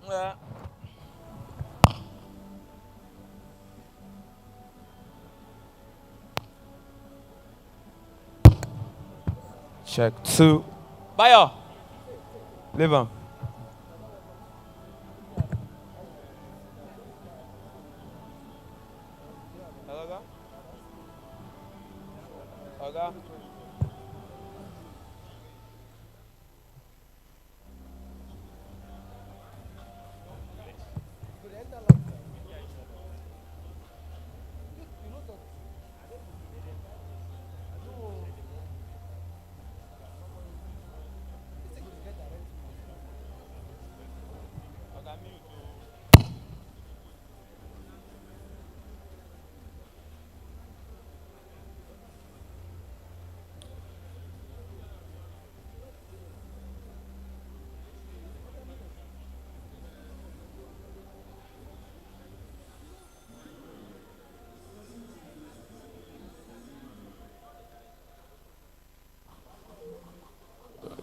Yeah. Check two. Bayo. Live on. Hello, Oga. Oga, me too.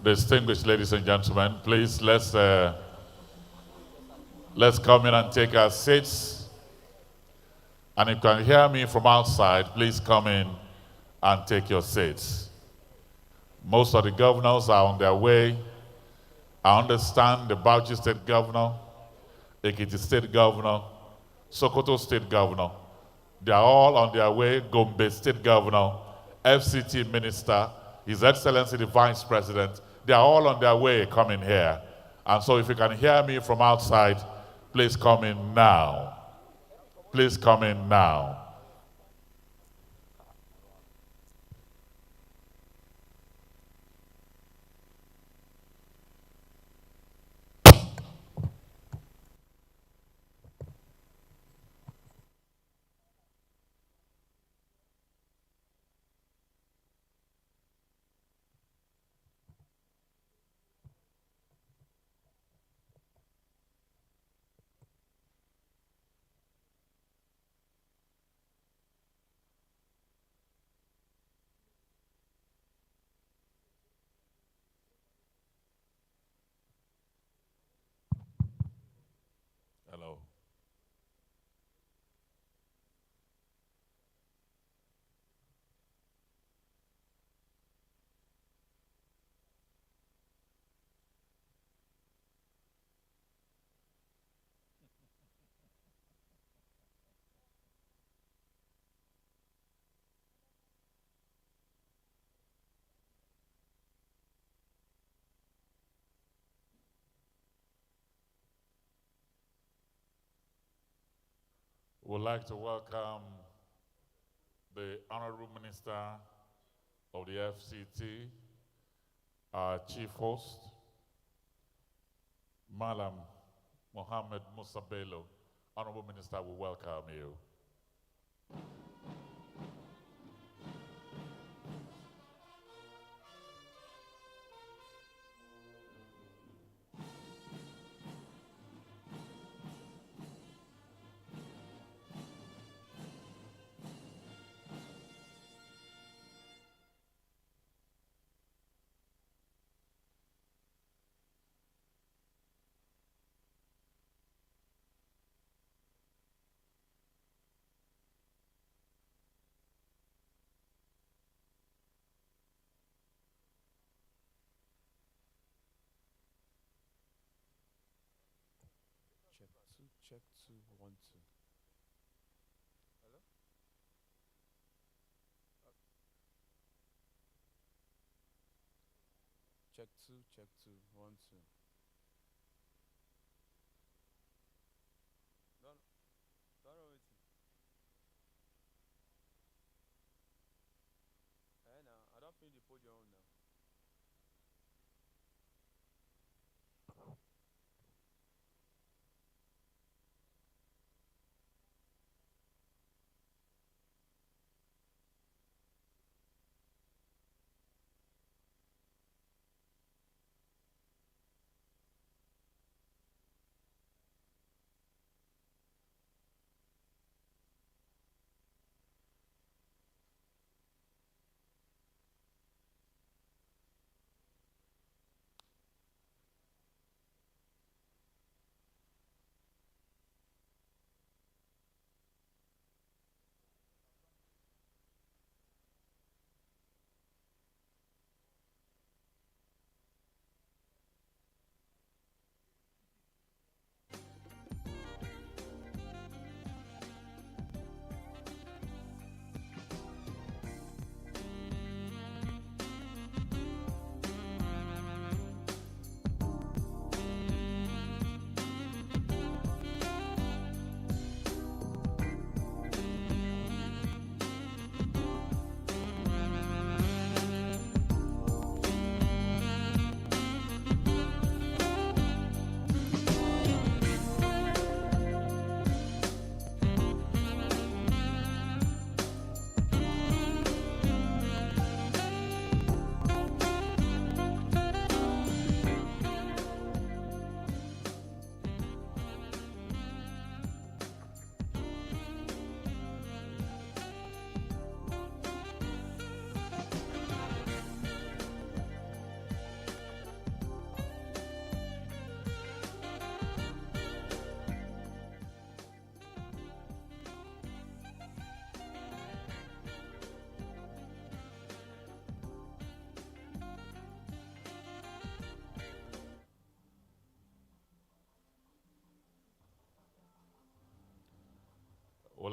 Distinguished ladies and gentlemen, please let's come in and take our seats. And if you can hear me from outside, please come in and take your seats. Most of the governors are on their way. I understand the Bauchi State Governor, Ekiti State Governor, Sokoto State Governor. They are all on their way. Gombe State Governor, FCT Minister, His Excellency the Vice President. They are all on their way coming here. And so if you can hear me from outside, please come in now. Please come in now. Hello. We'd like to welcome the Honorable Minister of the FCT, our Chief Host, Malam Mohammed Musa Bello. Honorable Minister, we welcome you. Check two, 1 2. Hello? Check two, 1 2. Don't don't know it. Hey now, I don't feel the podium now.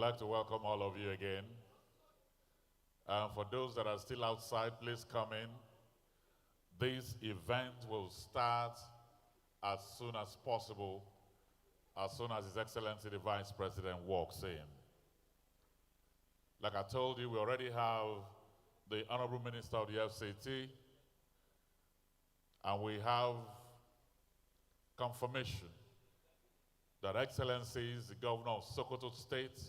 like to welcome all of you again. For those that are still outside, please come in. This event will start as soon as possible, as soon as His Excellency the Vice President walks in. Like I told you, we already have the Honorable Minister of the FCT, and we have confirmation that Excellencies, the Governor of Sokoto State,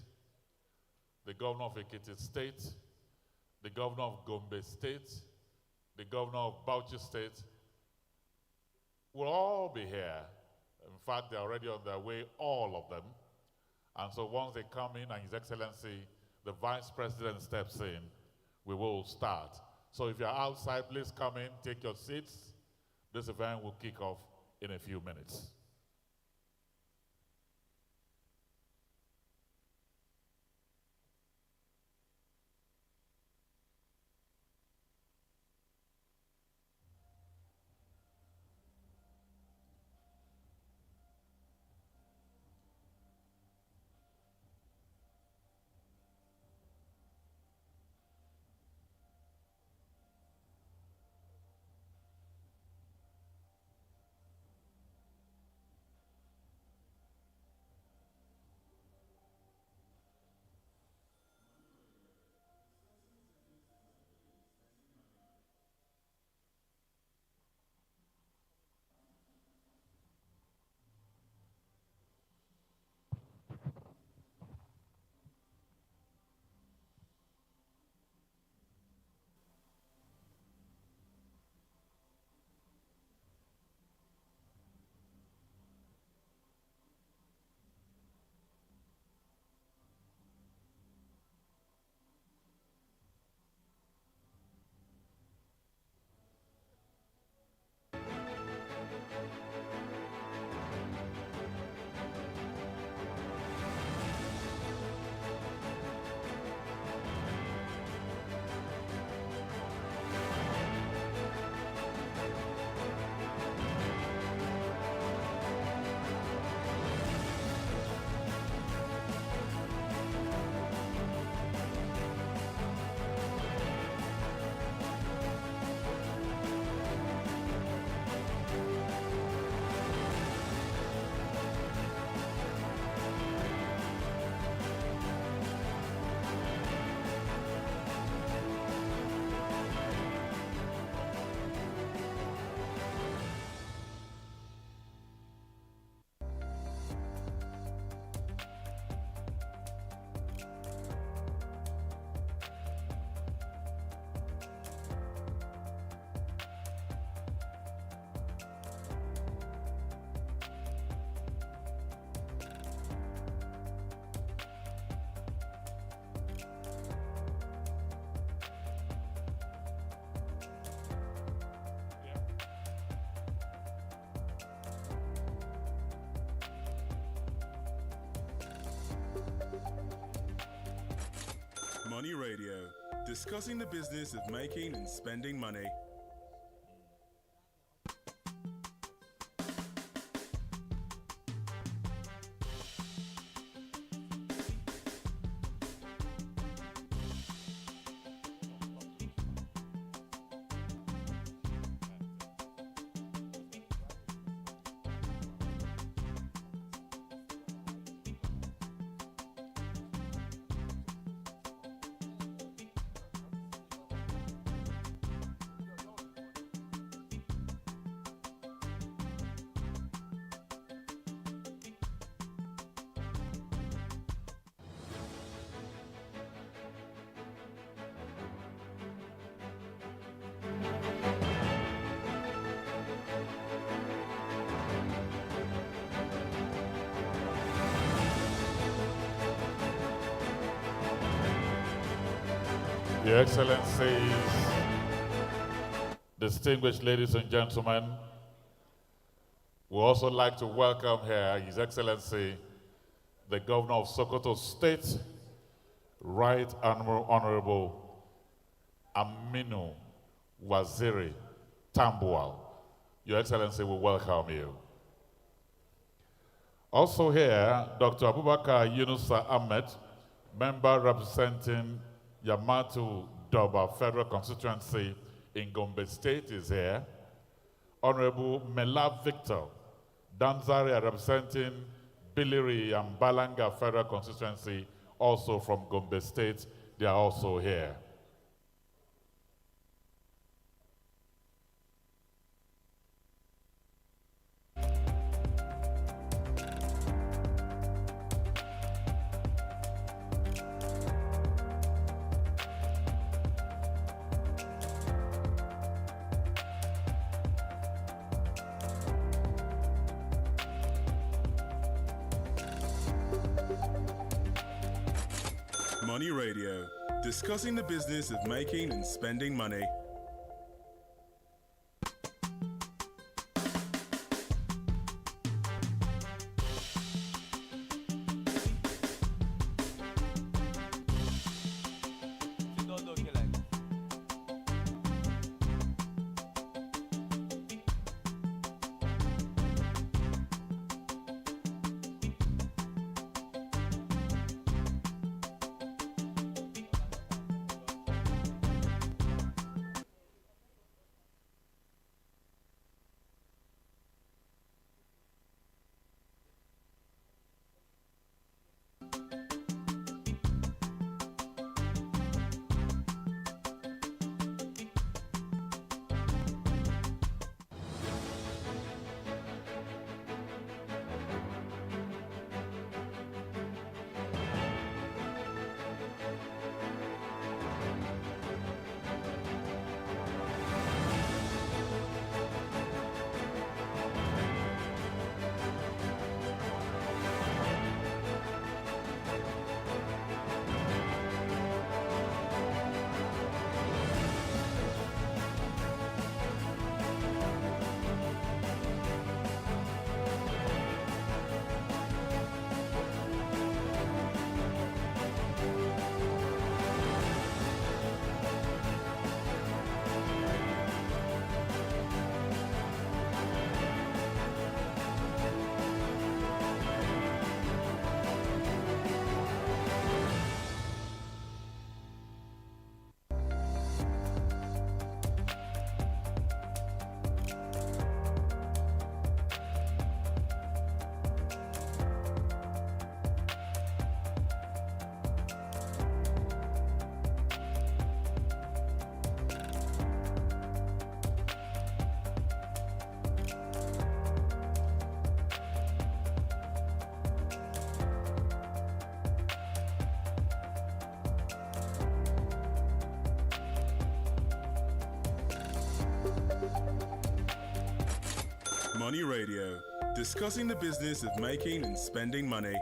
the Governor of Ekiti State, the Governor of Gombe State, the Governor of Bauchi State, will all be here. In fact, they're already on their way, all of them. And so once they come in and His Excellency, the Vice President steps in, we will start. So if you're outside, please come in, take your seats. This event will kick off in a few minutes. Money Radio, discussing the business of making and spending money. Your Excellencies, distinguished ladies and gentlemen, we also like to welcome here His Excellency, the Governor of Sokoto State, Right Honorable Aminu Waziri Tambuwal. Your Excellency, we welcome you. Also here, Dr. Abubakar Yunusa Ahmed, Member representing Yamatu Doba Federal Constituency in Gombe State is here. Honorable Mela Victor Danzaria representing Biliri and Balanga Federal Constituency, also from Gombe State, they are also here. Money Radio, discussing the business of making and spending money. It don't look like this. Money Radio, discussing the business of making and spending money.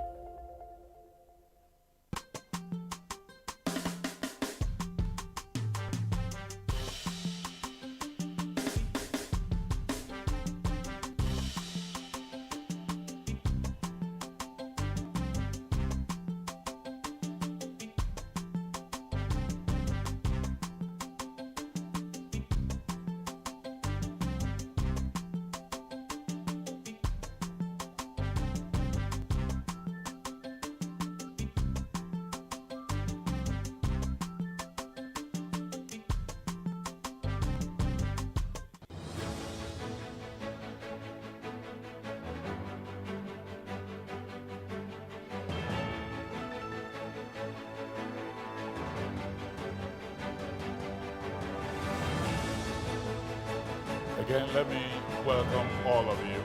Again, let me welcome all of you.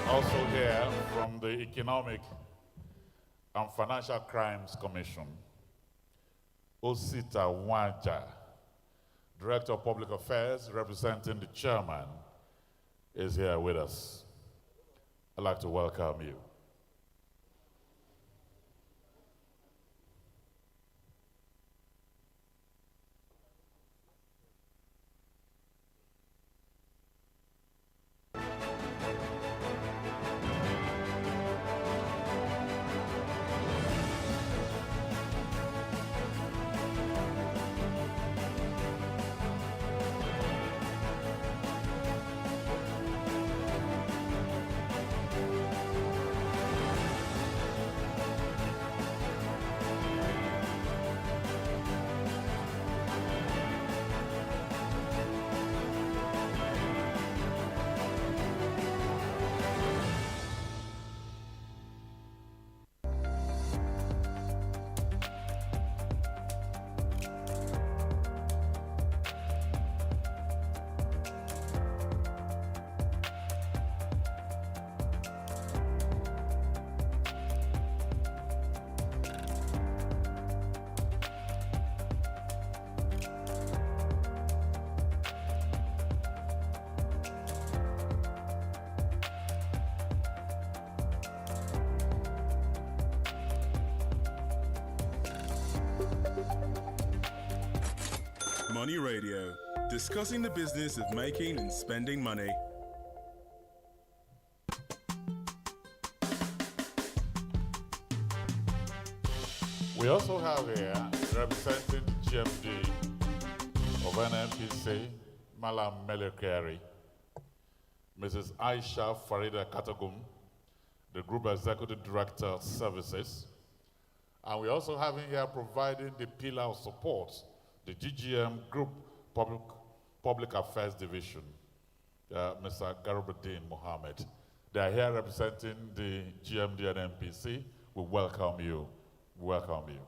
Also here from the Economic and Financial Crimes Commission, Osita Waja, Director of Public Affairs, representing the chairman, is here with us. I'd like to welcome you. Money Radio, discussing the business of making and spending money. We also have here, representing the GMD of NNPC, Malam Melekari, Mrs. Aisha Farida Katagum, the Group Executive Director of Services. And we also have in here providing the pillar of support, the GGM Group Public Affairs Division, Mr. Garubuddin Mohammed. They are here representing the GMD and NPC. We welcome you. Welcome you.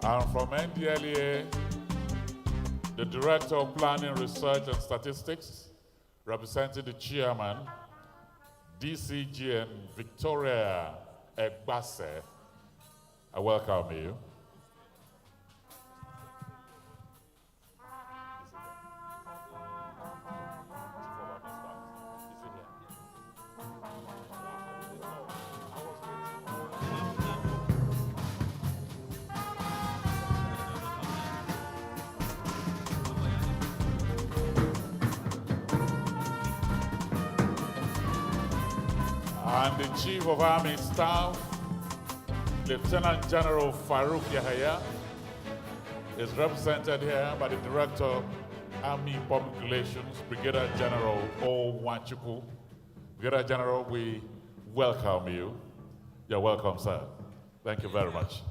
And from NDLEA, the Director of Planning, Research and Statistics, representing the Chairman, DCGN Victoria Egbase. I welcome you. And the Chief of Army Staff, Lieutenant General Farouk Yahya, is represented here by the Director of Army Public Relations, Brigadier General O. Wanchukwu. Brigadier General, we welcome you. You're welcome, sir. Thank you very much.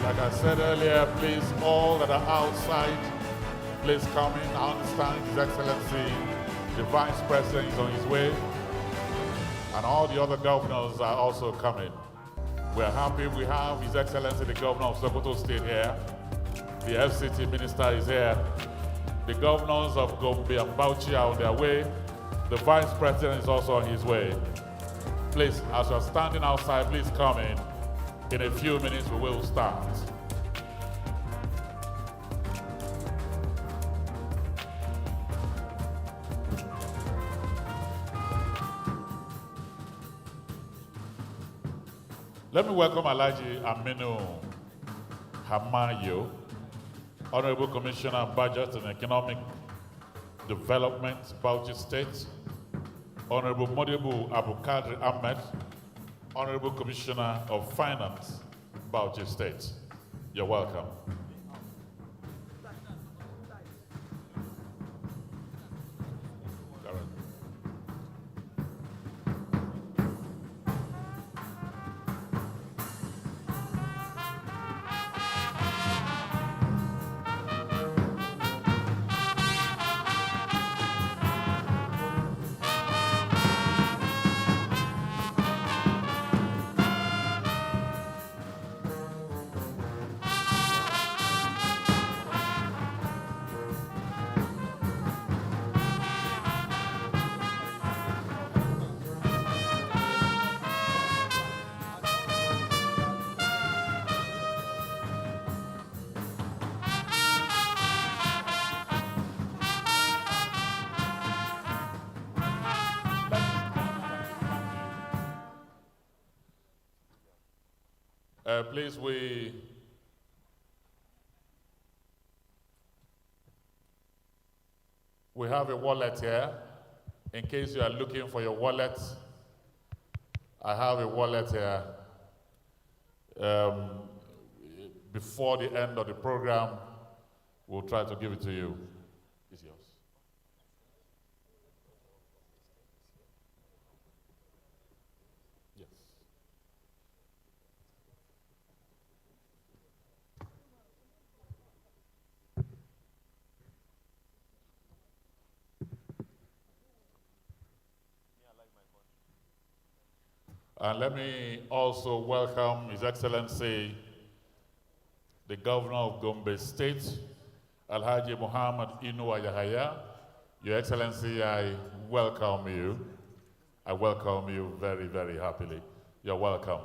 Like I said earlier, please, all that are outside, please come in. I understand His Excellency, the Vice President, is on his way, and all the other governors are also coming. We're happy we have His Excellency, the Governor of Sokoto State here. The FCT Minister is here. The governors of Gombe and Bauchi are on their way. The Vice President is also on his way. Please, as you're standing outside, please come in. In a few minutes, we will start. Let me welcome Alhaji Aminu Hamayo, Honorable Commissioner of Budget and Economic Development, Bauchi State, Honorable Modibu Abukadri Ahmed, Honorable Commissioner of Finance, Bauchi State. You're welcome. Please, we We have a wallet here. In case you are looking for your wallet, I have a wallet here. Before the end of the program, we'll try to give it to you. It's yours. Yes. And let me also welcome His Excellency, the Governor of Gombe State, Alhaji Muhammad Inuwa Yahaya. Your Excellency, I welcome you. I welcome you very, very happily. You're welcome.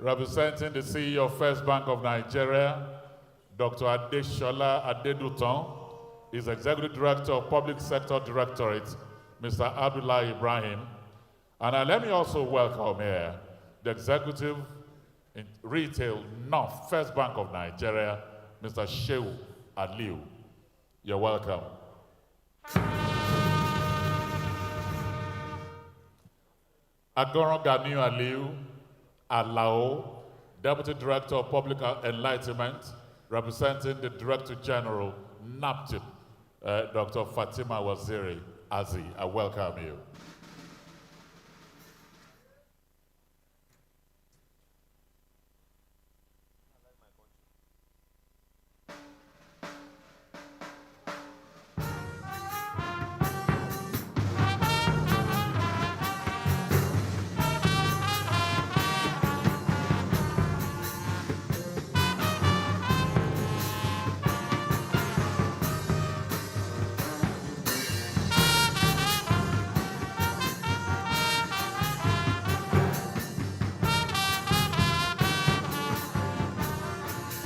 Representing the CEO of First Bank of Nigeria, Dr. Adeshola Adeduton, is Executive Director of Public Sector Directorate, Mr. Abdullah Ibrahim. And let me also welcome here the Executive in Retail North, First Bank of Nigeria, Mr. Shehu Aliu. You're welcome. Agoron Ganiu Aliu, Alao, Deputy Director of Public Enlightenment, representing the Director General, NAPTIP, Dr. Fatima Waziri Azi. I welcome you.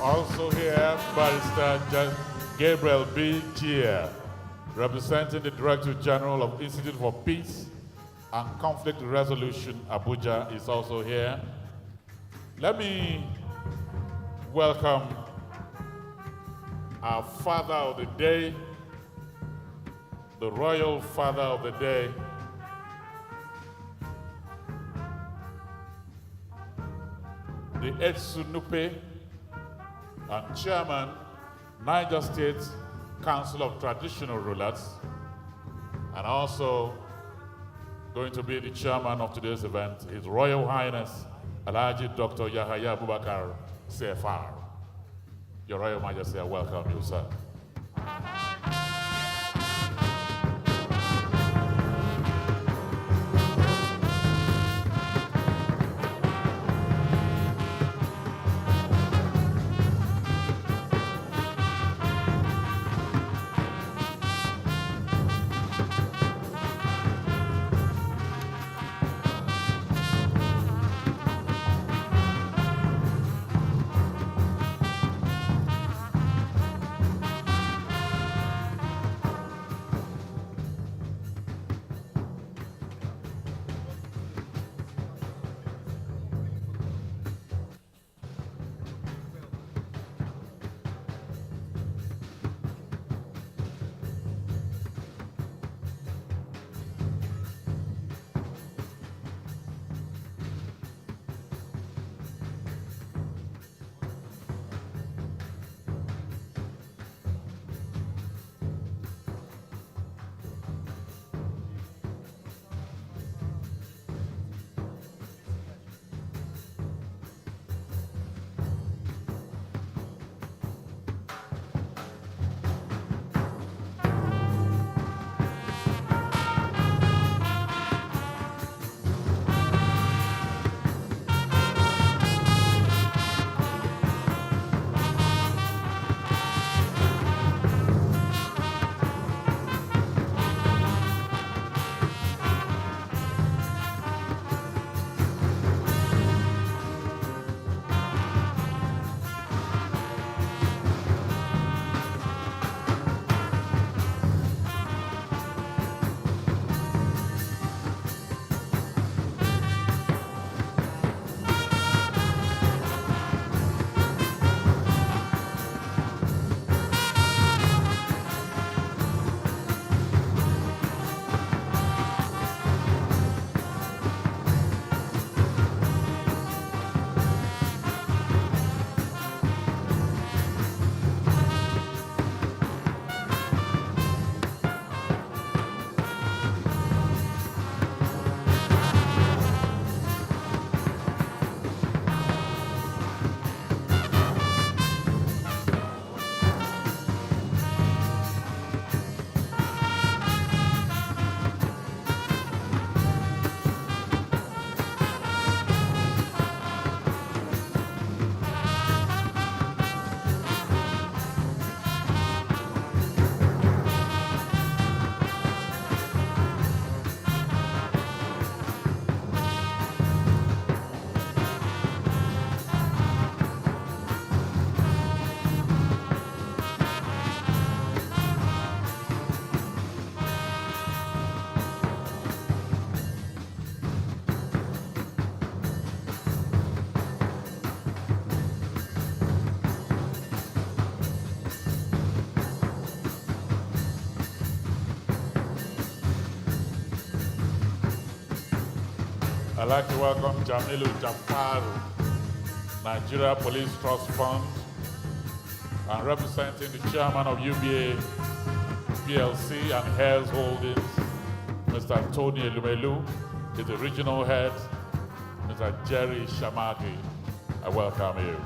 Also here, Barrister Gabriel B. Gia, representing the Director General of Institute for Peace and Conflict Resolution, Abuja, is also here. Let me welcome our Father of the Day, the Royal Father of the Day, the Etsunupe and Chairman, Niger State Council of Traditional Rulers, and also going to be the chairman of today's event, His Royal Highness Alhaji Dr. Yahaya Abubakar CFR. Your Royal Majesty, I welcome you, sir. I'd like to welcome Jamilu Jafaru, Nigeria Police Trust Fund, and representing the chairman of UBA PLC and Heirs Holdings, Mr. Tony Elumelu, is the regional head, Mr. Jerry Shamaki. I welcome you.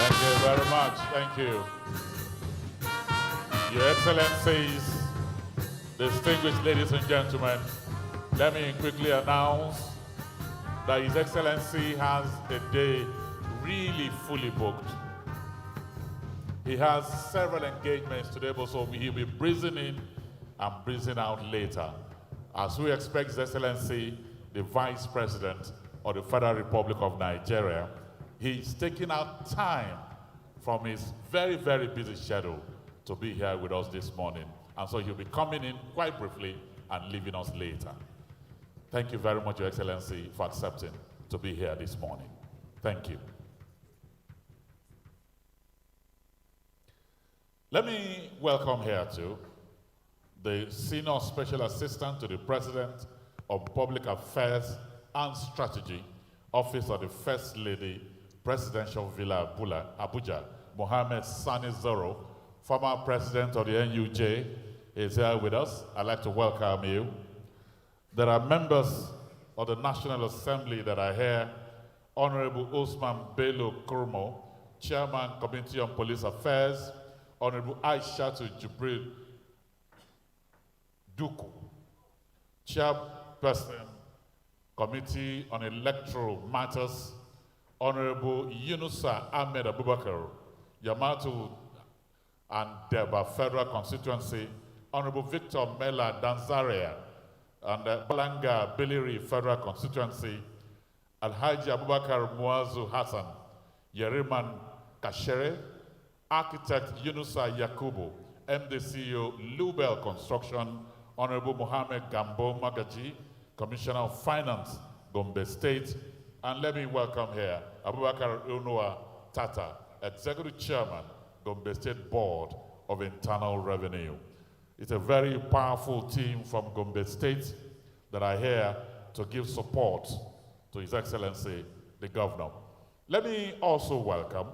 Thank you very much. Thank you. Your Excellencies, distinguished ladies and gentlemen, let me quickly announce that His Excellency has a day really fully booked. He has several engagements today, but so he'll be breezing in and breezing out later. As we expect His Excellency, the Vice President of the Federal Republic of Nigeria, he's taking out time from his very, very busy schedule to be here with us this morning. And so he'll be coming in quite briefly and leaving us later. Thank you very much, Your Excellency, for accepting to be here this morning. Thank you. Let me welcome here too the Senior Special Assistant to the President of Public Affairs and Strategy, Office of the First Lady, Presidential Villa Abuja, Mohammed Sani Zoro, former President of the NUJ, is here with us. I'd like to welcome you. There are members of the National Assembly that are here. Honorable Osman Bello Kurmo, Chairman, Committee on Police Affairs. Honorable Aishatu Jibril Duku, Chairperson, Committee on Electoral Matters. Honorable Yunusa Ahmed Abubakar, Yamatu and Deba Federal Constituency. Honorable Victor Mela Danzaria and Balanga Biliri Federal Constituency. Alhaji Abubakar Muazu Hassan, Yeriman Kashere, Architect Yunusa Yakubu, MD CEO Lubel Construction. Honorable Mohammed Gambo Magaji, Commissioner of Finance, Gombe State. And let me welcome here Abubakar Unua Tata, Executive Chairman, Gombe State Board of Internal Revenue. It's a very powerful team from Gombe State that are here to give support to His Excellency, the Governor. Let me also welcome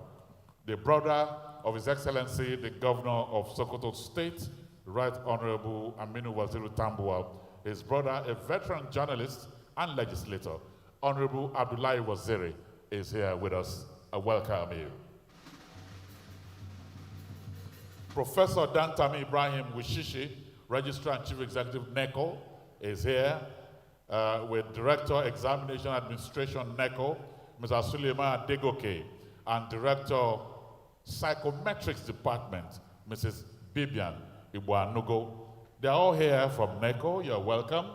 the brother of His Excellency, the Governor of Sokoto State, Right Honorable Aminu Waziri Tambuwal. His brother, a veteran journalist and legislator, Honorable Abdullahi Waziri, is here with us. I welcome you. Professor Dantami Ibrahim Wishishi, Registrar and Chief Executive NECO, is here with Director Examination Administration NECO, Mr. Suleiman Adegoke, and Director Psychometrics Department, Mrs. Bibian Ibuanugo. They're all here from NECO. You're welcome.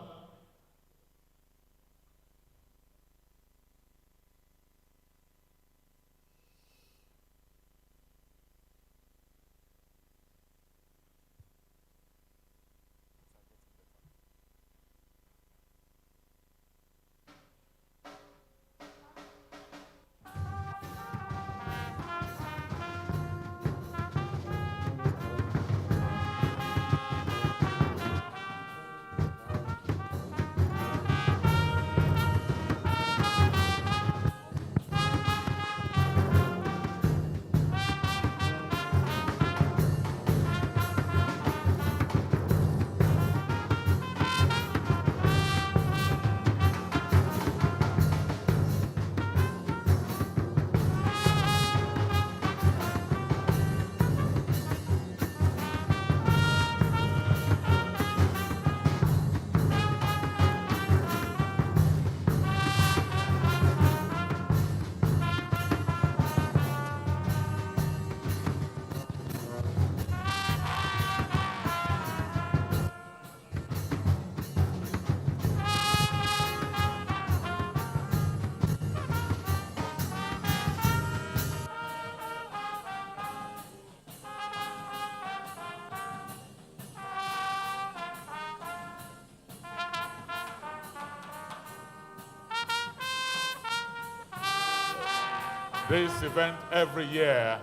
This event every year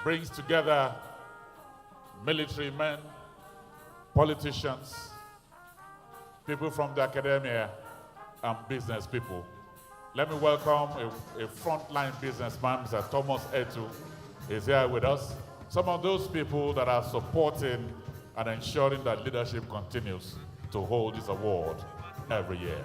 brings together military men, politicians, people from the academia, and business people. Let me welcome a frontline businessman, Mr. Thomas Etu, is here with us. Some of those people that are supporting and ensuring that leadership continues to hold this award every year.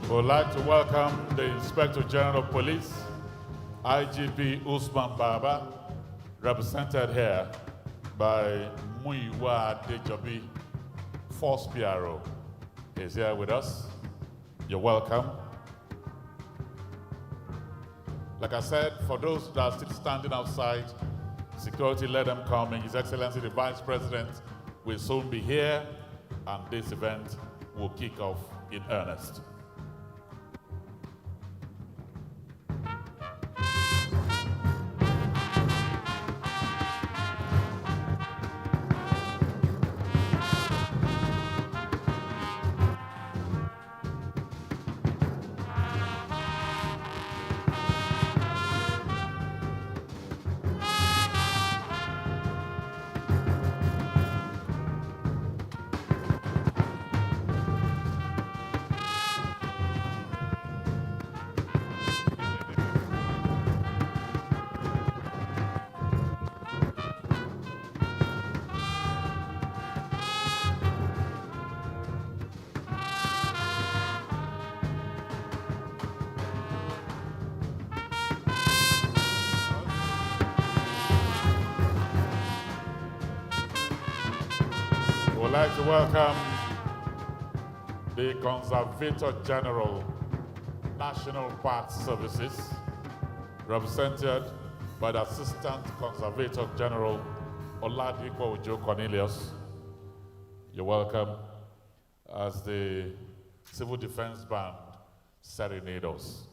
We would like to welcome the Inspector General of Police, IGP Usman Baba, represented here by Muyiwa Dejobi, Force PRO, is here with us. You're welcome. Like I said, for those that are still standing outside, security, let them come in. His Excellency, the Vice President, will soon be here, and this event will kick off in earnest. would like to welcome the Conservator General, National Park Services, represented by the Assistant Conservator General, Oladipo Ojo Cornelius. You're welcome as the Civil Defense Band serenade us.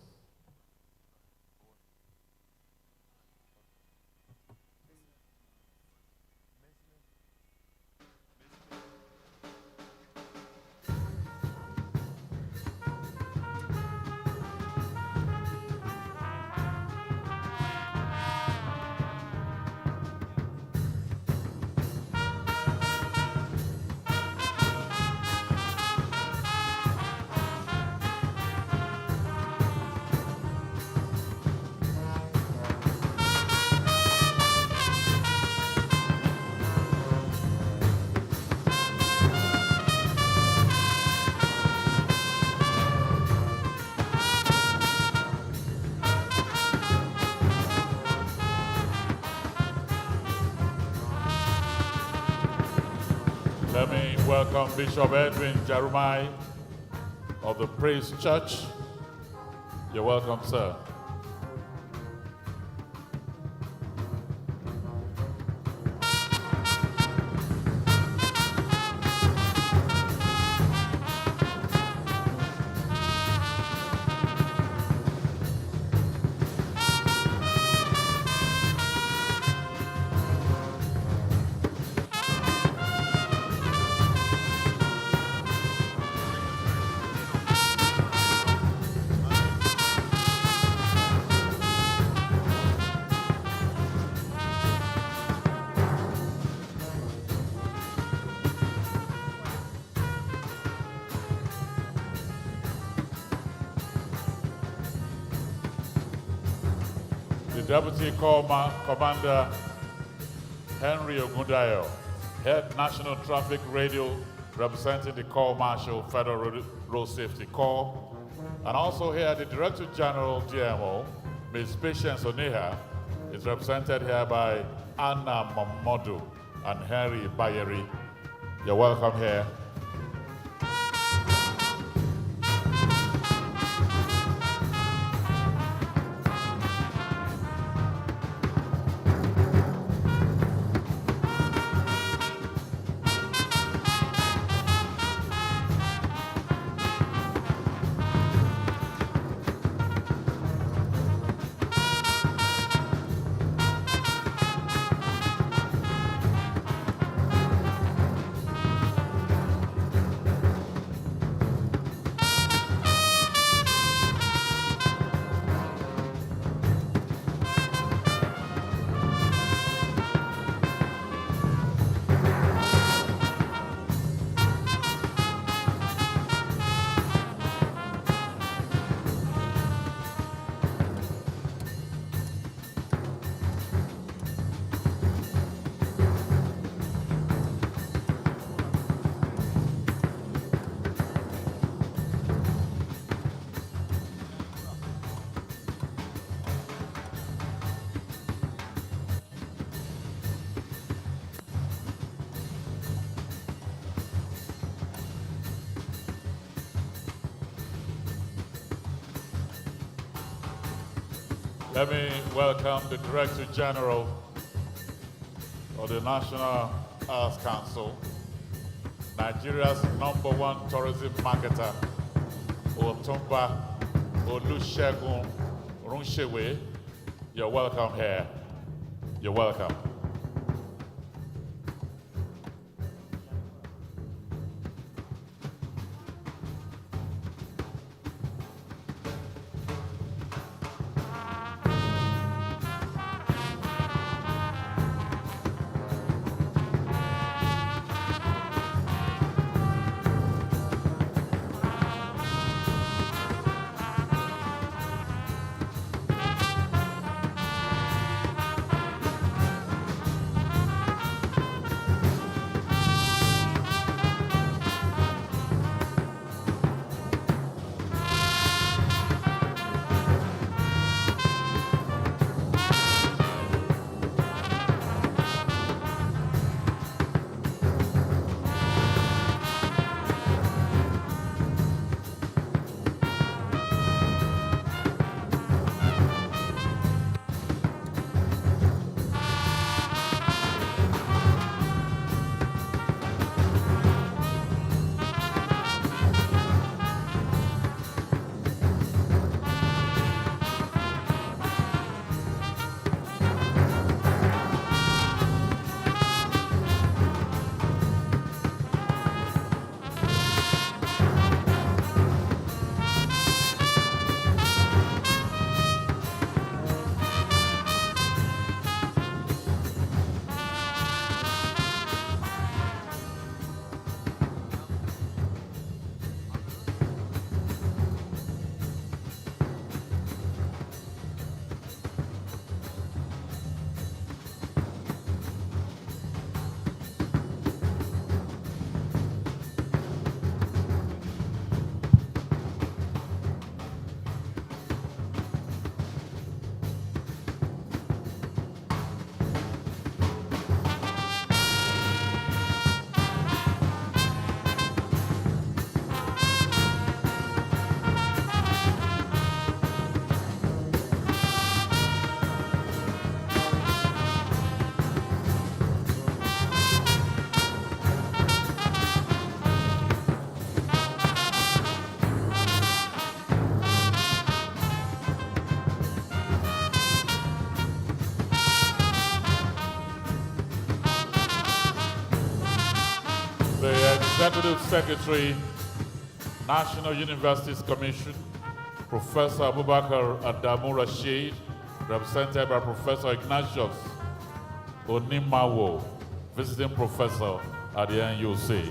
Let me welcome Bishop Edwin Jeremiah of the Praise Church. You're welcome, sir. Deputy Commander Henry Ogundayo, Head National Traffic Radio, representing the Corps Marshal Federal Road Safety Corps, and also here the Director General DMO, Ms. Patience Oneha, is represented here by Anna Mamodu and Henry Bayeri. You're welcome here. Let me welcome the Director General of the National Arts Council, Nigeria's #1 tourism marketer, Otumba Olusegun Runshewe. You're welcome here. You're welcome. Executive Secretary, National Universities Commission, Professor Abubakar Adamu Rashid, represented by Professor Ignatius Onimawo, visiting professor at the NUC.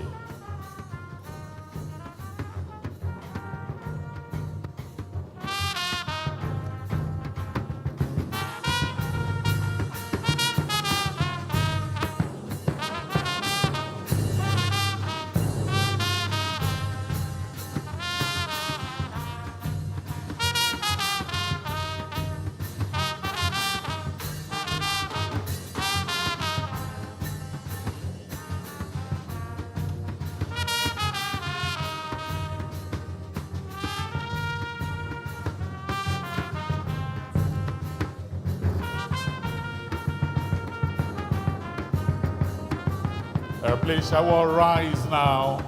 Please, shall we rise now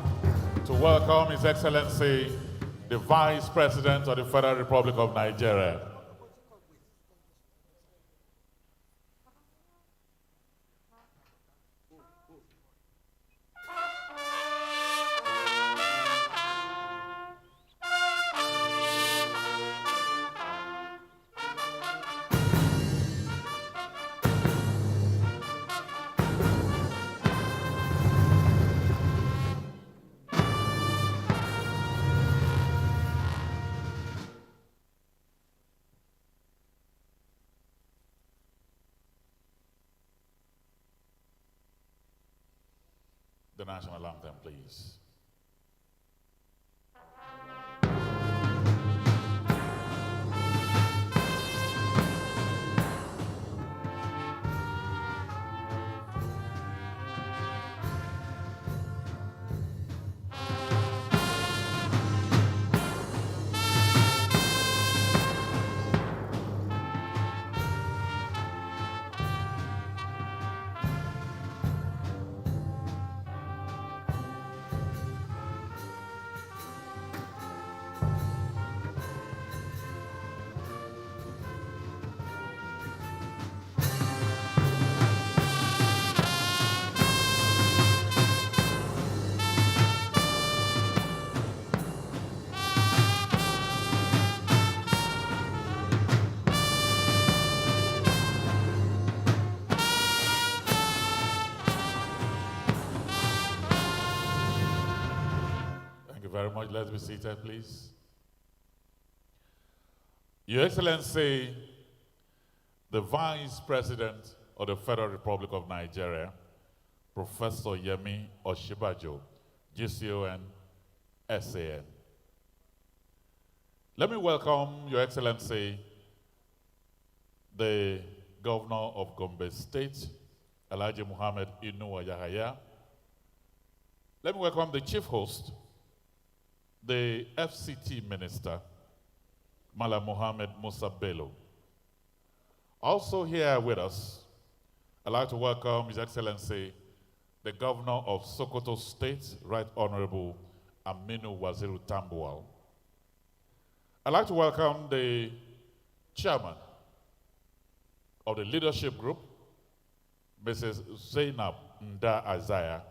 to welcome His Excellency, the Vice President of the Federal Republic of Nigeria. The national anthem, please. Very much. Let's be seated, please. Your Excellency, the Vice President of the Federal Republic of Nigeria, Professor Yemi Oshibajo, GCON, SAN. Let me welcome Your Excellency, the Governor of Gombe State, Alhaji Muhammad Inuwa Yahaya. Let me welcome the Chief Host, the FCT Minister, Mala Mohammed Musa Bello. Also here with us, I'd like to welcome His Excellency, the Governor of Sokoto State, Right Honorable Aminu Waziru Tambuwal. I'd like to welcome the Chairman of the Leadership Group, Mrs. Zainab Nda Isaiah.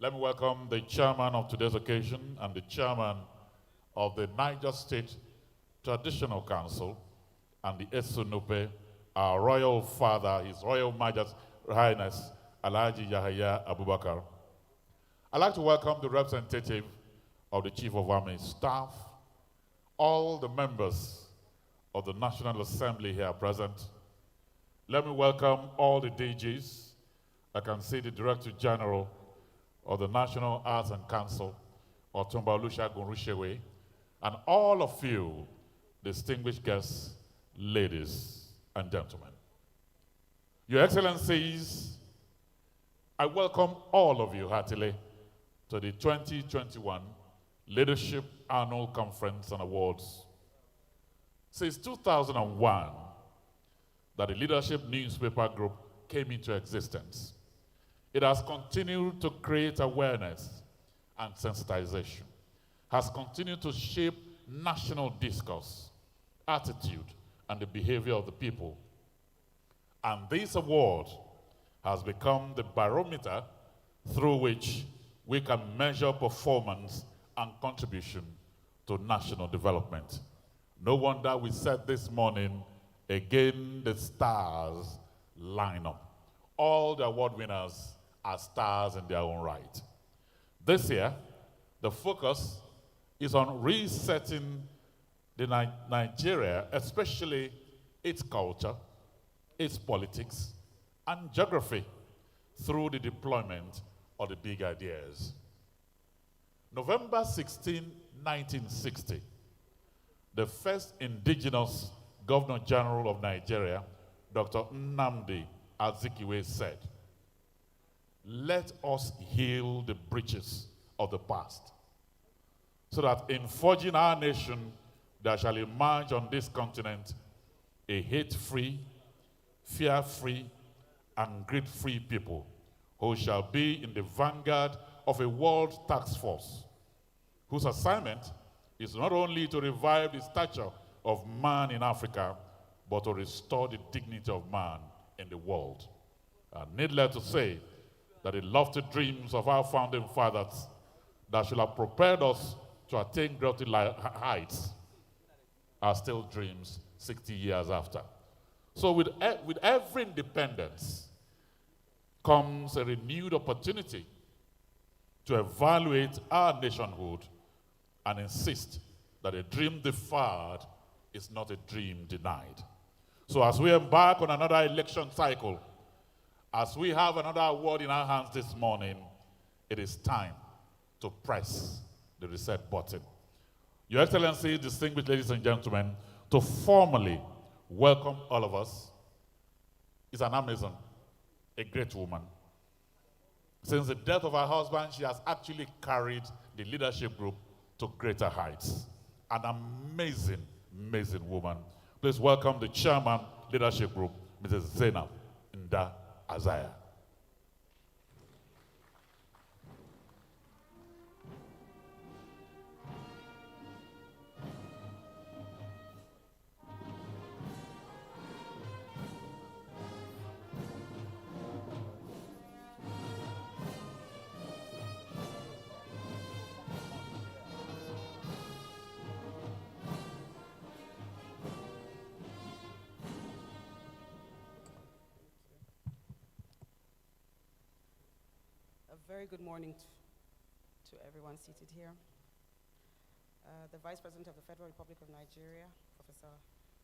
Let me welcome the chairman of today's occasion and the chairman of the Niger State Traditional Council and the Esunupe, our royal father, His Royal Majesty Highness Alhaji Yahaya Abubakar. I'd like to welcome the representative of the Chief of Army Staff, all the members of the National Assembly here present. Let me welcome all the DGs. I can see the Director General of the National Arts and Council, Otumba Olusegun Rushewe, and all of you, distinguished guests, ladies and gentlemen. Your Excellencies, I welcome all of you heartily to the 2021 Leadership Annual Conference and Awards. Since 2001, that the Leadership Newspaper Group came into existence, it has continued to create awareness and sensitization, has continued to shape national discourse, attitude, and the behavior of the people. And this award has become the barometer through which we can measure performance and contribution to national development. No wonder we said this morning, again, the stars line up. All the award winners are stars in their own right. This year, the focus is on resetting Nigeria, especially its culture, its politics, and geography through the deployment of the big ideas. November 16, 1960, the first indigenous Governor General of Nigeria, Dr. Nnamdi Azikiwe, said, "Let us heal the breaches of the past, so that in forging our nation, there shall emerge on this continent a hate-free, fear-free, and greed-free people who shall be in the vanguard of a world task force, whose assignment is not only to revive the stature of man in Africa, but to restore the dignity of man in the world." And needless to say that the lofty dreams of our founding fathers that should have propelled us to attain greater heights are still dreams 60 years after. So with every independence comes a renewed opportunity to evaluate our nationhood and insist that a dream deferred is not a dream denied. So as we embark on another election cycle, as we have another award in our hands this morning, it is time to press the reset button. Your Excellency, distinguished ladies and gentlemen, to formally welcome all of us is an Amazon, a great woman. Since the death of her husband, she has actually carried the leadership group to greater heights. An amazing, amazing woman. Please welcome the chairman, leadership group, Mrs. Zainab Nda Azaya. A very good morning to everyone seated here. The Vice President of the Federal Republic of Nigeria, Professor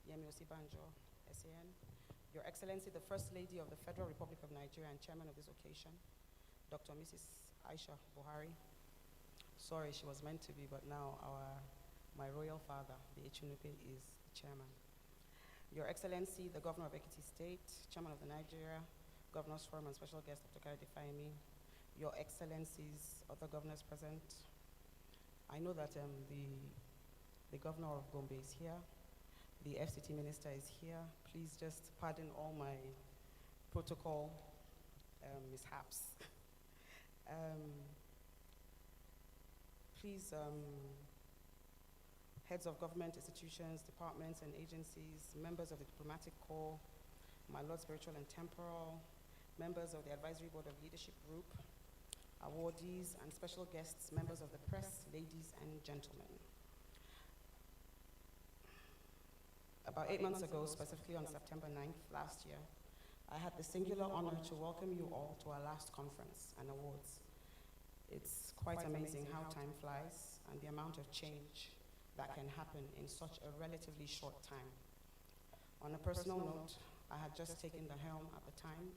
Yemi Osibanjo, SAN. Your Excellency, the First Lady of the Federal Republic of Nigeria and Chairman of this occasion, Dr. Mrs. Aisha Buhari. Sorry, she was meant to be, but now my royal father, the Echunupe, is the chairman. Your Excellency, the Governor of Ekiti State, Chairman of the Nigeria Governors Forum and Special Guest, Dr. Kayode Fayemi, Your Excellencies, other governors present. I know that the Governor of Gombe is here, the FCT Minister is here. Please just pardon all my protocol mishaps. Please, heads of government institutions, departments and agencies, members of the diplomatic corps, my Lord Spiritual and Temporal, members of the Advisory Board of Leadership Group, awardees and special guests, members of the press, ladies and gentlemen. About 8 months ago, specifically on September 9th last year, I had the singular honor to welcome you all to our last conference and awards. It's quite amazing how time flies and the amount of change that can happen in such a relatively short time. On a personal note, I had just taken the helm at the time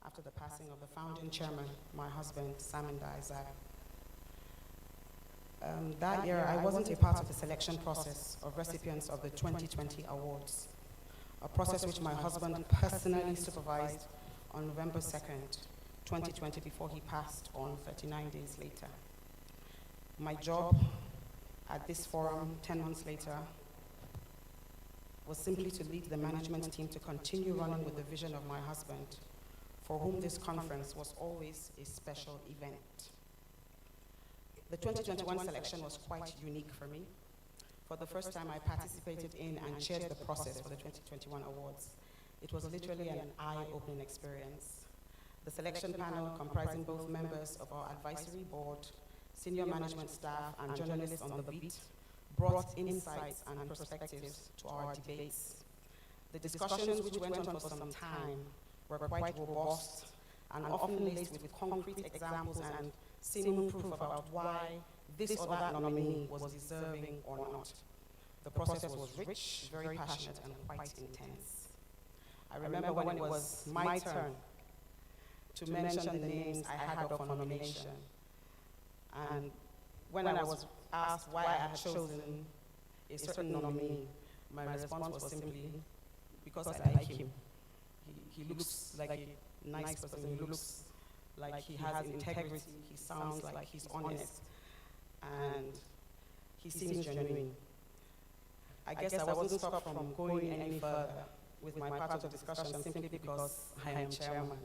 after the passing of the founding chairman, my husband, Sam Nda Azaya. That year, I wasn't a part of the selection process of recipients of the 2020 awards, a process which my husband personally supervised on November 2nd, 2020, before he passed on 39 days later. My job at this forum 10 months later was simply to lead the management team to continue running with the vision of my husband, for whom this conference was always a special event. The 2021 selection was quite unique for me. For the first time, I participated in and chaired the process for the 2021 awards. It was literally an eye-opening experience. The selection panel, comprising both members of our advisory board, senior management staff, and journalists on the beat, brought insights and perspectives to our debates. The discussions, which went on for some time, were quite robust and often laced with concrete examples and seeming proof about why this or that nominee was deserving or not. The process was rich, very passionate, and quite intense. I remember when it was my turn to mention the names I had up for nomination. And when I was asked why I had chosen a certain nominee, my response was simply, because I like him. He looks like a nice person. He looks like he has integrity. He sounds like he's honest. And he seems genuine. I guess I wasn't stopped from going any further with my part of the discussion simply because I am chairman.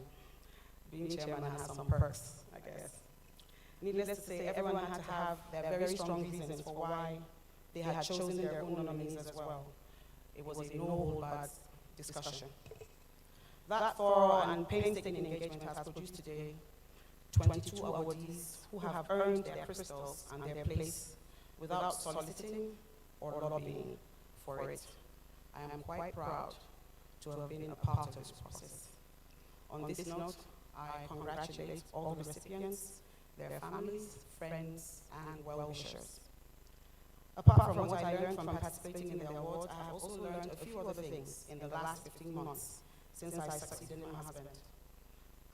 Being chairman has some perks, I guess. Needless to say, everyone had to have their very strong reasons for why they had chosen their own nominees as well. It was a no-hold-barred discussion. That thorough and painstaking engagement has produced today 22 awardees who have earned their crystals and their place without soliciting or lobbying for it. I am quite proud to have been a part of this process. On this note, I congratulate all the recipients, their families, friends, and well-wishers. Apart from what I learned from participating in the awards, I have also learned a few other things in the last 15 months since I succeeded my husband.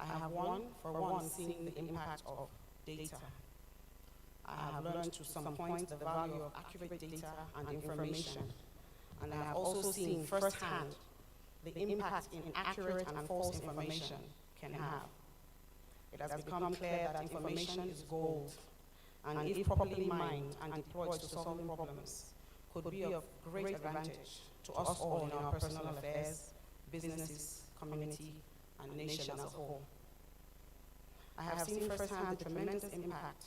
I have seen the impact of data. I have learned to some point the value of accurate data and information. And I have also seen firsthand the impact inaccurate and false information can have. It has become clear that information is gold, and if properly mined and deployed to solving problems, could be of great advantage to us all in our personal affairs, businesses, community, and nation as a whole. I have seen firsthand the tremendous impact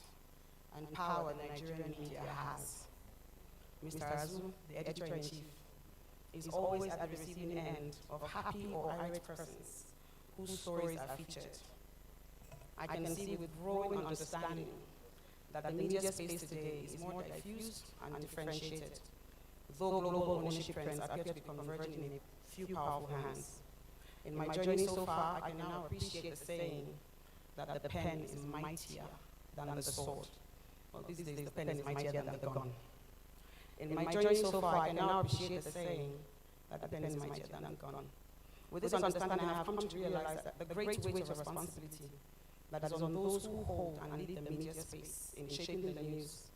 and power Nigerian media has. Mr. Azu, the editor-in-chief, is always at the receiving end of happy or irate persons whose stories are featured. I can see with growing understanding that the media space today is more diffused and differentiated, though global ownership trends appear to be converging in a few powerful hands. In my journey so far, I can now appreciate the saying that the pen is mightier than the sword. Well, these days, the pen is mightier than the gun. In my journey so far, I can now appreciate the saying that the pen is mightier than the gun. With this understanding, I have come to realize that the great weight of responsibility that is on those who hold and lead the media space in shaping the news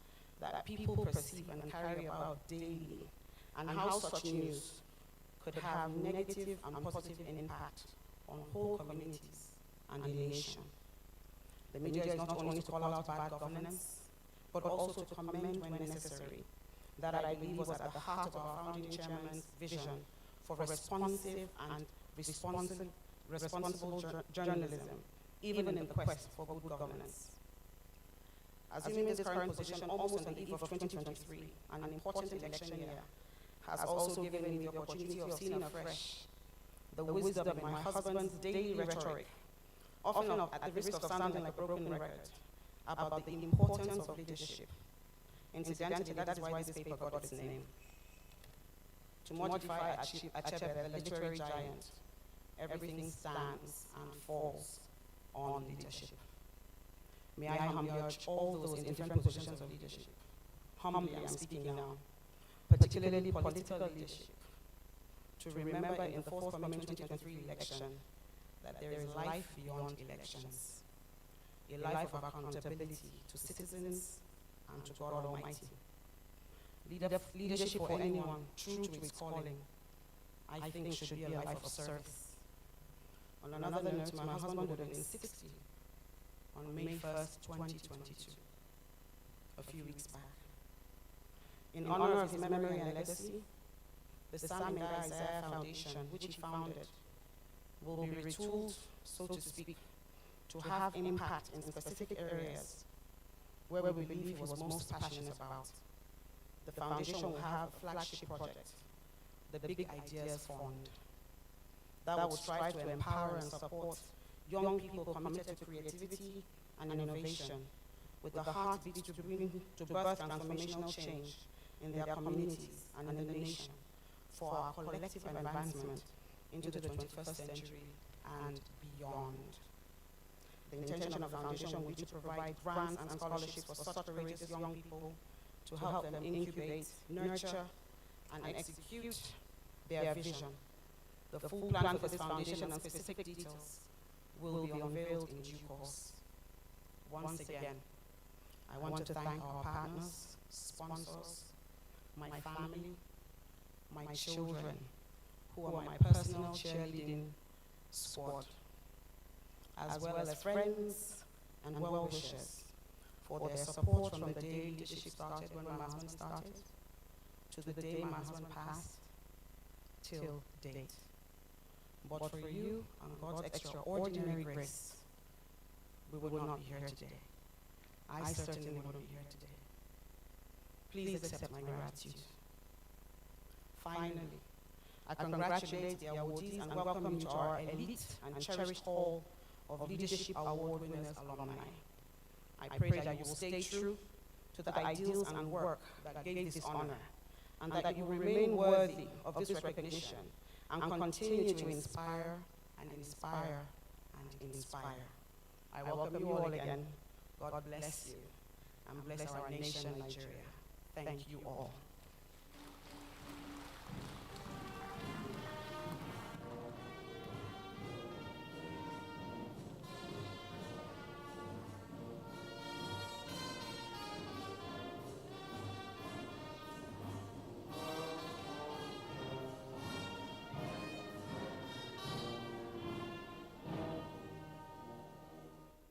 that people perceive and carry about daily, and how such news could have negative and positive impact on whole communities and the nation. The media is not only to call out bad governance, but also to commend when necessary. That I believe was at the heart of our founding chairman's vision for responsive and responsible journalism, even in the quest for good governance. Assuming this current position almost on the eve of 2023, an important election year, has also given me the opportunity of seeing afresh the wisdom in my husband's daily rhetoric, often at the risk of sounding like a broken record, about the importance of leadership. Incidentally, that is why this paper got its name. To modify Achebe, the literary giant, everything stands and falls on leadership. May I humbly urge all those in different positions of leadership, humbly I'm speaking now, particularly political leadership, to remember in the forthcoming 2023 election that there is life beyond elections, a life of accountability to citizens and to God Almighty. Leadership for anyone true to its calling, I think, should be a life of service. On another note, my husband would have been 60 on May 1st, 2022, a few weeks back. In honor of his memory and legacy, the Sam Menga Isaiah Foundation, which he founded, will be retooled, so to speak, to have impact in specific areas where we believe he was most passionate about. The foundation will have a flagship project, the Big Ideas Fund, that will strive to empower and support young people committed to creativity and innovation, with the heartbeat to birth transformational change in their communities and in the nation for our collective advancement into the 21st century and beyond. The intention of the foundation will be to provide grants and scholarships for such courageous young people to help them incubate, nurture, and execute their vision. The full plan for this foundation and specific details will be unveiled in due course. Once again, I want to thank our partners, sponsors, my family, my children, who are my personal cheerleading squad, as well as friends and well-wishers for their support from the day leadership started when my husband started, to the day my husband passed, till date. But for you and God's extraordinary grace, we would not be here today. I certainly wouldn't be here today. Please accept my gratitude. Finally, I congratulate the awardees and welcome you to our elite and cherished hall of Leadership Award winners alumni. I pray that you will stay true to the ideals and work that gave this honor, and that you will remain worthy of this recognition and continue to inspire and inspire and inspire. I welcome you all again. God bless you and bless our nation, Nigeria. Thank you all.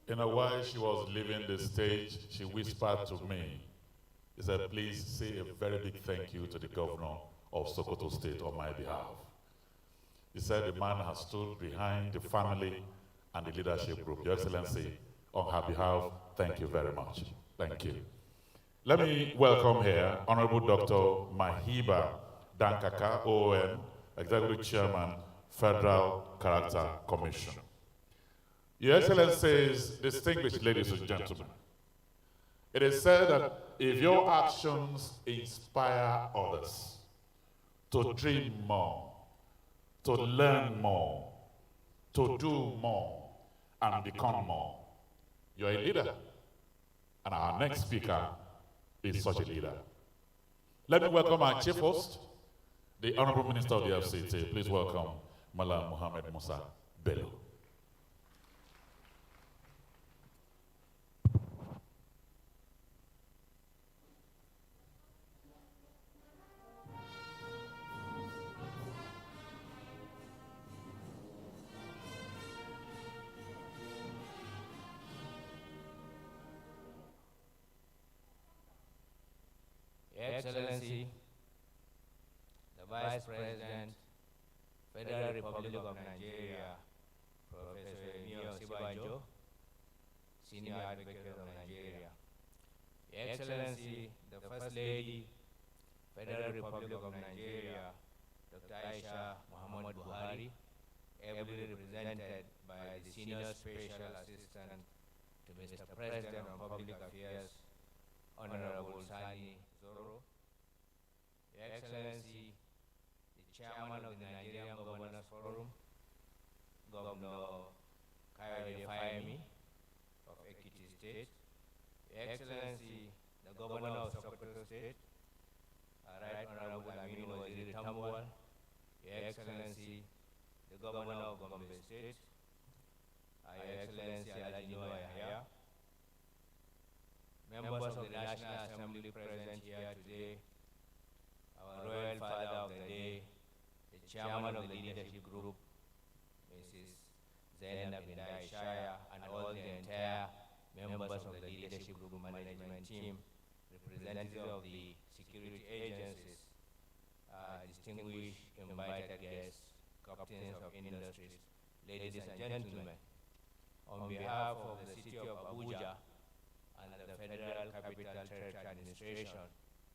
You know, while she was leaving the stage, she whispered to me, she said, please say a very big thank you to the governor of Sokoto State on my behalf. He said the man has stood behind the family and the leadership group. Your Excellency, on her behalf, thank you very much. Thank you. Let me welcome here Honorable Dr. Mahiba Dankaka, OON, Executive Chairman, Federal Character Commission. Your Excellencies, distinguished ladies and gentlemen, it is said that if your actions inspire others to dream more, to learn more, to do more, and become more, you're a leader. And our next speaker is such a leader. Let me welcome our chief host, the Honorable Minister of the FCT. Please welcome Malam Mohammed Musa Bello. Excellency, the Vice President, Federal Republic of Nigeria, Professor Emio Sibanjo, Senior Advocate of Nigeria. Excellency, the First Lady, Federal Republic of Nigeria, Dr. Aisha Muhammad Buhari, ably represented by the Senior Special Assistant to Mr. President of Public Affairs, Honorable Sani Zoro, Your Excellency, the Chairman of the Nigerian Governors Forum, Governor Kayode Fayemi of Ekiti State, Your Excellency, the Governor of Sokoto State, Right Honorable Aminu Waziri Tambuwal, Your Excellency, the Governor of Gombe State, Your Excellency Alhaji Noah Yahya, members of the National Assembly present here today, our Royal Father of the Day, the Chairman of the Leadership Group, Mrs. Zainab Bindai Shaya, and all the entire members of the Leadership Group management team, representatives of the security agencies, distinguished invited guests, captains of industries, ladies and gentlemen. On behalf of the City of Abuja and the Federal Capital Territory Administration,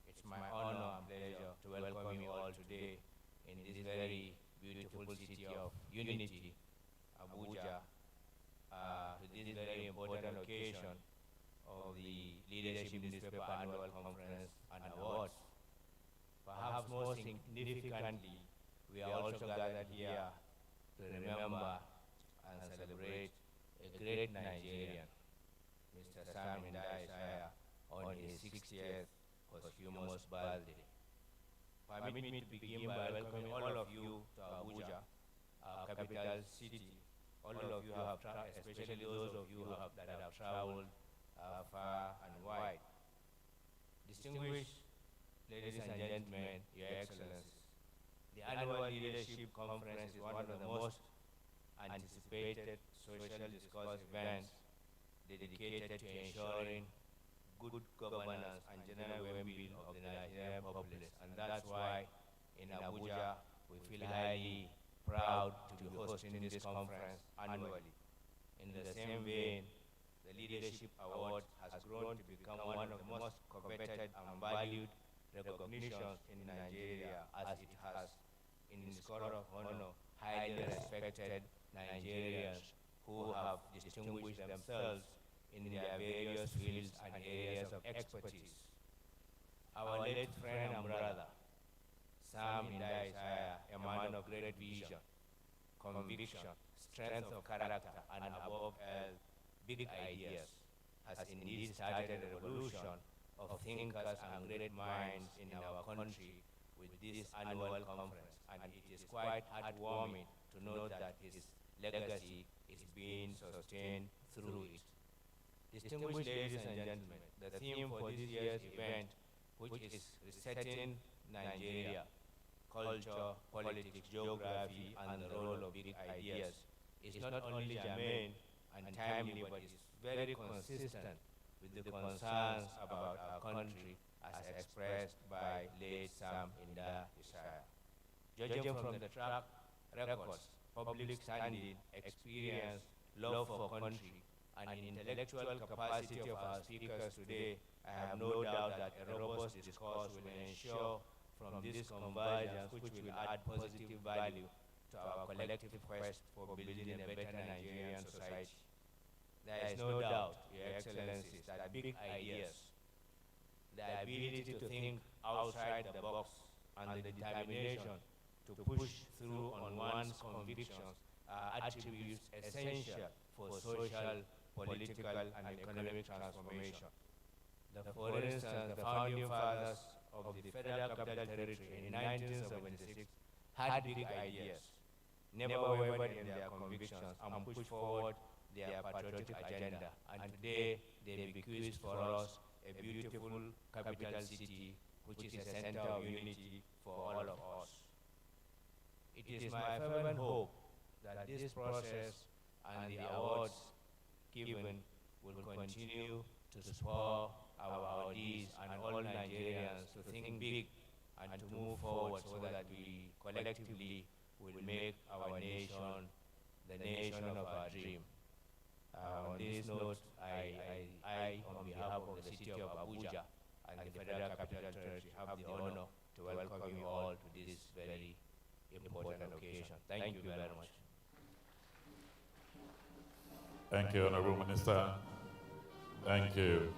it's my honor and pleasure to welcome you all today in this very beautiful city of unity, Abuja, this very important occasion of the Leadership Newspaper Annual Conference and Awards. Perhaps more significantly, we are also gathered here to remember and celebrate a great Nigerian, Mr. Sam Isaiah, on his 60th posthumous birthday. Permit me to begin by welcoming all of you to Abuja, our capital city. All of you have traveled, especially those of you that have traveled far and wide. Distinguished ladies and gentlemen, Your Excellencies, the annual Leadership Conference is one of the most anticipated social discourse events dedicated to ensuring good governance and general well-being of the Nigerian populace. And that's why in Abuja we feel highly proud to be hosting this conference annually. In the same vein, the Leadership Award has grown to become one of the most coveted and valued recognitions in Nigeria, as it has, in its court of honor, highly respected Nigerians who have distinguished themselves in their various fields and areas of expertise. Our late friend and brother, Sam Isaiah, a man of great vision, conviction, strength of character, and above all, big ideas, has indeed started a revolution of thinkers and great minds in our country with this annual conference, and it is quite heartwarming to know that his legacy is being sustained through it. Distinguished ladies and gentlemen, the theme for this year's event, which is Resetting Nigeria, Culture, Politics, Geography, and the Role of Big Ideas, is not only germane and timely, but is very consistent with the concerns about our country as expressed by late Sam Isaiah. Judging from the track records, public standing, experience, love for country, and intellectual capacity of our speakers today, I have no doubt that a robust discourse will ensure from this convergence, which will add positive value to our collective quest for building a better Nigerian society. There is no doubt, Your Excellencies, that big ideas, the ability to think outside the box, and the determination to push through on one's convictions are attributes essential for social, political, and economic transformation. For instance, the founding fathers of the Federal Capital Territory in 1976 had big ideas, never wavered in their convictions, and pushed forward their patriotic agenda. And today, they bequeath for us a beautiful capital city, which is a center of unity for all of us. It is my fervent hope that this process and the awards given will continue to spur our awardees and all Nigerians to think big and to move forward so that we collectively will make our nation the nation of our dream. On this note, I, on behalf of the city of Abuja and the Federal Capital Territory, have the honor to welcome you all to this very important occasion. Thank you very much. Thank you, Honorable Minister. Thank you.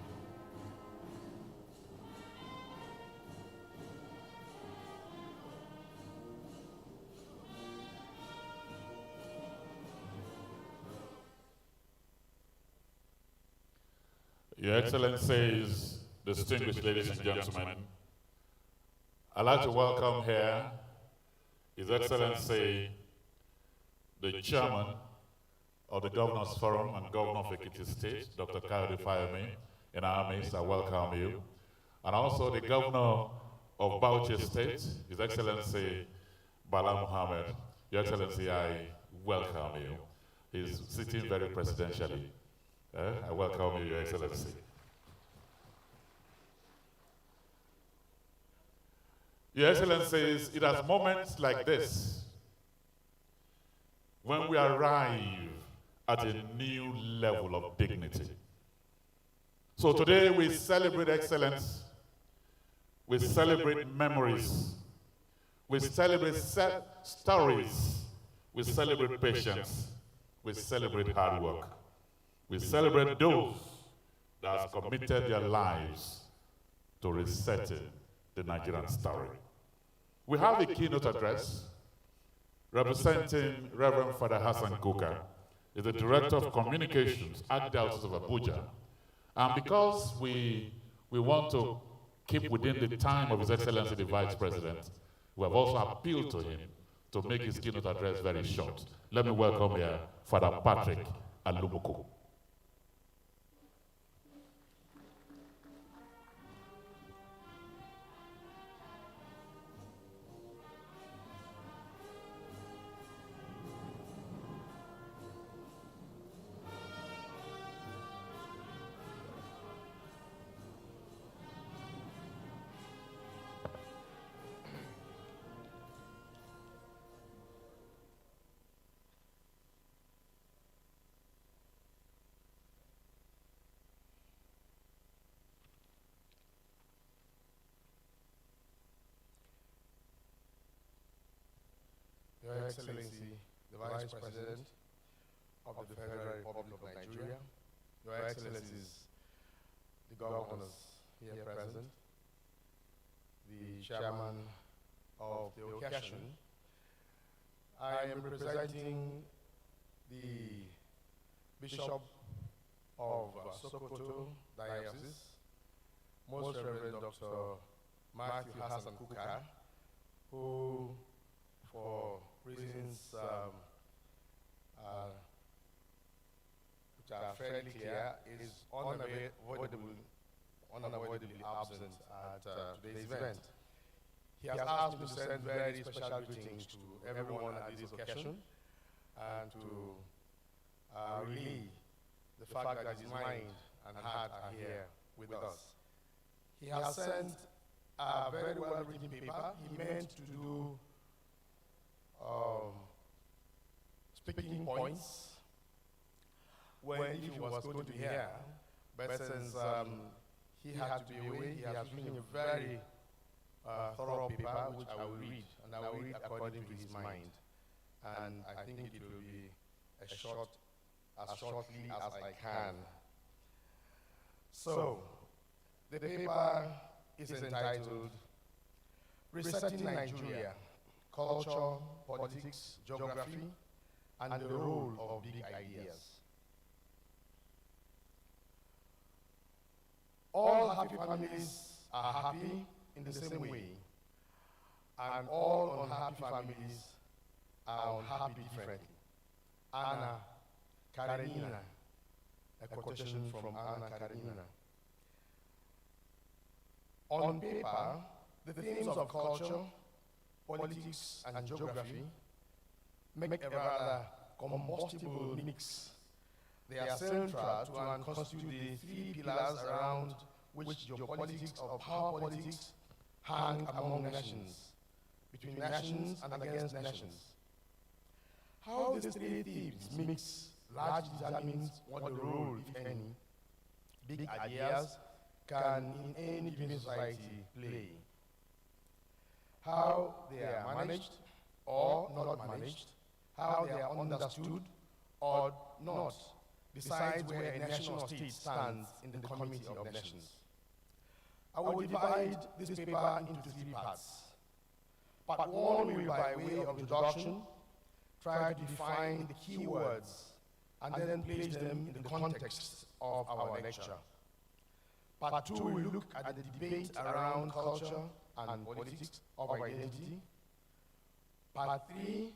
Your Excellencies, distinguished ladies and gentlemen, I'd like to welcome here His Excellency, the Chairman of the Governors Forum and Governor of Ekiti State, Dr. Kayode Fayemi, in our midst. I welcome you. And also the Governor of Bauchi State, His Excellency Bala Muhammad. Your Excellency, I welcome you. He's sitting very presidentially. I welcome you, Your Excellency. Your Excellencies, it is moments like this when we arrive at a new level of dignity. So today we celebrate excellence, we celebrate memories, we celebrate stories, we celebrate patience, we celebrate hard work. We celebrate those that have committed their lives to resetting the Nigerian story. We have a keynote address representing Reverend Father Hassan Kuka, is the Director of Communications at the Diocese of Abuja. And because we want to keep within the time of His Excellency the Vice President, we have also appealed to him to make his keynote address very short. Let me welcome here Father Patrick Alumuku. Your Excellency, the Vice President of the Federal Republic of Nigeria, Your Excellencies, the governors here present, the chairman of the occasion, I am representing the Bishop of Sokoto Diocese, Most Reverend Dr. Matthew Hassan Kuka, who, for reasons which are fairly clear, is unavoidably absent at today's event. He has asked me to send very special greetings to everyone at this occasion and to relay the fact that his mind and heart are here with us. He has sent a very well-written paper. He meant to do speaking points when if he was going to hear, but since he had to be away, he has written a very thorough paper which I will read, and I will read according to his mind. And I think it will be as shortly as I can. So, the paper is entitled Resetting Nigeria, Culture, Politics, Geography, and the Role of Big Ideas. All happy families are happy in the same way, and all unhappy families are unhappy differently. Anna Karenina, a quotation from Anna Karenina. On paper, the themes of culture, politics, and geography make a rather combustible mix. They are central to and constitute the three pillars around which geopolitics or power politics hang among nations, between nations and against nations. How these three themes mix largely determines what the role, if any, big ideas can in any given society play. How they are managed or not managed, how they are understood or not, decides where a nation or state stands in the community of nations. I will divide this paper into three parts. Part one will, by way of introduction, try to define the key words and then place them in the context of our lecture. Part two will look at the debate around culture and politics of identity. Part three,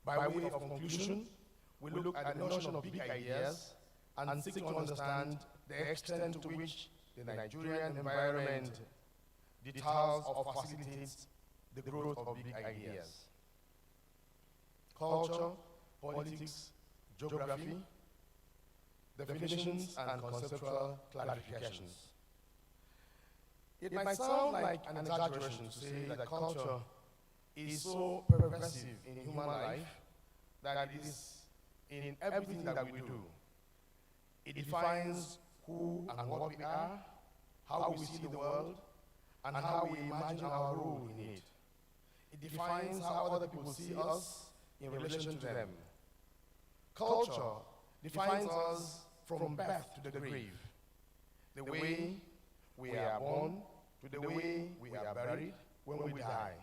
by way of conclusion, we look at the notion of big ideas and seek to understand the extent to which the Nigerian environment deters or facilitates the growth of big ideas. Culture, politics, geography, definitions and conceptual clarifications. It might sound like an exaggeration to say that culture is so pervasive in human life that it is in everything that we do. It defines who and what we are, how we see the world, and how we imagine our role in it. It defines how other people see us in relation to them. Culture defines us from birth to the grave, the way we are born to the way we are buried when we die.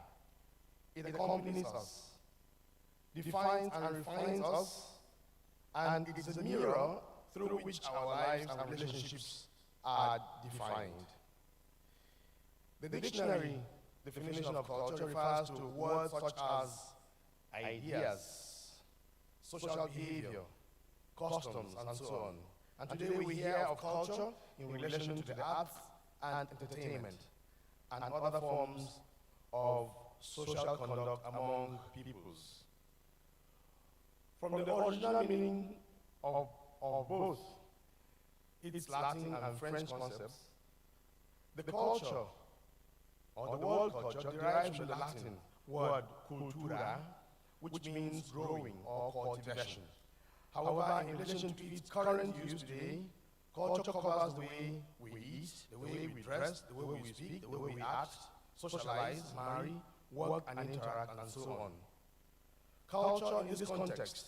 It accompanies us, defines and refines us, and it is a mirror through which our lives and relationships are defined. The dictionary definition of culture refers to words such as ideas, social behavior, customs, and so on. And today we hear of culture in relation to the arts and entertainment and other forms of social conduct among peoples. From the original meaning of both its Latin and French concepts, the culture or the world culture derives from the Latin word cultura, which means growing or cultivation. However, in relation to its current use today, culture covers the way we eat, the way we dress, the way we speak, the way we act, socialize, marry, work and interact, and so on. Culture in this context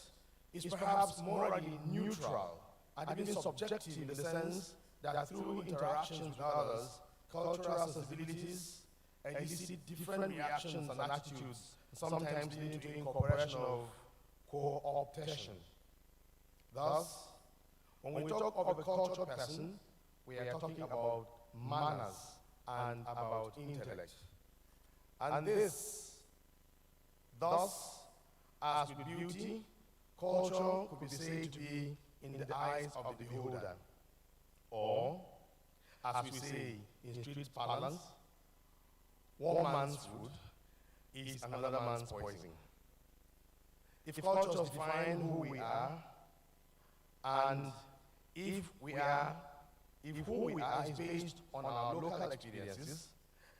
is perhaps morally neutral and even subjective in the sense that through interactions with others, cultural sensibilities elicit different reactions and attitudes, sometimes leading to incorporation of co-optation. Thus, when we talk of a cultured person, we are talking about manners and about intellect. And thus, as with beauty, culture could be said to be in the eyes of the beholder. Or, as we say in street parlance, one man's food is another man's poison. If cultures define who we are, and if who we are is based on our local experiences,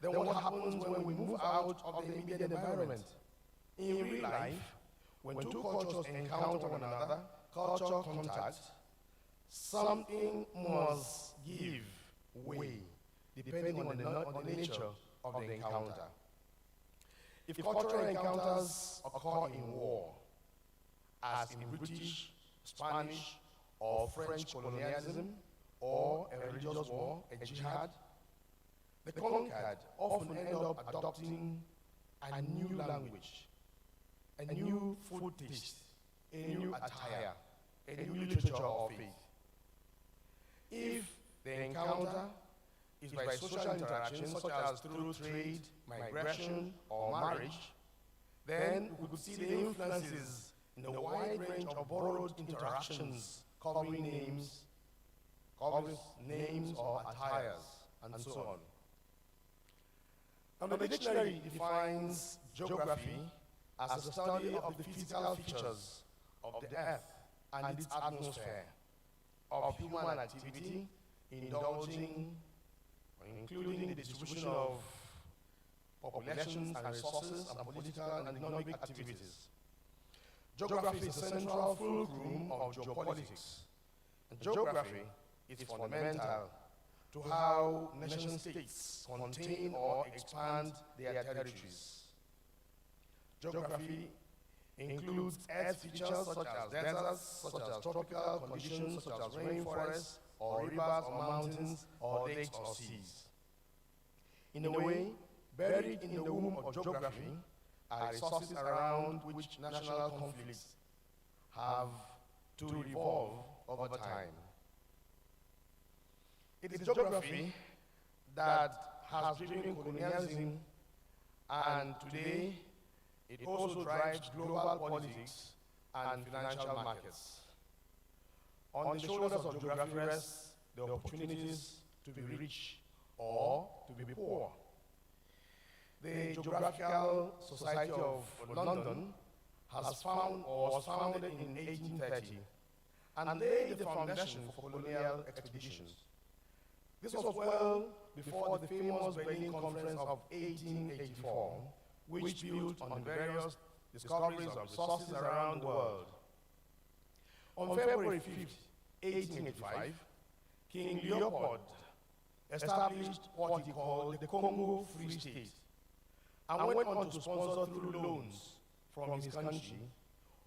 then what happens when we move out of the immediate environment? In real life, when two cultures encounter one another, cultural contact, something must give way, depending on the nature of the encounter. If cultural encounters occur in war, as in British, Spanish, or French colonialism, or a religious war, a jihad, the conquered often end up adopting a new language, a new food taste, a new attire, a new literature of faith. If the encounter is by social interaction, such as through trade, migration, or marriage, then we could see the influences in a wide range of borrowed interactions covering names or attires, and so on. Now, the dictionary defines geography as the study of the physical features of the earth and its atmosphere, of human activity, including the distribution of populations and resources and political and economic activities. Geography is a central fulcrum of geopolitics. And geography is fundamental to how nation-states contain or expand their territories. Geography includes earth features such as deserts, such as tropical conditions, such as rainforests, or rivers or mountains, or lakes or seas. In a way, buried in the womb of geography are resources around which national conflicts have to revolve over time. It is geography that has driven colonialism, and today it also drives global politics and financial markets. On the shoulders of geography rests the opportunities to be rich or to be poor. The Geographical Society of London was founded in 1830 and laid the foundation for colonial expeditions. This was well before the famous Berlin Conference of 1884, which built on the various discoveries of resources around the world. On February 5th, 1885, King Leopold established what he called the Congo Free State and went on to sponsor through loans from his country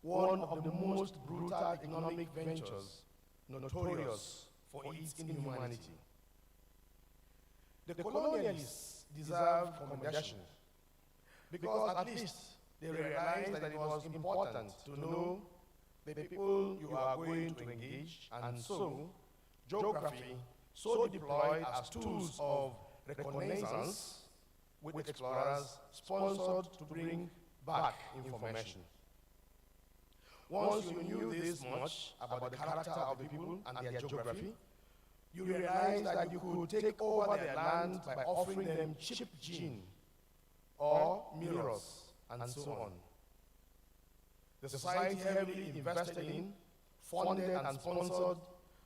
one of the most brutal economic ventures notorious for its inhumanity. The colonialists deserve commendation because at least they realized that it was important to know the people you are going to engage, and so geography so deployed as tools of reconnaissance with explorers sponsored to bring back information. Once you knew this much about the character of the people and their geography, you realized that you could take over their land by offering them cheap gin or mirrors and so on. The society heavily invested in, funded and sponsored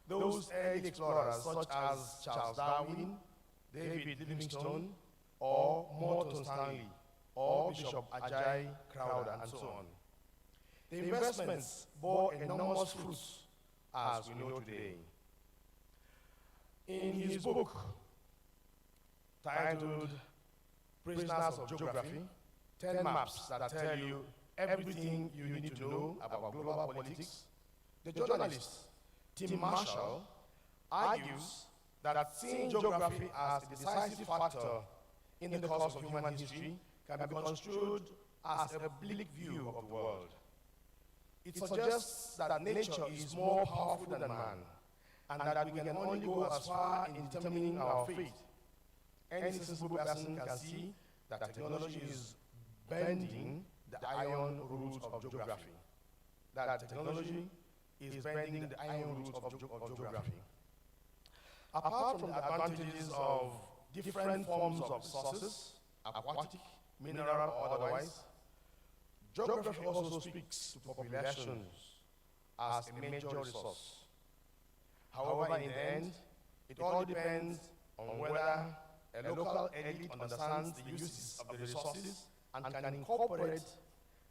those early explorers such as Charles Darwin, David Livingstone, or Morton Stanley, or Bishop Ajayi Crowther, and so on. The investments bore enormous fruits, as we know today. In his book, titled Prisoners of Geography, 10 Maps That Tell You Everything You Need to Know About Global Politics, the journalist Tim Marshall argues that seeing geography as a decisive factor in the course of human history can be construed as a bleak view of the world. It suggests that nature is more powerful than man, and that we can only go as far in determining our fate. Any sensible person can see that technology is bending the iron rules of geography. That technology is bending the iron rules of geography. Apart from the advantages of different forms of resources, aquatic, mineral, or otherwise, geography also speaks to populations as a major resource. However, in the end, it all depends on whether a local elite understands the uses of the resources and can incorporate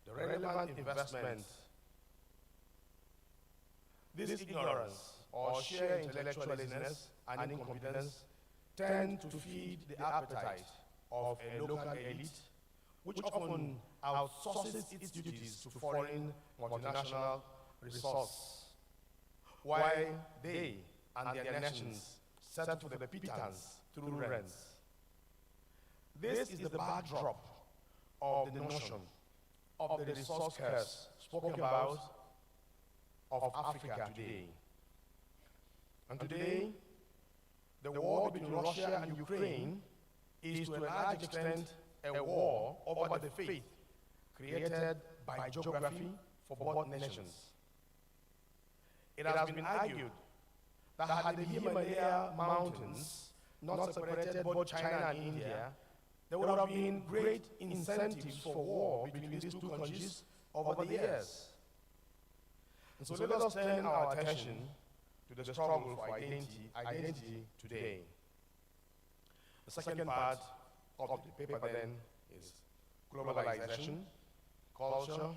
the relevant investment. This ignorance or sheer intellectual laziness and incompetence tend to feed the appetite of a local elite, which often outsources its duties to foreign multinational resources, while they and their nations settle for the pittance through rents. This is the backdrop of the notion of the resource curse spoken about of Africa today. And today, the war between Russia and Ukraine is to a large extent a war over the faith created by geography for both nations. It has been argued that had the Himalaya mountains not separated both China and India, there would have been great incentives for war between these two countries over the years. And so let us turn our attention to the struggle for identity today. The second part of the paper then is globalization, culture,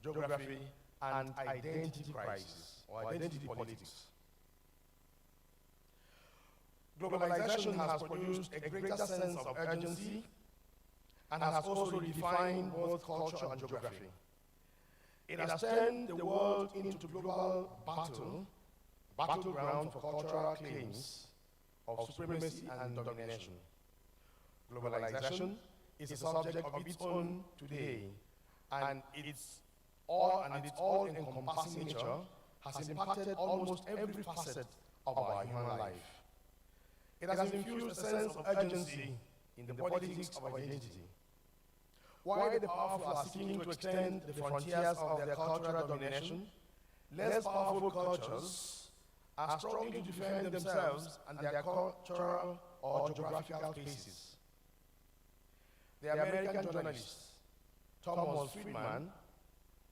geography, and identity crisis, or identity politics. Globalization has produced a greater sense of urgency and has also redefined both culture and geography. It has turned the world into global battleground for cultural claims of supremacy and domination. Globalization is a subject of its own today, and its all-encompassing nature has impacted almost every facet of our human life. It has infused a sense of urgency in the politics of identity. While the powerful are seeking to extend the frontiers of their cultural domination, less powerful cultures are struggling to defend themselves and their cultural or geographical places. The American journalist Thomas Friedman,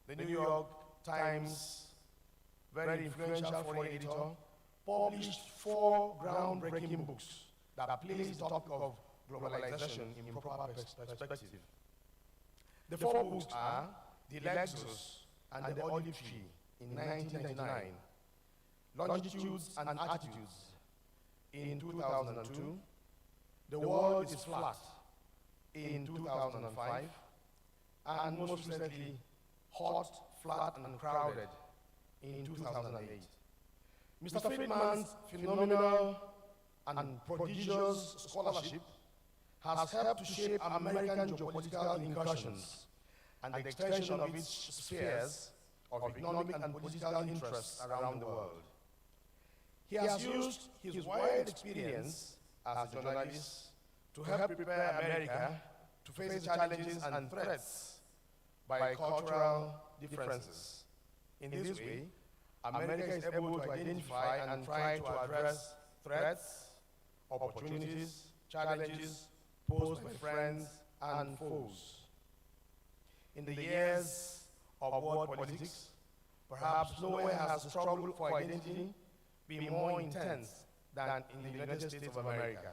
the New York Times very influential foreign editor, published 4 groundbreaking books that place the topic of globalization in proper perspective. The 4 books are The Lexus and the Olive Tree in 1999, Longitudes and Attitudes in 2002, The World is Flat in 2005, and most recently, Hot, Flat, and Crowded in 2008. Mr. Friedman's phenomenal and prodigious scholarship has helped to shape American geopolitical incursions and the extension of its spheres of economic and political interests around the world. He has used his wide experience as a journalist to help prepare America to face the challenges and threats by cultural differences. In this way, America is able to identify and try to address threats, opportunities, challenges posed by friends and foes. In the years of world politics, perhaps nowhere has the struggle for identity been more intense than in the United States of America.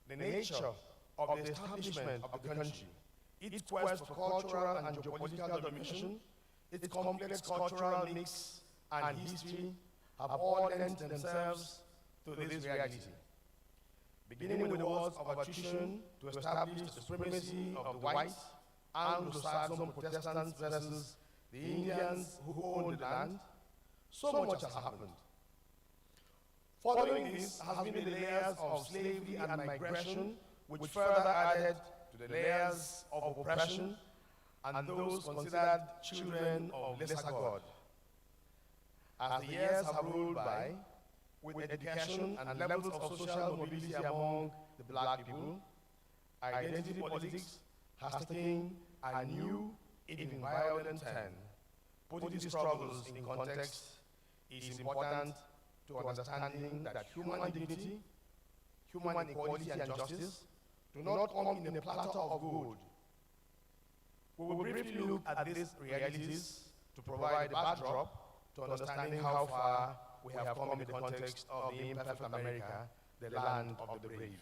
The nature of the establishment of the country, its quest for cultural and geopolitical domination, its complex cultural mix and history have all lent themselves to this reality. Beginning with the wars of attrition to establish the supremacy of the white Anglo-Saxon Protestants versus the Indians who owned the land, so much has happened. Following this has been the layers of slavery and migration, which further added to the layers of oppression and those considered children of lesser God. As the years have rolled by, with education and levels of social mobility among the black people, identity politics has taken a new, even violent turn. Putting these struggles in context is important to understanding that human dignity, human equality and justice do not come in a platter of gold. We will briefly look at these realities to provide a backdrop to understanding how far we have come in the context of the imperfect America, the land of the brave.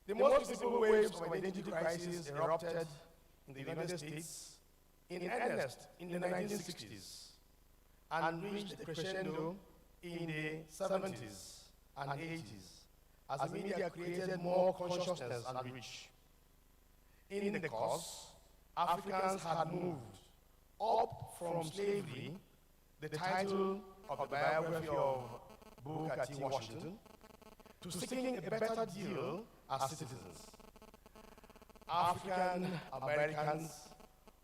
The most visible waves of identity crisis erupted in the United States in earnest in the 1960s and reached a crescendo in the 70s and 80s as the media created more consciousness and reach. In the course, Africans had moved up from slavery, the title of the biography of Booker T. Washington, to seeking a better deal as citizens. African Americans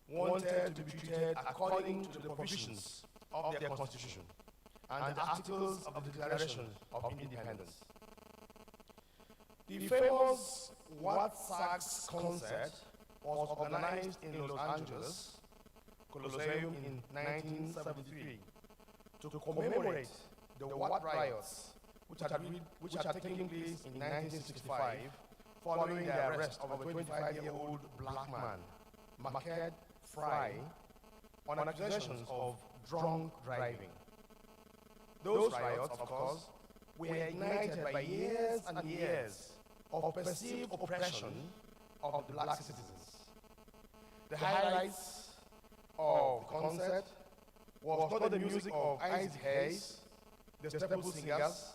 wanted to be treated according to the provisions of their Constitution and the articles of the Declaration of Independence. The famous Wat Sax concert was organized in Los Angeles Coliseum in 1973 to commemorate the Wat riots which had taken place in 1965 following the arrest of a 25-year-old black man, Marquette Fry, on accusations of drunk driving. Those riots, of course, were ignited by years and years of perceived oppression of the black citizens. The highlights of the concert was not the music of Isaac Hayes, the Staple Singers,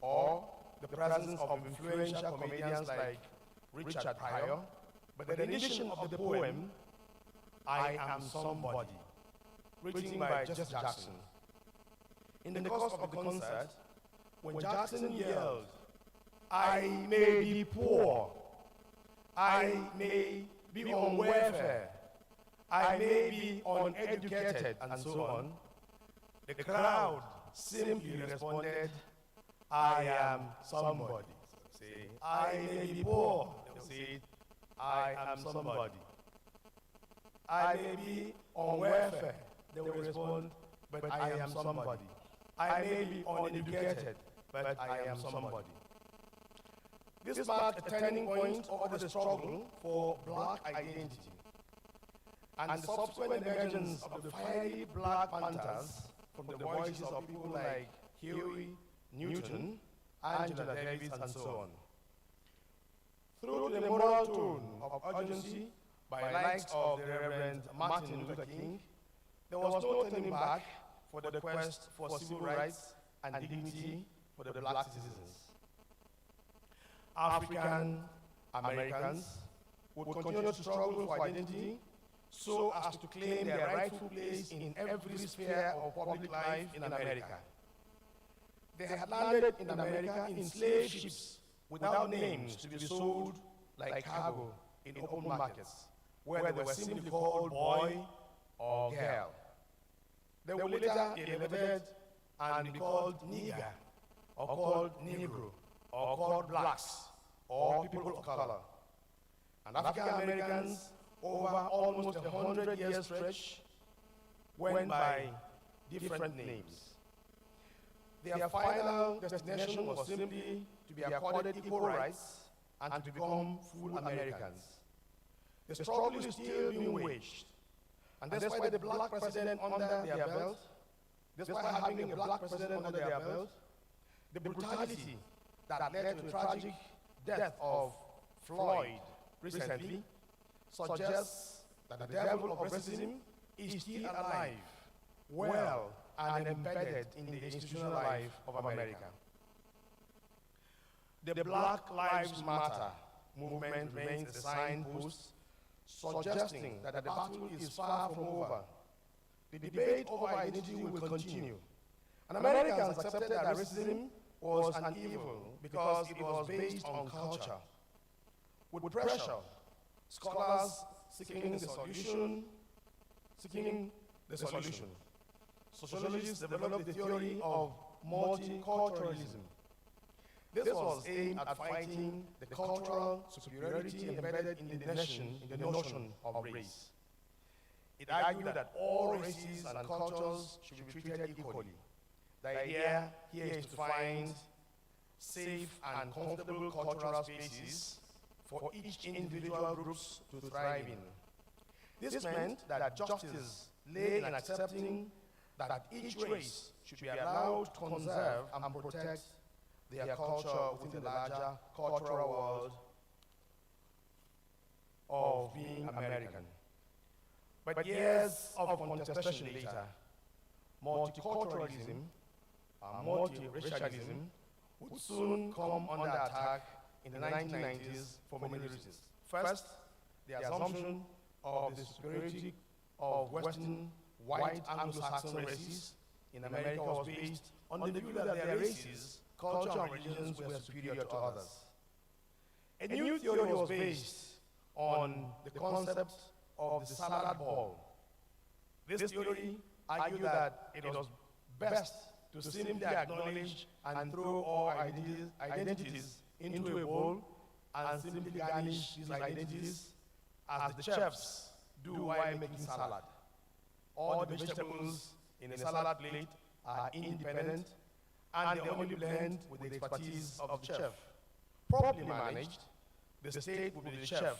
or the presence of influential comedians like Richard Pryor, but the rendition of the poem, I Am Somebody, written by Jesse Jackson. In the course of the concert, when Jackson yelled, I may be poor, I may be on welfare, I may be uneducated, and so on, the crowd simply responded, I am somebody. Say, I may be poor. Say, I am somebody. I may be on welfare. They will respond, but I am somebody. I may be uneducated, but I am somebody. This marked a turning point over the struggle for black identity and the subsequent emergence of the fiery Black Panthers from the voices of people like Huey Newton, Angela Davis, and so on. Through the moral tone of urgency by likes of the Reverend Martin Luther King, there was no turning back for the quest for civil rights and dignity for the black citizens. African Americans would continue to struggle for identity, so as to claim their rightful place in every sphere of public life in America. They had landed in America in slave ships without names to be sold like cargo in open markets, where they were simply called boy or girl. They were later elevated and be called nigger, or called negro, or called blacks, or people of color. And African Americans, over almost 100 years stretch, went by different names. Their final destination was simply to be accorded equal rights and to become full Americans. The struggle is still being waged. And despite the black president under their belt, despite having a black president under their belt, the brutality that led to the tragic death of Floyd recently suggests that the devil of racism is still alive, well, and embedded in the institutional life of America. The Black Lives Matter movement remains a signpost suggesting that the battle is far from over. The debate over identity will continue. And Americans accepted that racism was an evil because it was based on culture. With pressure, scholars seeking the solution. Sociologists developed the theory of multiculturalism. This was aimed at fighting the cultural superiority embedded in the notion of race. It argued that all races and cultures should be treated equally. The idea here is to find safe and comfortable cultural spaces for each individual groups to thrive in. This meant that justice lay in accepting that each race should be allowed to conserve and protect their culture within the larger cultural world of being American. But years of contestation later, multiculturalism and multiracialism would soon come under attack in the 1990s for many reasons. First, the assumption of the superiority of Western white Anglo-Saxon races in America was based on the view that their races, culture, and religions were superior to others. A new theory was based on the concept of the salad bowl. This theory argued that it was best to simply acknowledge and throw all identities into a bowl and simply garnish these identities as the chefs do while making salad. All the vegetables in a salad plate are independent and they only blend with the expertise of the chef. Properly managed, the state would be the chef,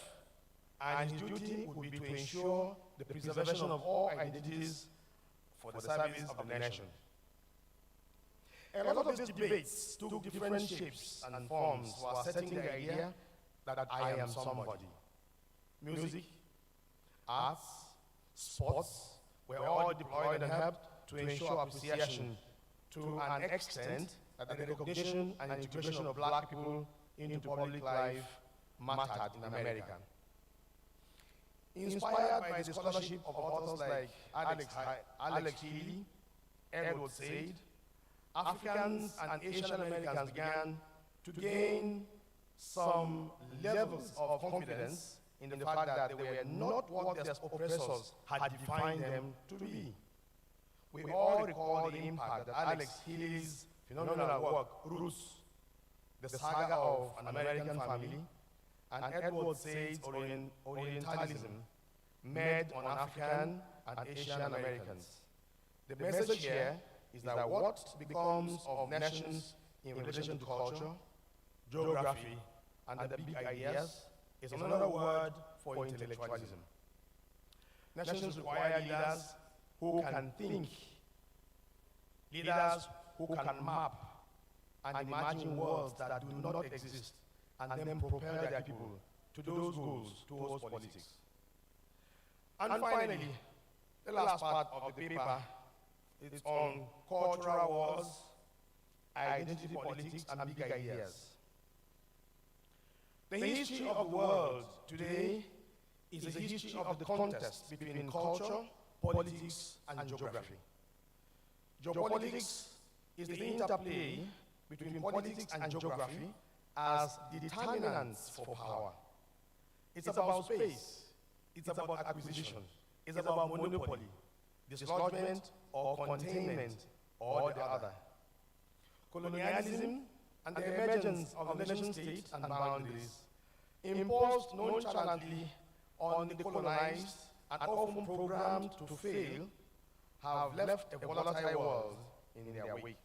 and his duty would be to ensure the preservation of all identities for the service of the nation. A lot of these debates took different shapes and forms while setting the idea that I am somebody. Music, arts, sports were all deployed and helped to ensure appreciation to an extent that the recognition and integration of black people into public life mattered in America. Inspired by the scholarship of authors like Alex Healy, Edward Said, Africans and Asian Americans began to gain some levels of confidence in the fact that they were not what their oppressors had defined them to be. We all recall the impact that Alex Healy's phenomenal work, Roots, the saga of an American family, and Edward Said's Orientalism made on African and Asian Americans. The message here is that what becomes of nations in relation to culture, geography, and the big ideas is another word for intellectualism. Nations require leaders who can think, leaders who can map and imagine worlds that do not exist, and then propel their people to those goals towards politics. And finally, the last part of the paper is on cultural wars, identity politics, and big ideas. The history of the world today is a history of the contest between culture, politics, and geography. Geopolitics is the interplay between politics and geography as determinants for power. It's about space, it's about acquisition, it's about monopoly, dislodgement or containment, or the other. Colonialism and the emergence of the nation state and boundaries imposed nonchalantly on the colonized and often programmed to fail have left a volatile world in their wake.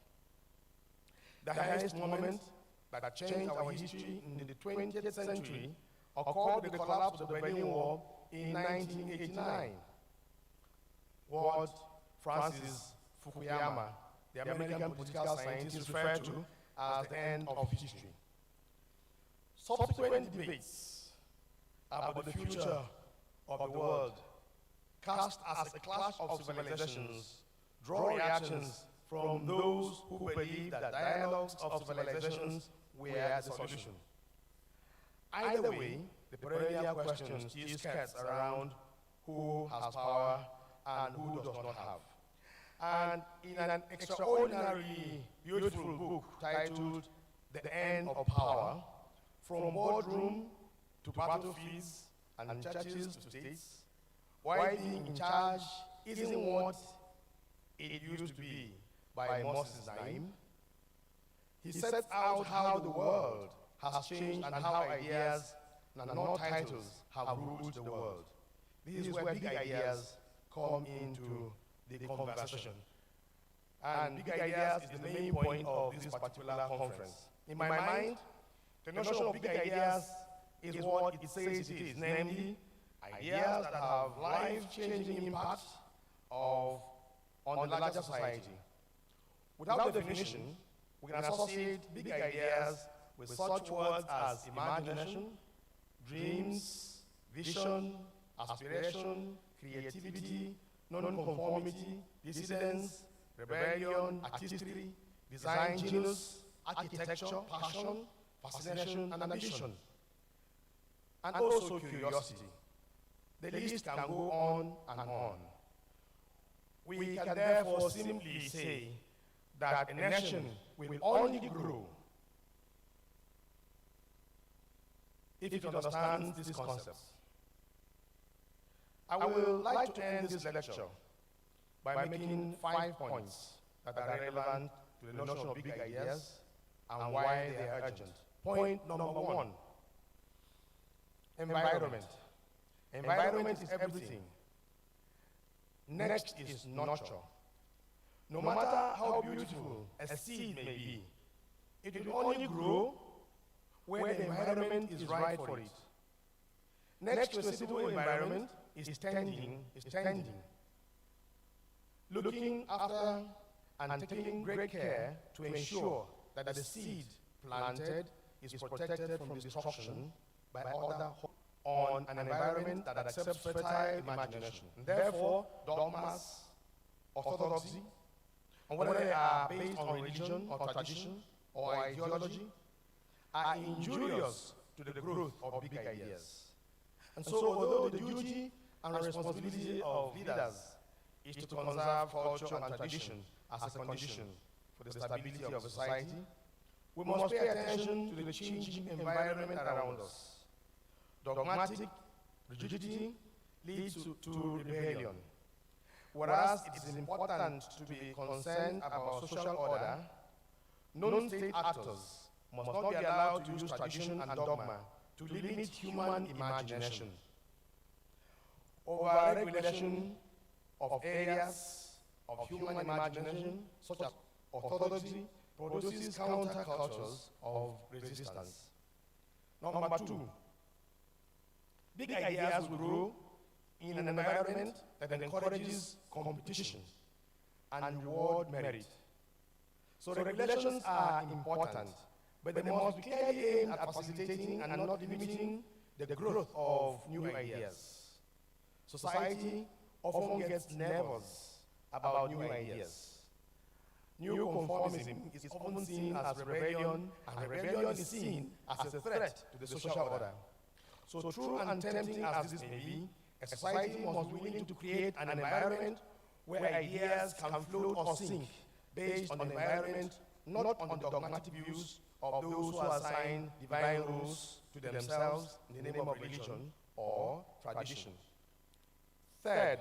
The highest moment that changed our history in the 20th century occurred with the collapse of the Berlin Wall in 1989. What Francis Fukuyama, the American political scientist, referred to as the end of history. Subsequent debates about the future of the world, cast as a clash of civilizations, draw reactions from those who believe that dialogues of civilizations were the solution. Either way, the perennial question still skirts around who has power and who does not have. And in an extraordinarily beautiful book titled The End of Power, From Boardroom to Battlefields and Churches to States, why being in charge isn't what it used to be, by Moses Naim, he sets out how the world has changed and how ideas and not titles have ruled the world. This is where big ideas come into the conversation. And big ideas is the main point of this particular conference. In my mind, the notion of big ideas is what it says it is, namely, ideas that have life-changing impact on the larger society. Without definition, we can associate big ideas with such words as imagination, dreams, vision, aspiration, creativity, non-conformity, dissidence, rebellion, artistry, design, genius, architecture, passion, fascination, and ambition. And also curiosity. The list can go on and on. We can therefore simply say that a nation will only grow if it understands these concepts. I will like to end this lecture by making 5 points that are relevant to the notion of big ideas and why they are urgent. Point number 1, environment. Environment is everything. Next is nurture. No matter how beautiful a seed may be, it will only grow where the environment is right for it. Next to a suitable environment is tending. Looking after and taking great care to ensure that the seed planted is protected from destruction by other on an environment that accepts fertile imagination. And therefore, dogmas, orthodoxy, and whether they are based on religion or tradition or ideology, are injurious to the growth of big ideas. And so, although the duty and responsibility of leaders is to conserve culture and tradition as a condition for the stability of society, we must pay attention to the changing environment around us. Dogmatic rigidity leads to rebellion. Whereas it is important to be concerned about social order, non-state actors must not be allowed to use tradition and dogma to limit human imagination. Over-regulation of areas of human imagination, such as orthodoxy, produces countercultures of resistance. Number 2, big ideas will grow in an environment that encourages competition and reward merit. So regulations are important, but they must be clearly aimed at facilitating and not limiting the growth of new ideas. Society often gets nervous about new ideas. New conformism is often seen as rebellion, and rebellion is seen as a threat to the social order. So true and tempting as this may be, a society must be willing to create an environment where ideas can float or sink based on the environment, not on the dogmatic views of those who assign divine rules to themselves in the name of religion or tradition. Third,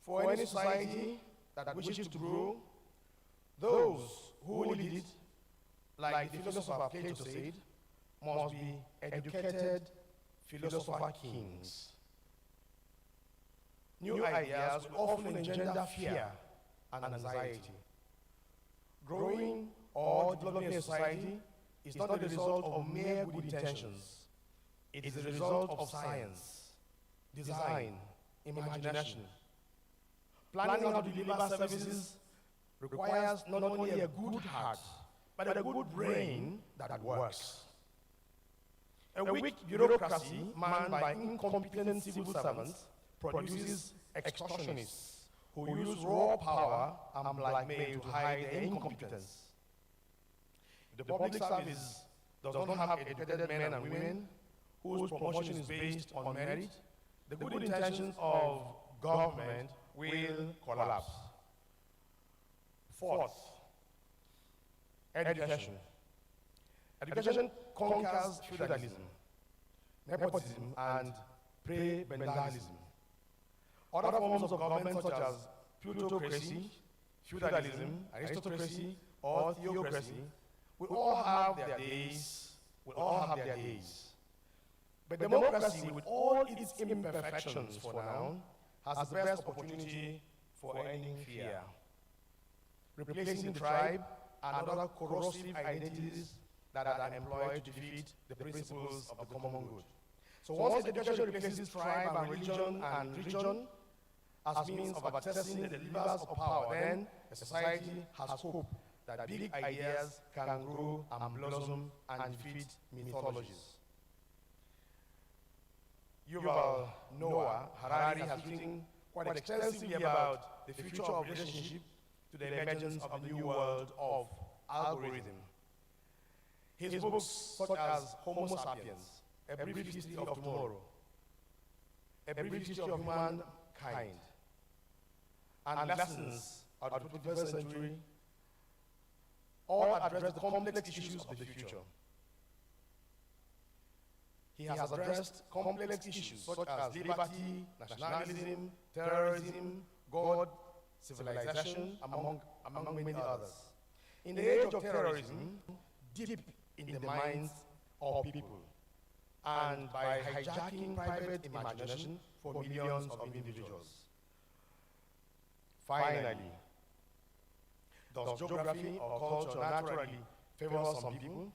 for any society that wishes to grow, those who lead it, like the philosopher Plato said, must be educated philosopher kings. New ideas will often engender fear and anxiety. Growing or developing a society is not the result of mere good intentions. It is the result of science, design, imagination. Planning how to deliver services requires not only a good heart, but a good brain that works. A weak bureaucracy manned by incompetent civil servants produces extortionists who use raw power and blackmail to hide their incompetence. The public service does not have educated men and women whose promotion is based on merit. The good intentions of government will collapse. Fourth, education. Education conquers feudalism, nepotism, and prebendalism. Other forms of government such as plutocracy, feudalism, aristocracy, or theocracy will all have their days, But democracy, with all its imperfections for now, has the best opportunity for ending fear, replacing the tribe and other corrosive identities that are employed to defeat the principles of the common good. So once education replaces tribe and religion as means of accessing the levers of power, then a society has hope that big ideas can grow and blossom and defeat mythologies. Yuval Noah Harari has written quite extensively about the future of relationship to the emergence of the new world of algorithm. His books such as Homo Sapiens, A Brief History of Tomorrow, A Brief History of Humankind, and Lessons of the 21st Century all address the complex issues of the future. He has addressed complex issues such as liberty, nationalism, terrorism, God, civilization, among many others. In the age of terrorism, deep in the minds of people, and by hijacking private imagination for millions of individuals. Finally, does geography or culture naturally favor some people?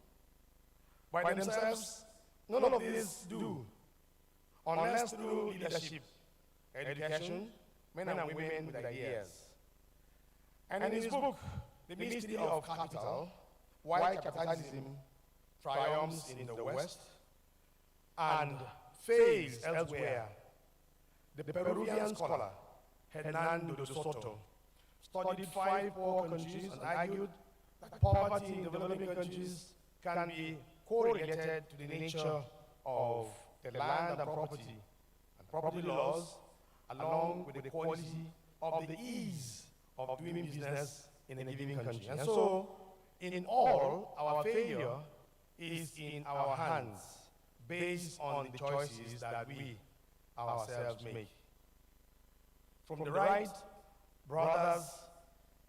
By themselves, none of these do, unless through leadership, education, men and women with ideas. And in his book, The Mystery of Capital, Why Capitalism Triumphs in the West and Fails Elsewhere, the Peruvian scholar Hernando de Soto studied 5 poor countries and argued that poverty in developing countries can be correlated to the nature of the land and property laws, along with the quality of the ease of doing business in a given country. And so, in all, our failure is in our hands, based on the choices that we ourselves make. From the Wright brothers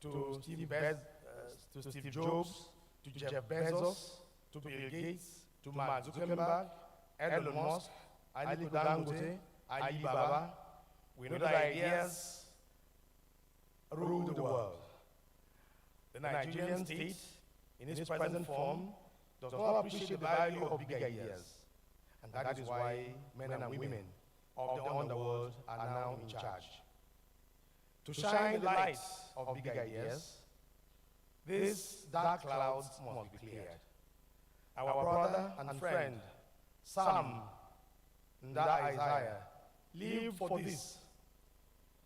to Steve Jobs, to Jeff Bezos, to Bill Gates, to Mark Zuckerberg, Elon Musk, Aliko Dangote, Alibaba, we know that ideas rule the world. The Nigerian state, in its present form, does not appreciate the value of big ideas. And that is why men and women of the underworld are now in charge. To shine the light of big ideas, these dark clouds must be cleared. Our brother and friend, Sam Nda Isaiah, lived for this.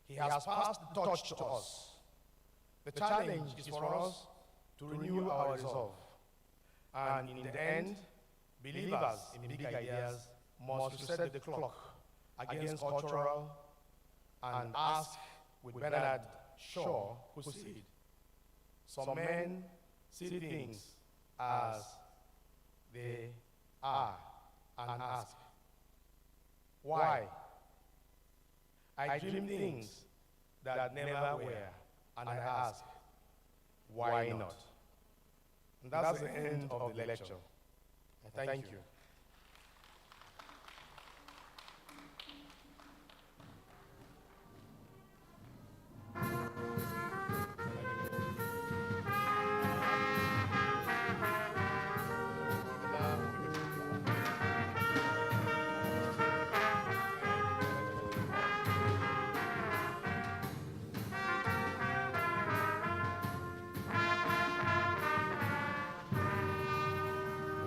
He has passed the torch to us. The challenge is for us to renew our resolve. And in the end, believers in big ideas must reset the clock against cultural and ask with Bernard Shaw, who said, some men see things as they are and ask, why? I dream things that never were, and I ask, why not? And that's the end of the lecture. Thank you.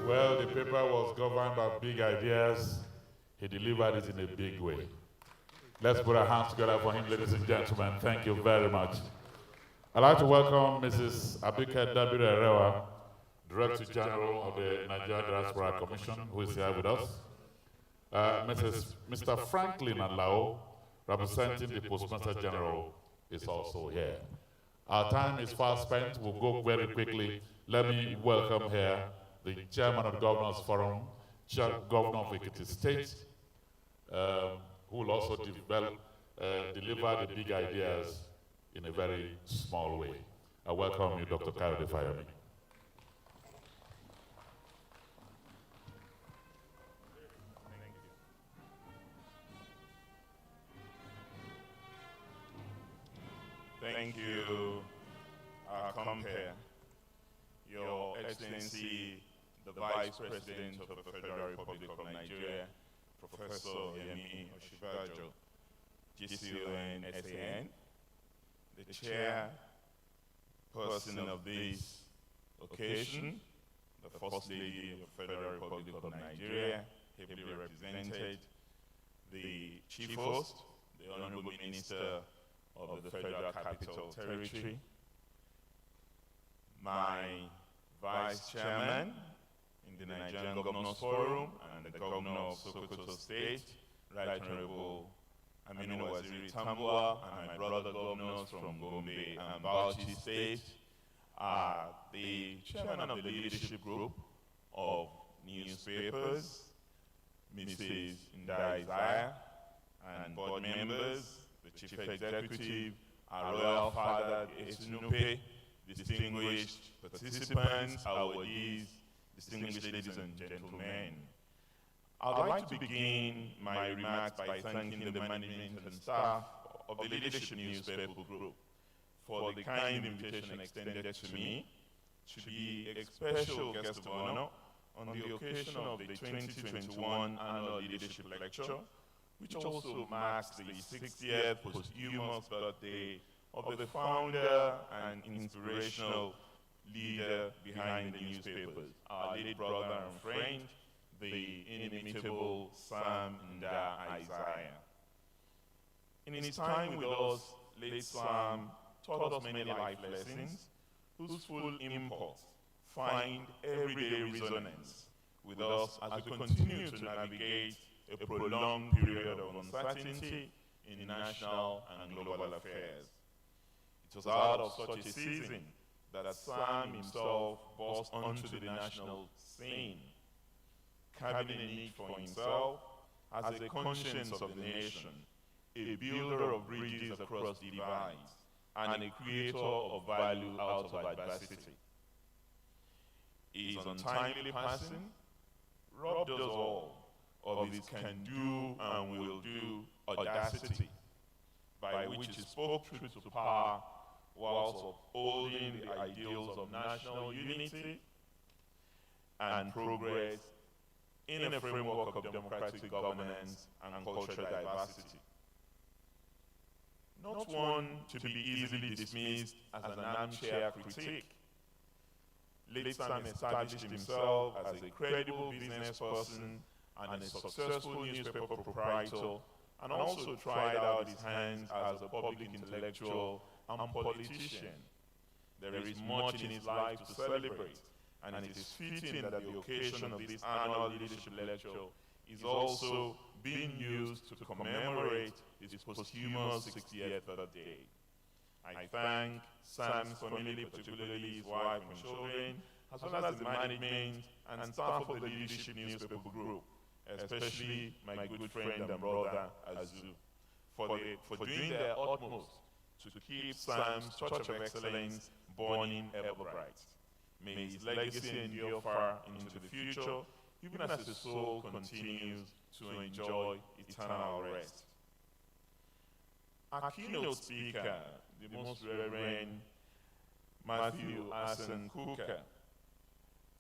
Well, the paper was governed by big ideas. He delivered it in a big way. Let's put our hands together for him, ladies and gentlemen. Thank you very much. I'd like to welcome Mrs. Abike Dabiri Erewa, Director General of the Nigerian Diaspora Commission, who is here with us. Mr. Franklin Alao, representing the Postmaster General, is also here. Our time is fast spent. We'll go very quickly. Let me welcome here the Chairman of the Governors Forum, Governor of Ekiti State, who will also deliver the big ideas in a very small way. I welcome you, Dr. Kayode Fayemi. Thank you, our compere, Your Excellency, the Vice President of the Federal Republic of Nigeria, Professor Yemi Osinbajo, GCON SAN, the chairperson of this occasion, the First Lady of the Federal Republic of Nigeria, ably represented, the Chief Host, the Honorable Minister of the Federal Capital Territory, my Vice Chairman in the Nigerian Governors Forum and the Governor of Sokoto State, Right Honorable Aminu Waziri Tambuwa, and my brother governors from Gombe and Bauchi State, the Chairman of the Leadership Group of Newspapers, Mrs. Ndai Isaiah, and board members, the Chief Executive, our Royal Father, Esinupe, distinguished participants, awardees, distinguished ladies and gentlemen. I'd like to begin my remarks by thanking the management and staff of the Leadership Newspaper Group for the kind invitation extended to me to be a special guest of honor on the occasion of the 2021 Annual Leadership Lecture, which also marks the 60th posthumous birthday of the founder and inspirational leader behind the newspapers, our late brother and friend, the inimitable Sam Nda Isaiah. In his time with us, late Sam taught us many life lessons whose full import find everyday resonance with us as we continue to navigate a prolonged period of uncertainty in national and global affairs. It was out of such a season that Sam himself burst onto the national scene, carving a niche for himself as a conscience of the nation, a builder of bridges across divides, and a creator of value out of adversity. His untimely passing robbed us all of his can-do and will-do audacity, by which he spoke truth to power whilst upholding the ideals of national unity and progress in a framework of democratic governance and cultural diversity. Not one to be easily dismissed as an armchair critic, late Sam established himself as a credible business person and a successful newspaper proprietor, and also tried out his hands as a public intellectual and politician. There is much in his life to celebrate, and it is fitting that the occasion of this annual leadership lecture is also being used to commemorate his posthumous 60th birthday. I thank Sam's family, particularly his wife and children, as well as the management and staff of the Leadership Newspaper Group, especially my good friend and brother, Azu, for doing their utmost to keep Sam's torch of excellence burning ever bright. May his legacy endure far into the future, even as his soul continues to enjoy eternal rest. Our keynote speaker, the Most Reverend Matthew Asen Kuka,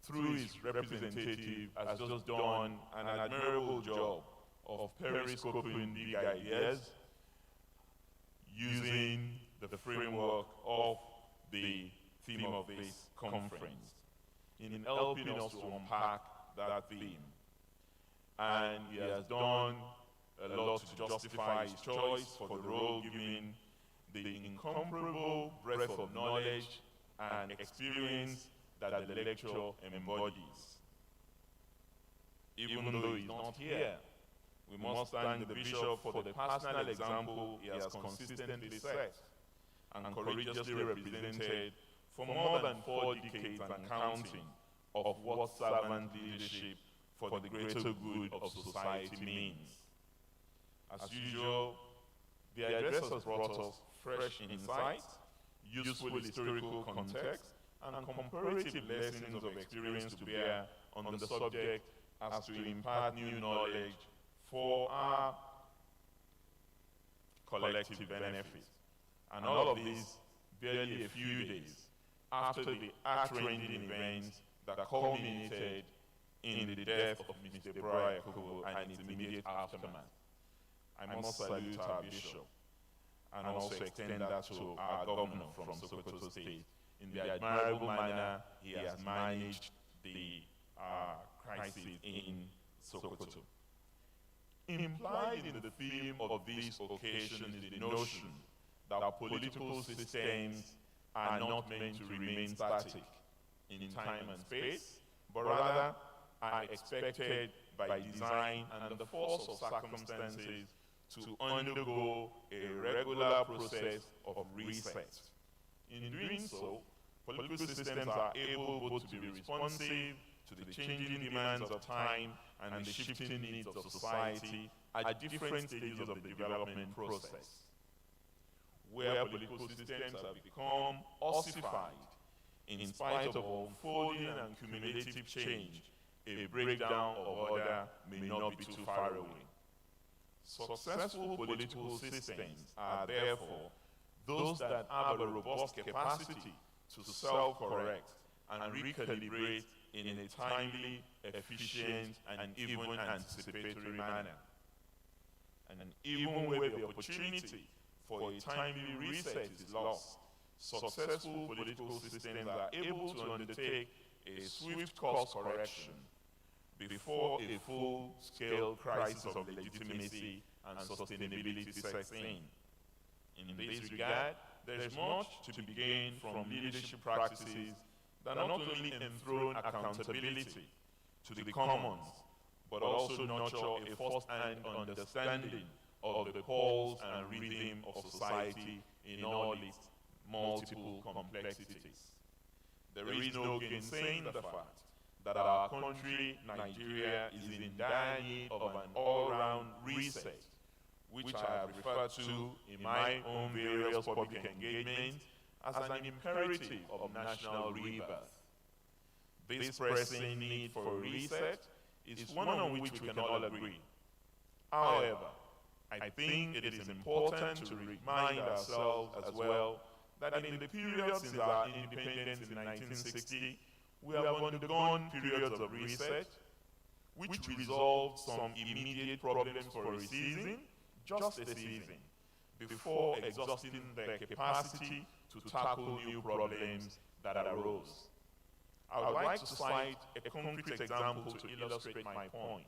through his representative, has just done an admirable job of periscoping big ideas using the framework of the theme of this conference in helping us to unpack that theme. And he has done a lot to justify his choice for the role, given the incomparable breadth of knowledge and experience that the lecture embodies. Even though he's not here, we must thank the bishop for the personal example he has consistently set and courageously represented for more than 4 decades and counting of what servant leadership for the greater good of society means. As usual, the address has brought us fresh insights, useful historical context, and comparative lessons of experience to bear on the subject as to impart new knowledge for our collective benefit. And all of this barely a few days after the heart-rending events that culminated in the death of Mr. Brian Yakubu and its immediate aftermath. I must salute our bishop and also extend that to our governor from Sokoto State in the admirable manner he has managed the crisis in Sokoto. Implied in the theme of this occasion is the notion that our political systems are not meant to remain static in time and space, but rather are expected by design and the force of circumstances to undergo a regular process of reset. In doing so, political systems are able both to be responsive to the changing demands of time and the shifting needs of society at different stages of the development process. Where political systems have become ossified in spite of unfolding and cumulative change, a breakdown of order may not be too far away. Successful political systems are therefore those that have a robust capacity to self-correct and recalibrate in a timely, efficient, and even anticipatory manner. And even where the opportunity for a timely reset is lost, successful political systems are able to undertake a swift course correction before a full-scale crisis of legitimacy and sustainability sets in. In this regard, there is much to be gained from leadership practices that not only enthrone accountability to the commons, but also nurture a first-hand understanding of the pulse and rhythm of society in all its multiple complexities. There is no gainsaying the fact that our country, Nigeria, is in dire need of an all-round reset, which I have referred to in my own various public engagements as an imperative of national rebirth. This pressing need for a reset is one on which we can all agree. However, I think it is important to remind ourselves as well that in the period since our independence in 1960, we have undergone periods of reset, which resolved some immediate problems for a season, just a season, before exhausting their capacity to tackle new problems that arose. I would like to cite a concrete example to illustrate my point.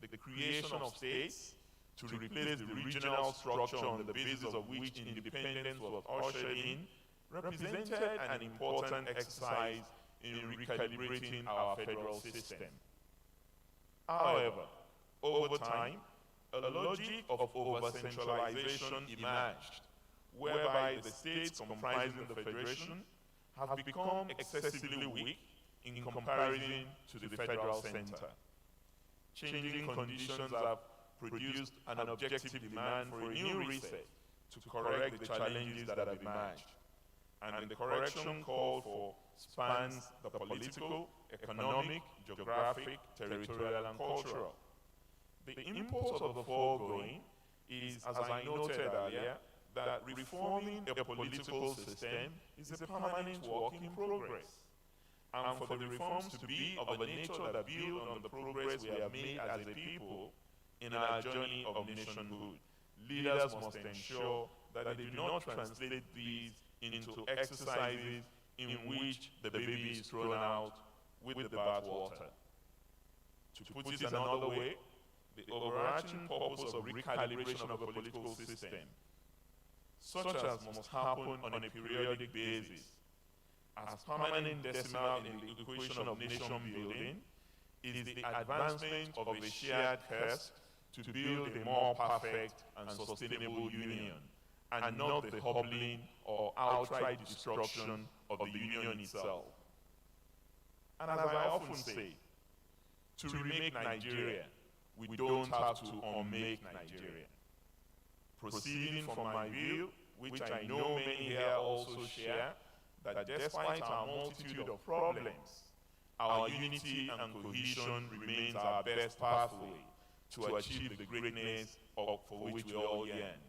The creation of states to replace the regional structure on the basis of which independence was ushered in represented an important exercise in recalibrating our federal system. However, over time, a logic of over-centralization emerged, whereby the states comprising the federation have become excessively weak in comparison to the federal center. Changing conditions have produced an objective demand for a new reset to correct the challenges that have emerged. And the correction called for spans the political, economic, geographic, territorial, and cultural. The import of the foregoing is, as I noted earlier, that reforming a political system is a permanent work in progress. And for the reforms to be of a nature that build on the progress we have made as a people in our journey of nationhood, leaders must ensure that they do not translate these into exercises in which the baby is thrown out with the bathwater. To put it another way, the overarching purpose of recalibration of a political system, such as must happen on a periodic basis, as permanent decimal in the equation of nation building, is the advancement of a shared quest to build a more perfect and sustainable union, and not the hobbling or outright destruction of the union itself. And as I often say, to remake Nigeria, we don't have to unmake Nigeria. Proceeding from my view, which I know many here also share, that despite our multitude of problems, our unity and cohesion remains our best pathway to achieve the greatness for which we all yearn.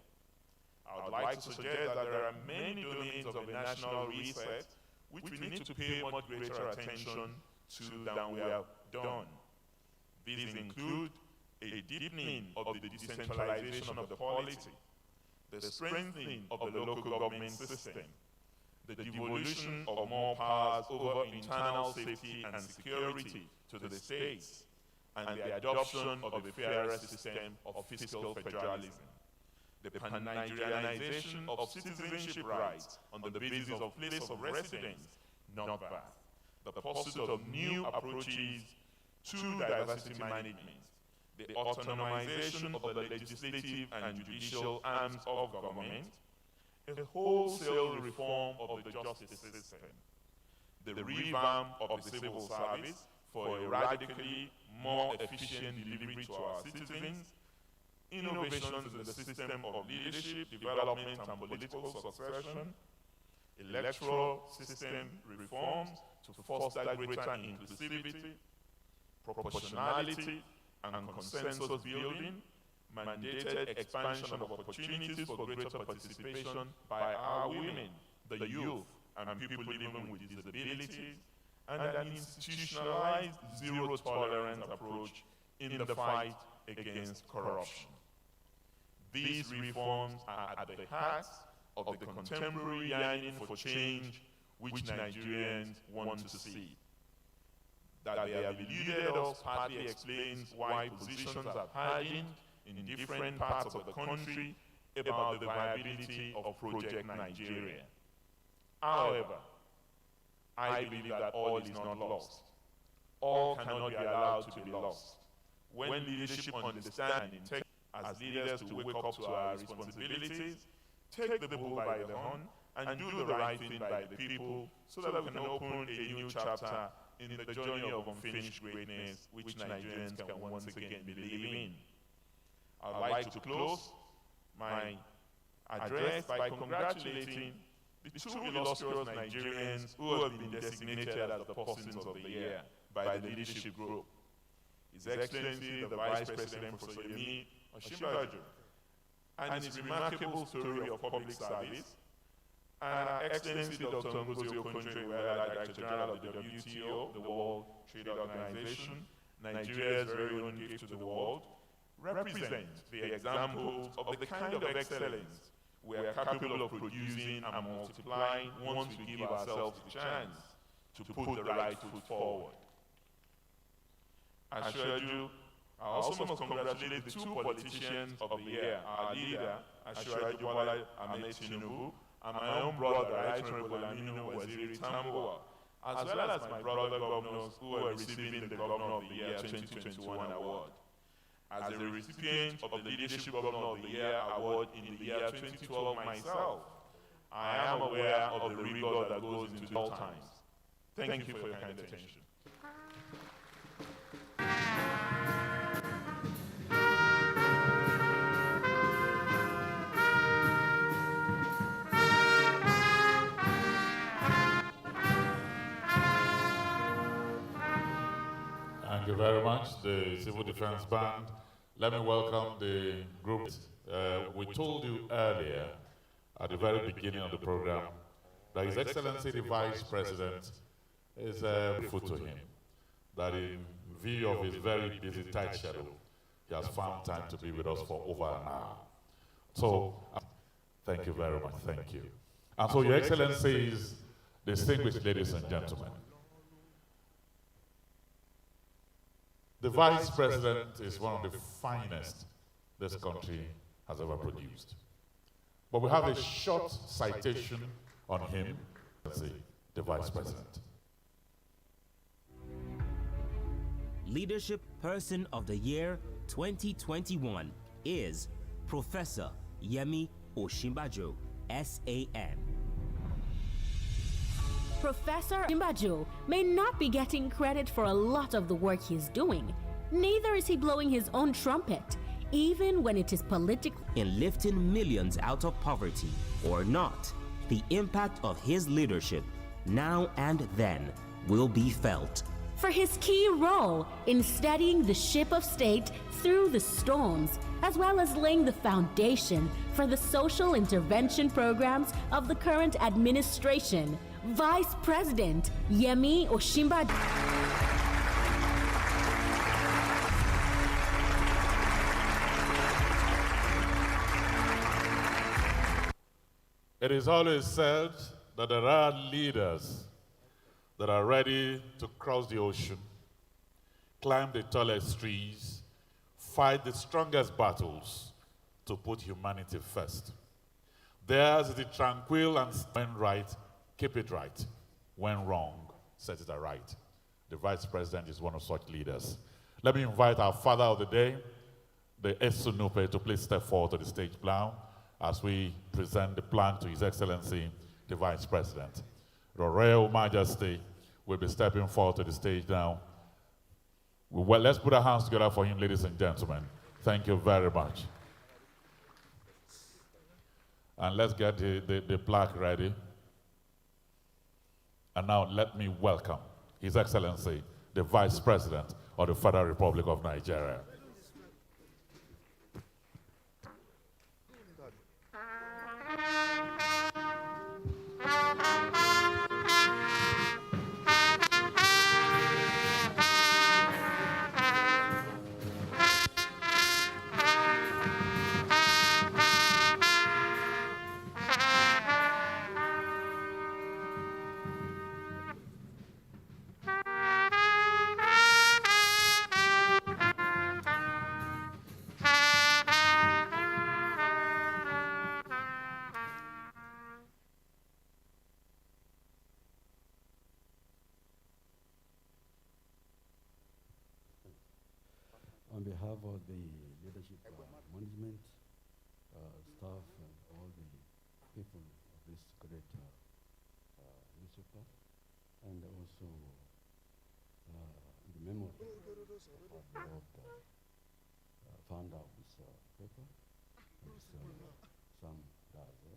I would like to suggest that there are many domains of the national reset which we need to pay much greater attention to than we have done. These include a deepening of the decentralization of the polity, the strengthening of the local government system, the devolution of more powers over internal safety and security to the states, and the adoption of a fairer system of fiscal federalism, the pan-Nigerianization of citizenship rights on the basis of place of residence, not birth, the pursuit of new approaches to diversity management, the autonomization of the legislative and judicial arms of government, a wholesale reform of the justice system, the revamp of the civil service for a radically more efficient delivery to our citizens, innovations in the system of leadership, development, and political succession, electoral system reforms to foster greater inclusivity, proportionality, and consensus building, mandated expansion of opportunities for greater participation by our women, the youth, and people living with disabilities, and an institutionalized zero-tolerance approach in the fight against corruption. These reforms are at the heart of the contemporary yearning for change which Nigerians want to see. That they have eluded us partly explains why positions have hardened in different parts of the country about the viability of Project Nigeria. However, I believe that all is not lost. All cannot be allowed to be lost. When leadership understands and takes as leaders to wake up to our responsibilities, take the bull by the horn, and do the right thing by the people so that we can open a new chapter in the journey of unfinished greatness which Nigerians can once again believe in. I'd like to close my address by congratulating the two illustrious Nigerians who have been designated as the persons of the year by the leadership group. His Excellency, the Vice President Professor Yemi Osinbajo, and his remarkable story of public service, and Her Excellency Dr. Ngozi Okonjo-Iweala, Director General of the WTO, the World Trade Organization, Nigeria's very own gift to the world, represent the examples of the kind of excellence we are capable of producing and multiplying once we give ourselves the chance to put the right foot forward. I assure you, I also must congratulate the two politicians of the year, our leader, Asiwaju Bola Ahmed Tinubu, and my own brother, Right Honorable Aminu Waziri Tambuwal, as well as my brother governors who were receiving the Governor of the Year 2021 award. As a recipient of the Leadership Governor of the Year award in the year 2012 myself, I am aware of the rigor that goes into all times. Thank you for your kind attention. Thank you very much, the Civil Defense Band. Let me welcome the group. We told you earlier, at the very beginning of the program, that His Excellency the Vice President is grateful to him, that in view of his very busy, tight schedule, he has found time to be with us for over an hour. So, thank you very much, thank you. And so, Your Excellencies, distinguished ladies and gentlemen, the Vice President is one of the finest this country has ever produced. But we have a short citation on him, the Vice President. Leadership Person of the Year 2021 is Professor Yemi Osinbajo, SAN. Professor Osinbajo may not be getting credit for a lot of the work he's doing. Neither is he blowing his own trumpet, even when it is political. In lifting millions out of poverty or not, the impact of his leadership now and then will be felt. For his key role in steadying the ship of state through the storms, as well as laying the foundation for the social intervention programs of the current administration, Vice President Yemi Osinbajo. It is always said that there are leaders that are ready to cross the ocean, climb the tallest trees, fight the strongest battles to put humanity first. Theirs is the tranquil and when right, keep it right. When wrong, set it aright. The Vice President is one of such leaders. Let me invite our father of the day, the Esunupe, to please step forward to the stage now as we present the plan to His Excellency, the Vice President. Your Royal Majesty will be stepping forward to the stage now. Well, let's put our hands together for him, ladies and gentlemen. Thank you very much. And let's get the plaque ready. And now let me welcome His Excellency, the Vice President of the Federal Republic of Nigeria. On behalf of the leadership, management, staff, and all the people of this great newspaper, and also the memory of our beloved founder of this paper, Sam Daza,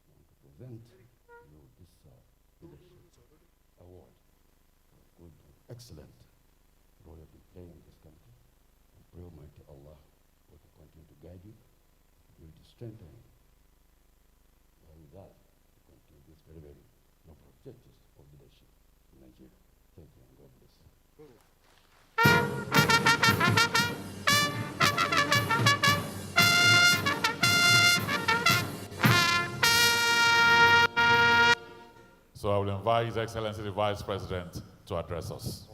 to present you this leadership award for good, excellent role you've been playing in this country. Pray Almighty Allah will continue to guide you, give you strength, and with that, continue this very, very noble objectives of leadership in Nigeria. Thank you, and God bless you. So I will invite His Excellency the Vice President to address us.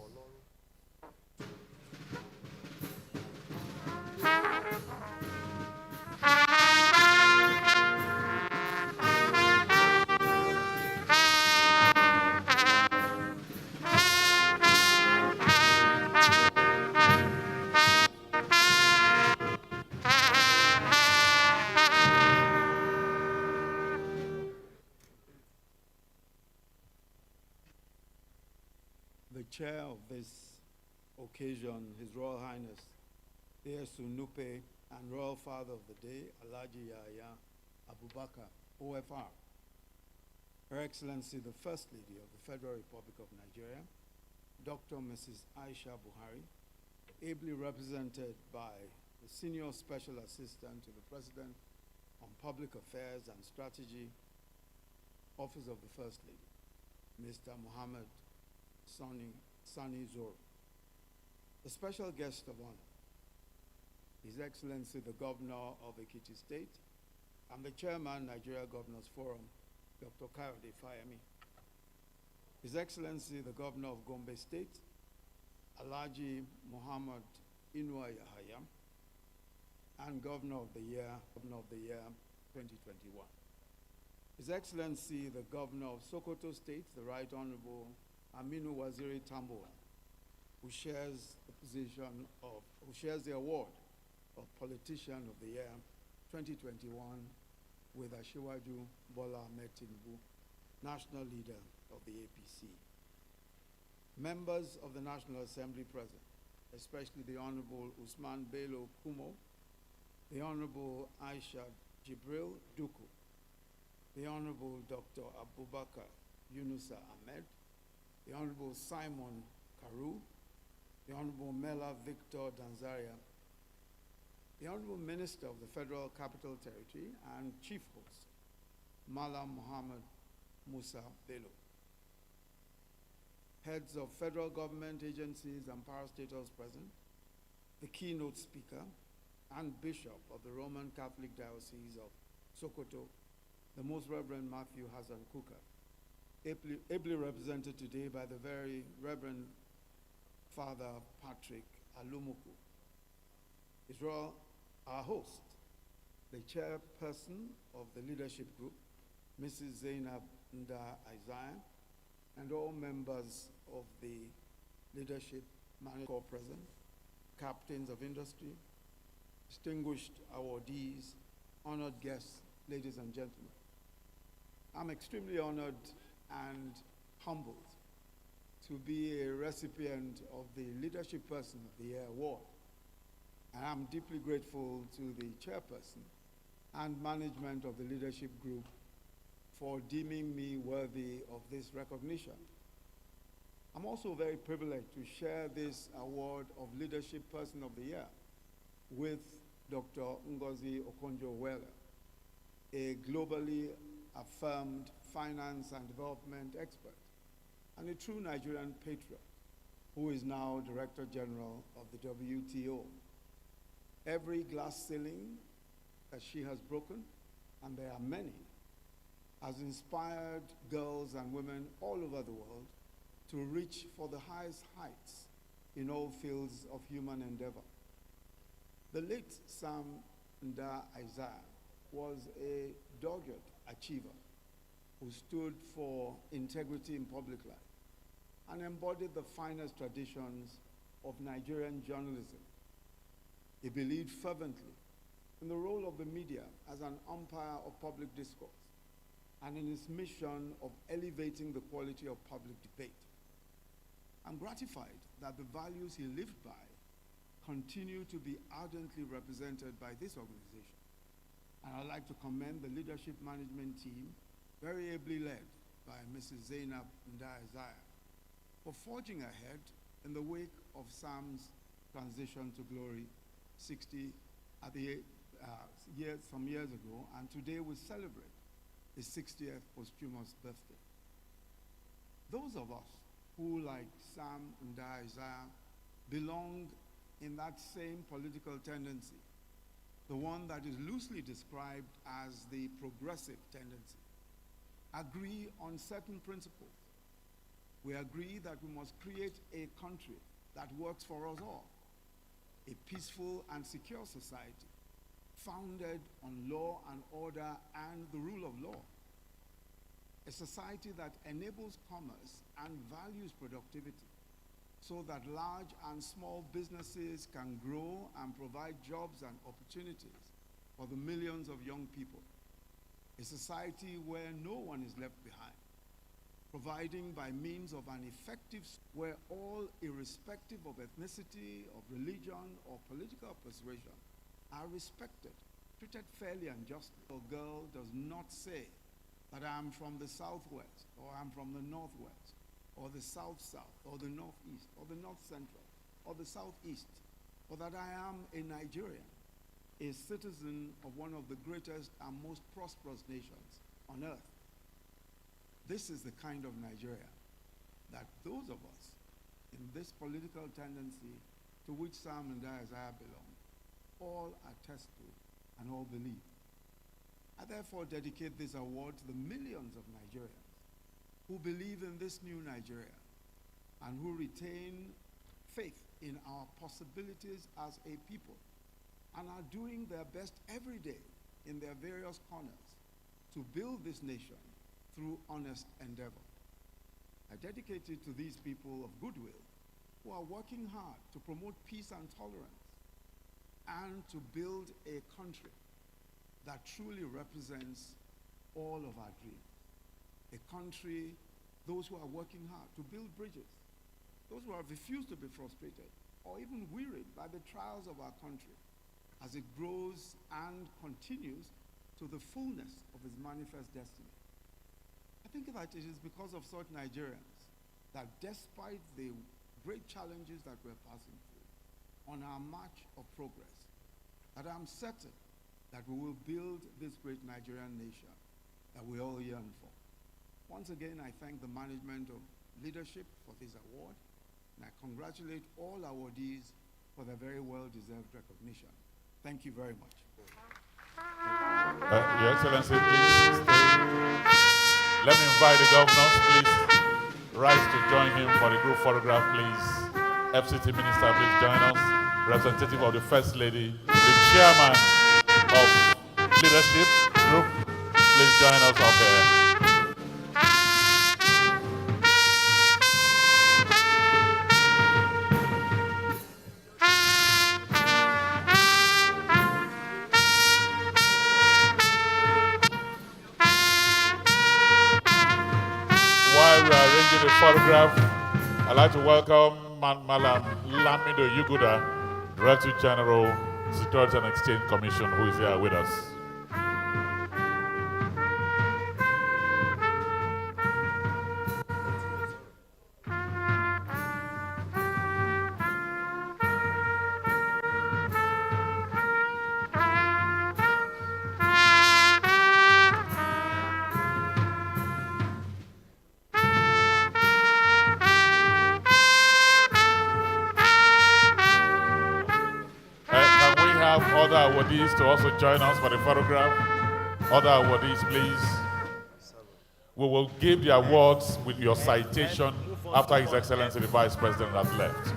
chair of this occasion, His Royal Highness, Esu Nupe, and Royal Father of the Day, Alhaji Yahya Abubakar, OFR, Her Excellency the First Lady of the Federal Republic of Nigeria, Dr. Mrs. Aisha Buhari, ably represented by the Senior Special Assistant to the President on Public Affairs and Strategy, Office of the First Lady, Mr. Mohammed Sani Zoro. The special guest of honor, His Excellency the Governor of Ekiti State and the Chairman, Nigeria Governors Forum, Dr. Kayode Fayemi. His Excellency the Governor of Gombe State, Alhaji Muhammad Inua Yahaya, and Governor of the Year 2021. His Excellency the Governor of Sokoto State, the Right Honorable Aminu Waziri Tambuwal, who shares the award of Politician of the Year 2021 with Asiwaju Bola Ahmed Tinubu, National Leader of the APC. Members of the National Assembly present, especially the Honorable Usman Bello Kumo, the Honorable Aisha Jibril Duku, the Honorable Dr. Abubakar Yunusa Ahmed, the Honorable Simon Karu, the Honorable Mela Victor Danzaria, the Honorable Minister of the Federal Capital Territory and Chief Host, Malam Muhammad Musa Bello, heads of federal government agencies and parastatals present, the keynote speaker and Bishop of the Roman Catholic Diocese of Sokoto, the Most Reverend Matthew Hassan Kuka, ably represented today by the very Reverend Father Patrick Alumuku. Israel, our host, the chairperson of the leadership group, Mrs. Zainab Nda Isaiah, and all members of the leadership management corps present, captains of industry, distinguished awardees, honored guests, ladies and gentlemen. I'm extremely honored and humbled to be a recipient of the Leadership Person of the Year award. And I'm deeply grateful to the chairperson and management of the leadership group for deeming me worthy of this recognition. I'm also very privileged to share this award of Leadership Person of the Year with Dr. Ngozi Okonjo-Iweala, a globally affirmed finance and development expert and a true Nigerian patriot who is now Director General of the WTO. Every glass ceiling that she has broken, and there are many, has inspired girls and women all over the world to reach for the highest heights in all fields of human endeavor. The late Sam Nda Isaiah was a dogged achiever who stood for integrity in public life and embodied the finest traditions of Nigerian journalism. He believed fervently in the role of the media as an umpire of public discourse and in his mission of elevating the quality of public debate. I'm gratified that the values he lived by continue to be ardently represented by this organization. And I'd like to commend the leadership management team, very ably led by Mrs. Zainab Nda Isaiah, for forging ahead in the wake of Sam's transition to glory some years ago, and today we celebrate his 60th posthumous birthday. Those of us who, like Sam Nda Isaiah, belong in that same political tendency, the one that is loosely described as the progressive tendency, agree on certain principles. We agree that we must create a country that works for us all, a peaceful and secure society founded on law and order and the rule of law, a society that enables commerce and values productivity so that large and small businesses can grow and provide jobs and opportunities for the millions of young people, a society where no one is left behind, providing by means of an effective where all, irrespective of ethnicity, of religion, or political persuasion, are respected, treated fairly and justly. A girl does not say that I'm from the Southwest, or I'm from the Northwest, or the South-South, or the Northeast, or the North-Central, or the Southeast, or that I am a Nigerian, a citizen of one of the greatest and most prosperous nations on earth. This is the kind of Nigeria that those of us in this political tendency to which Sam and I belong all attest to and all believe. I therefore dedicate this award to the millions of Nigerians who believe in this new Nigeria and who retain faith in our possibilities as a people and are doing their best every day in their various corners to build this nation through honest endeavor. I dedicate it to these people of goodwill who are working hard to promote peace and tolerance and to build a country that truly represents all of our dreams. A country, those who are working hard to build bridges, those who have refused to be frustrated or even wearied by the trials of our country as it grows and continues to the fullness of its manifest destiny. I think that it is because of such Nigerians that despite the great challenges that we're passing through on our march of progress, that I'm certain that we will build this great Nigerian nation that we all yearn for. Once again, I thank the management of leadership for this award, and I congratulate all awardees for their very well-deserved recognition. Thank you very much. Your Excellency, please stay. Let me invite the governors, please rise to join him for the group photograph, please. FCT Minister, please join us. Representative of the First Lady, the Chairman of Leadership Group, please join us up here. While we are arranging the photograph, I'd like to welcome Malam Lamido Yuguda, Director General, Security and Exchange Commission, who is here with us. Other awardees to also join us for the photograph. Other awardees, please. We will give the awards with your citation after His Excellency the Vice President has left.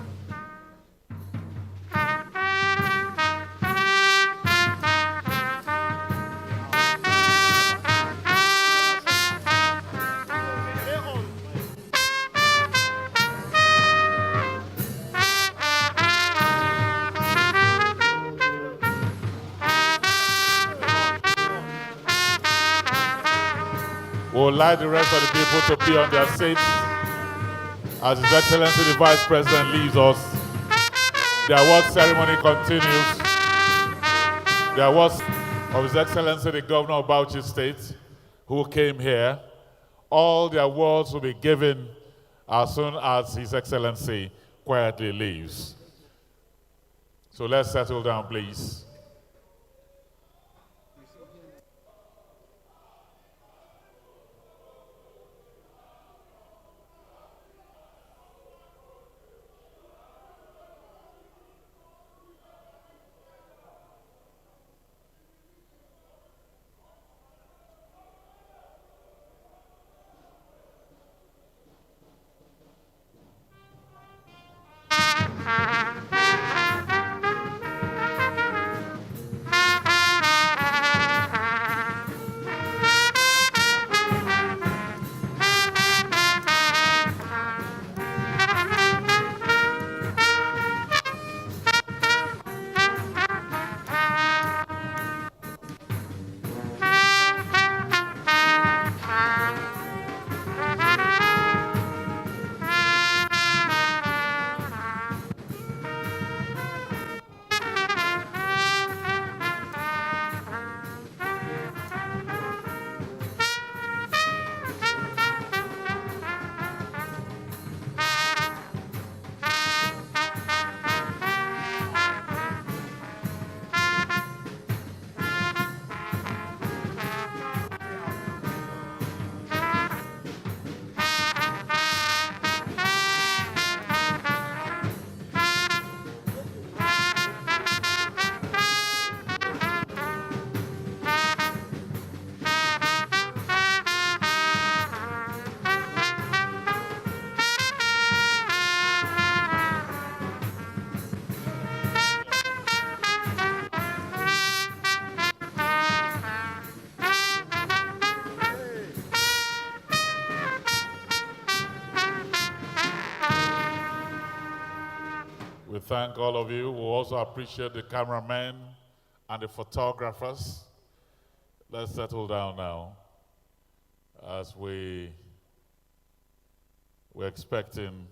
We would like the rest of the people to be on their seats as His Excellency the Vice President leaves us. The award ceremony continues. The awards of His Excellency the Governor of Bauchi State, who came here. All the awards will be given as soon as His Excellency quietly leaves. So let's settle down, please. thank all of you. We also appreciate the cameramen and the photographers. Let's settle down now as we're expecting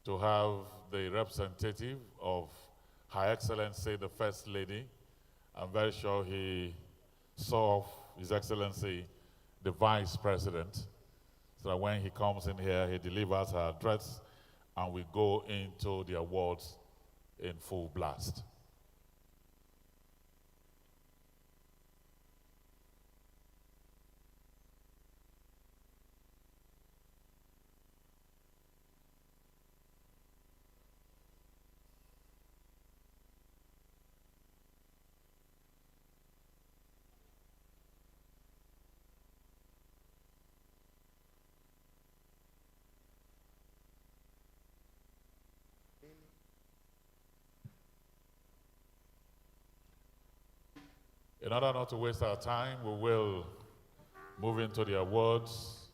to have the representative of Her Excellency, the First Lady. I'm very sure he saw His Excellency, the Vice President, so that when he comes in here, he delivers her address, and we go into the awards in full blast. In order not to waste our time, we will move into the awards.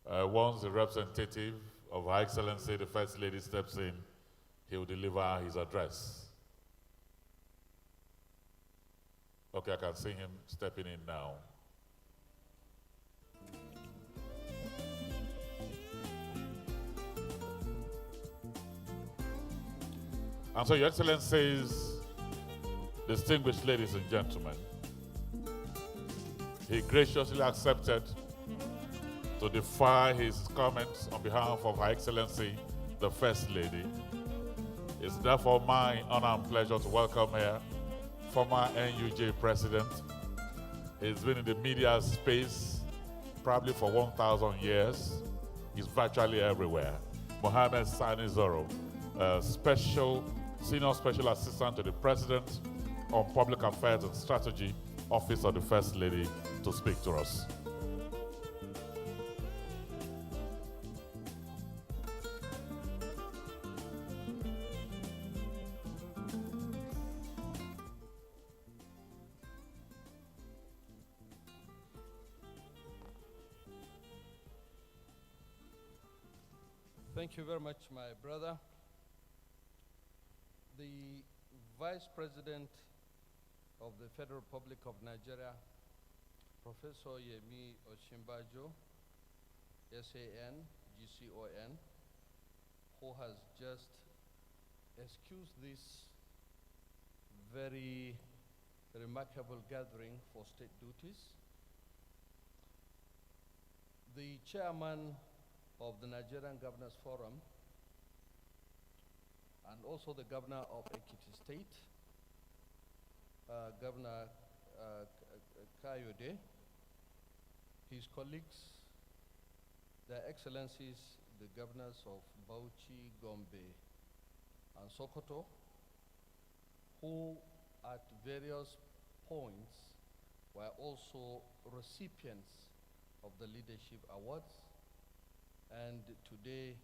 Once the representative of Her Excellency, the First Lady, steps in, he will deliver his address. Okay, I can see him stepping in now. And so, Your Excellencies, distinguished ladies and gentlemen, he graciously accepted to defer his comments on behalf of Her Excellency, the First Lady. It's therefore my honor and pleasure to welcome here former NUJ President. He's been in the media space probably for 1,000 years. He's virtually everywhere. Mohammed Sani Zoro, Senior Special Assistant to the President on Public Affairs and Strategy, Office of the First Lady, to speak to us. Thank you very much, my brother. The Vice President of the Federal Republic of Nigeria, Professor Yemi Osinbajo, SAN, GCON, who has just excused this very remarkable gathering for state duties. The chairman of the Nigerian Governors Forum, and also the governor of Ekiti State, Governor Kayode, his colleagues, their excellencies, the governors of Bauchi, Gombe, and Sokoto, who at various points were also recipients of the Leadership Awards. And today,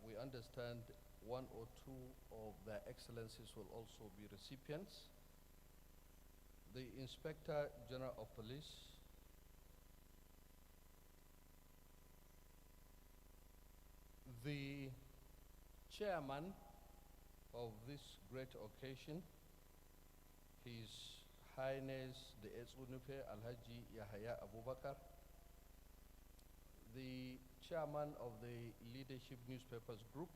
we understand one or two of their excellencies will also be recipients. The Inspector General of Police, the chairman of this great occasion, His Highness the Esunupe Alhaji Yahya Abubakar, the chairman of the Leadership Newspapers Group,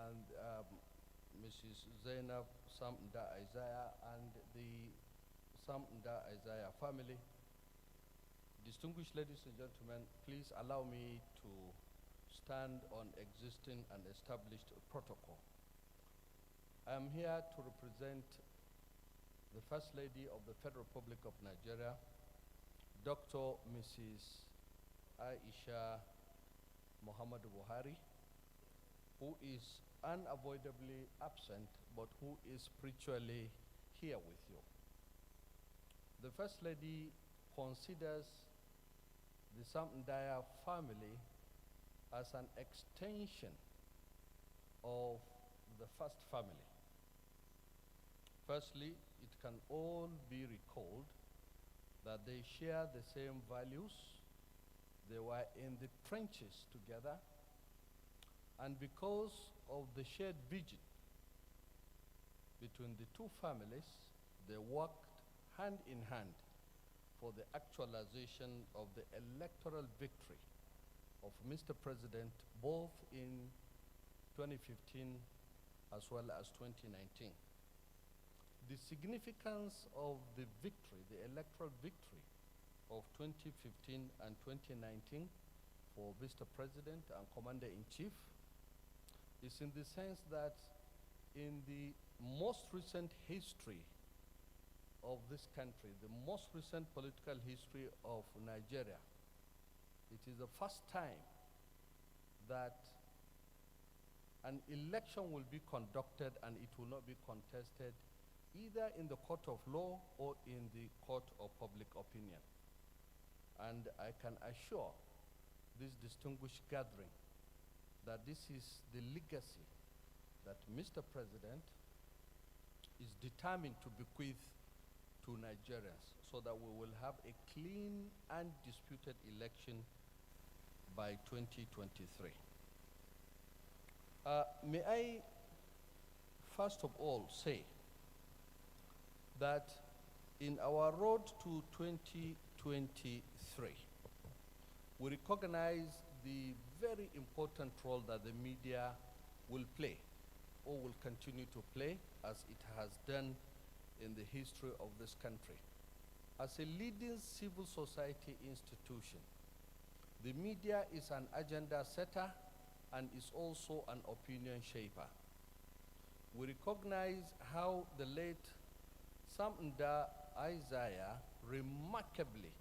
and Mrs. Zainab Samda Isaiah and the Samda Isaiah family. Distinguished ladies and gentlemen, please allow me to stand on existing and established protocol. I am here to represent the First Lady of the Federal Republic of Nigeria, Dr. Mrs. Aisha Muhammad Buhari, who is unavoidably absent, but who is spiritually here with you. The First Lady considers the Samdaya family as an extension of the first family. Firstly, it can all be recalled that they share the same values. They were in the trenches together. And because of the shared vision between the two families, they worked hand in hand for the actualization of the electoral victory of Mr. President both in 2015 as well as 2019. The significance of the victory, the electoral victory of 2015 and 2019 for Mr. President and Commander-in-Chief is in the sense that in the most recent history of this country, the most recent political history of Nigeria, it is the first time that an election will be conducted and it will not be contested either in the court of law or in the court of public opinion. And I can assure this distinguished gathering that this is the legacy that Mr. President is determined to bequeath to Nigerians so that we will have a clean and disputed election by 2023. May I first of all say that in our road to 2023, we recognize the very important role that the media will play or will continue to play as it has done in the history of this country. As a leading civil society institution, the media is an agenda setter and is also an opinion shaper. We recognize how the late Samunda Isaiah remarkably,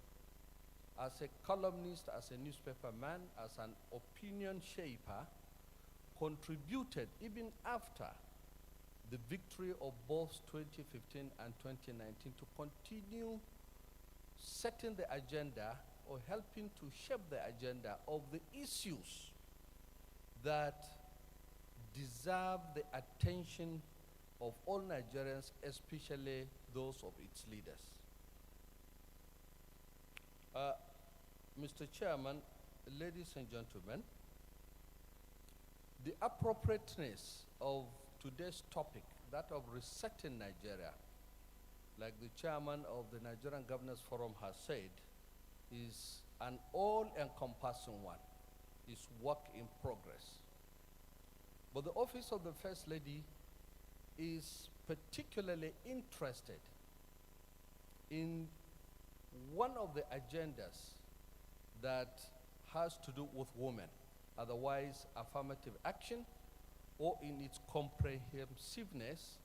as a columnist, as a newspaper man, as an opinion shaper, contributed even after the victory of both 2015 and 2019 to continue setting the agenda or helping to shape the agenda of the issues that deserve the attention of all Nigerians, especially those of its leaders. Mr. Chairman, ladies and gentlemen, the appropriateness of today's topic, that of resetting Nigeria, like the chairman of the Nigerian Governors Forum has said, is an all-encompassing one. It's work in progress. But the office of the First Lady is particularly interested in one of the agendas that has to do with women, otherwise affirmative action, or in its comprehensiveness,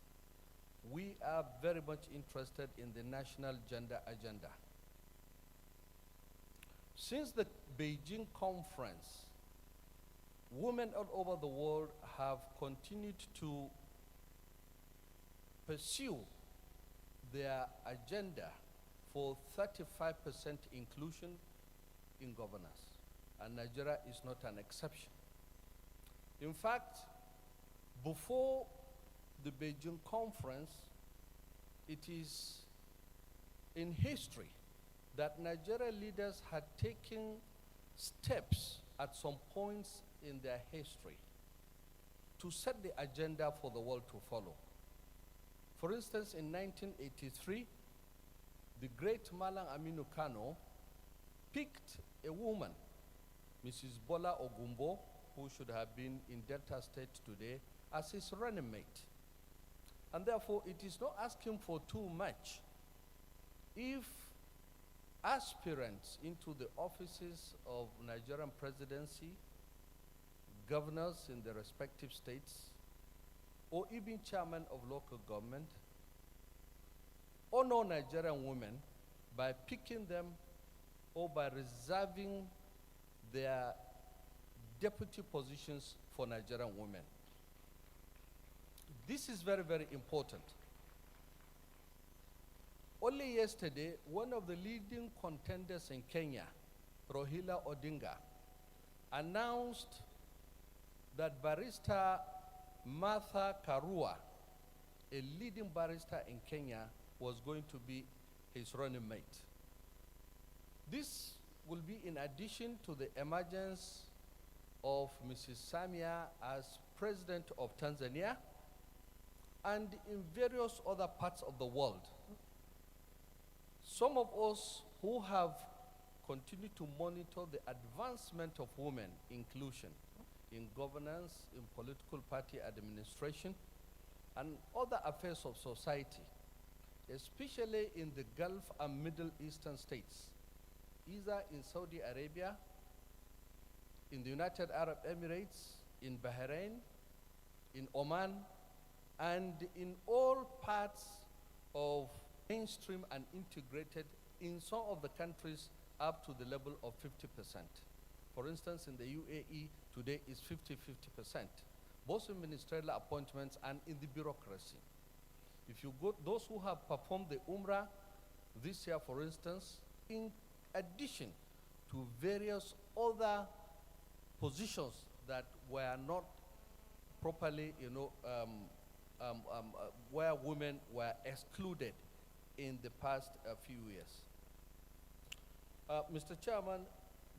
we are very much interested in the national gender agenda. Since the Beijing conference, women all over the world have continued to pursue their agenda for 35% inclusion in governance, and Nigeria is not an exception. In fact, before the Beijing conference, it is in history that Nigerian leaders had taken steps at some points in their history to set the agenda for the world to follow. For instance, in 1983, the great Malam Aminu Kano picked a woman, Mrs. Bola Ogumbo, who should have been in Delta State today, as his running mate. And therefore, it is not asking for too much if aspirants into the offices of Nigerian presidency, governors in the respective states, or even chairman of local government, honor Nigerian women by picking them or by reserving their deputy positions for Nigerian women. This is very, very important. Only yesterday, one of the leading contenders in Kenya, Rohila Odinga, announced that barrister Martha Karua, a leading barrister in Kenya, was going to be his running mate. This will be in addition to the emergence of Mrs. Samia as President of Tanzania, and in various other parts of the world. Some of us who have continued to monitor the advancement of women inclusion in governance, in political party administration, and other affairs of society, especially in the Gulf and Middle Eastern states, either in Saudi Arabia, in the United Arab Emirates, in Bahrain, in Oman, and in all parts of mainstream and integrated in some of the countries up to the level of 50%. For instance, in the UAE, today is 50-50%, both in ministerial appointments and in the bureaucracy. If you go, those who have performed the Umrah this year, for instance, in addition to various other positions that were not properly, where women were excluded in the past few years. Mr. Chairman,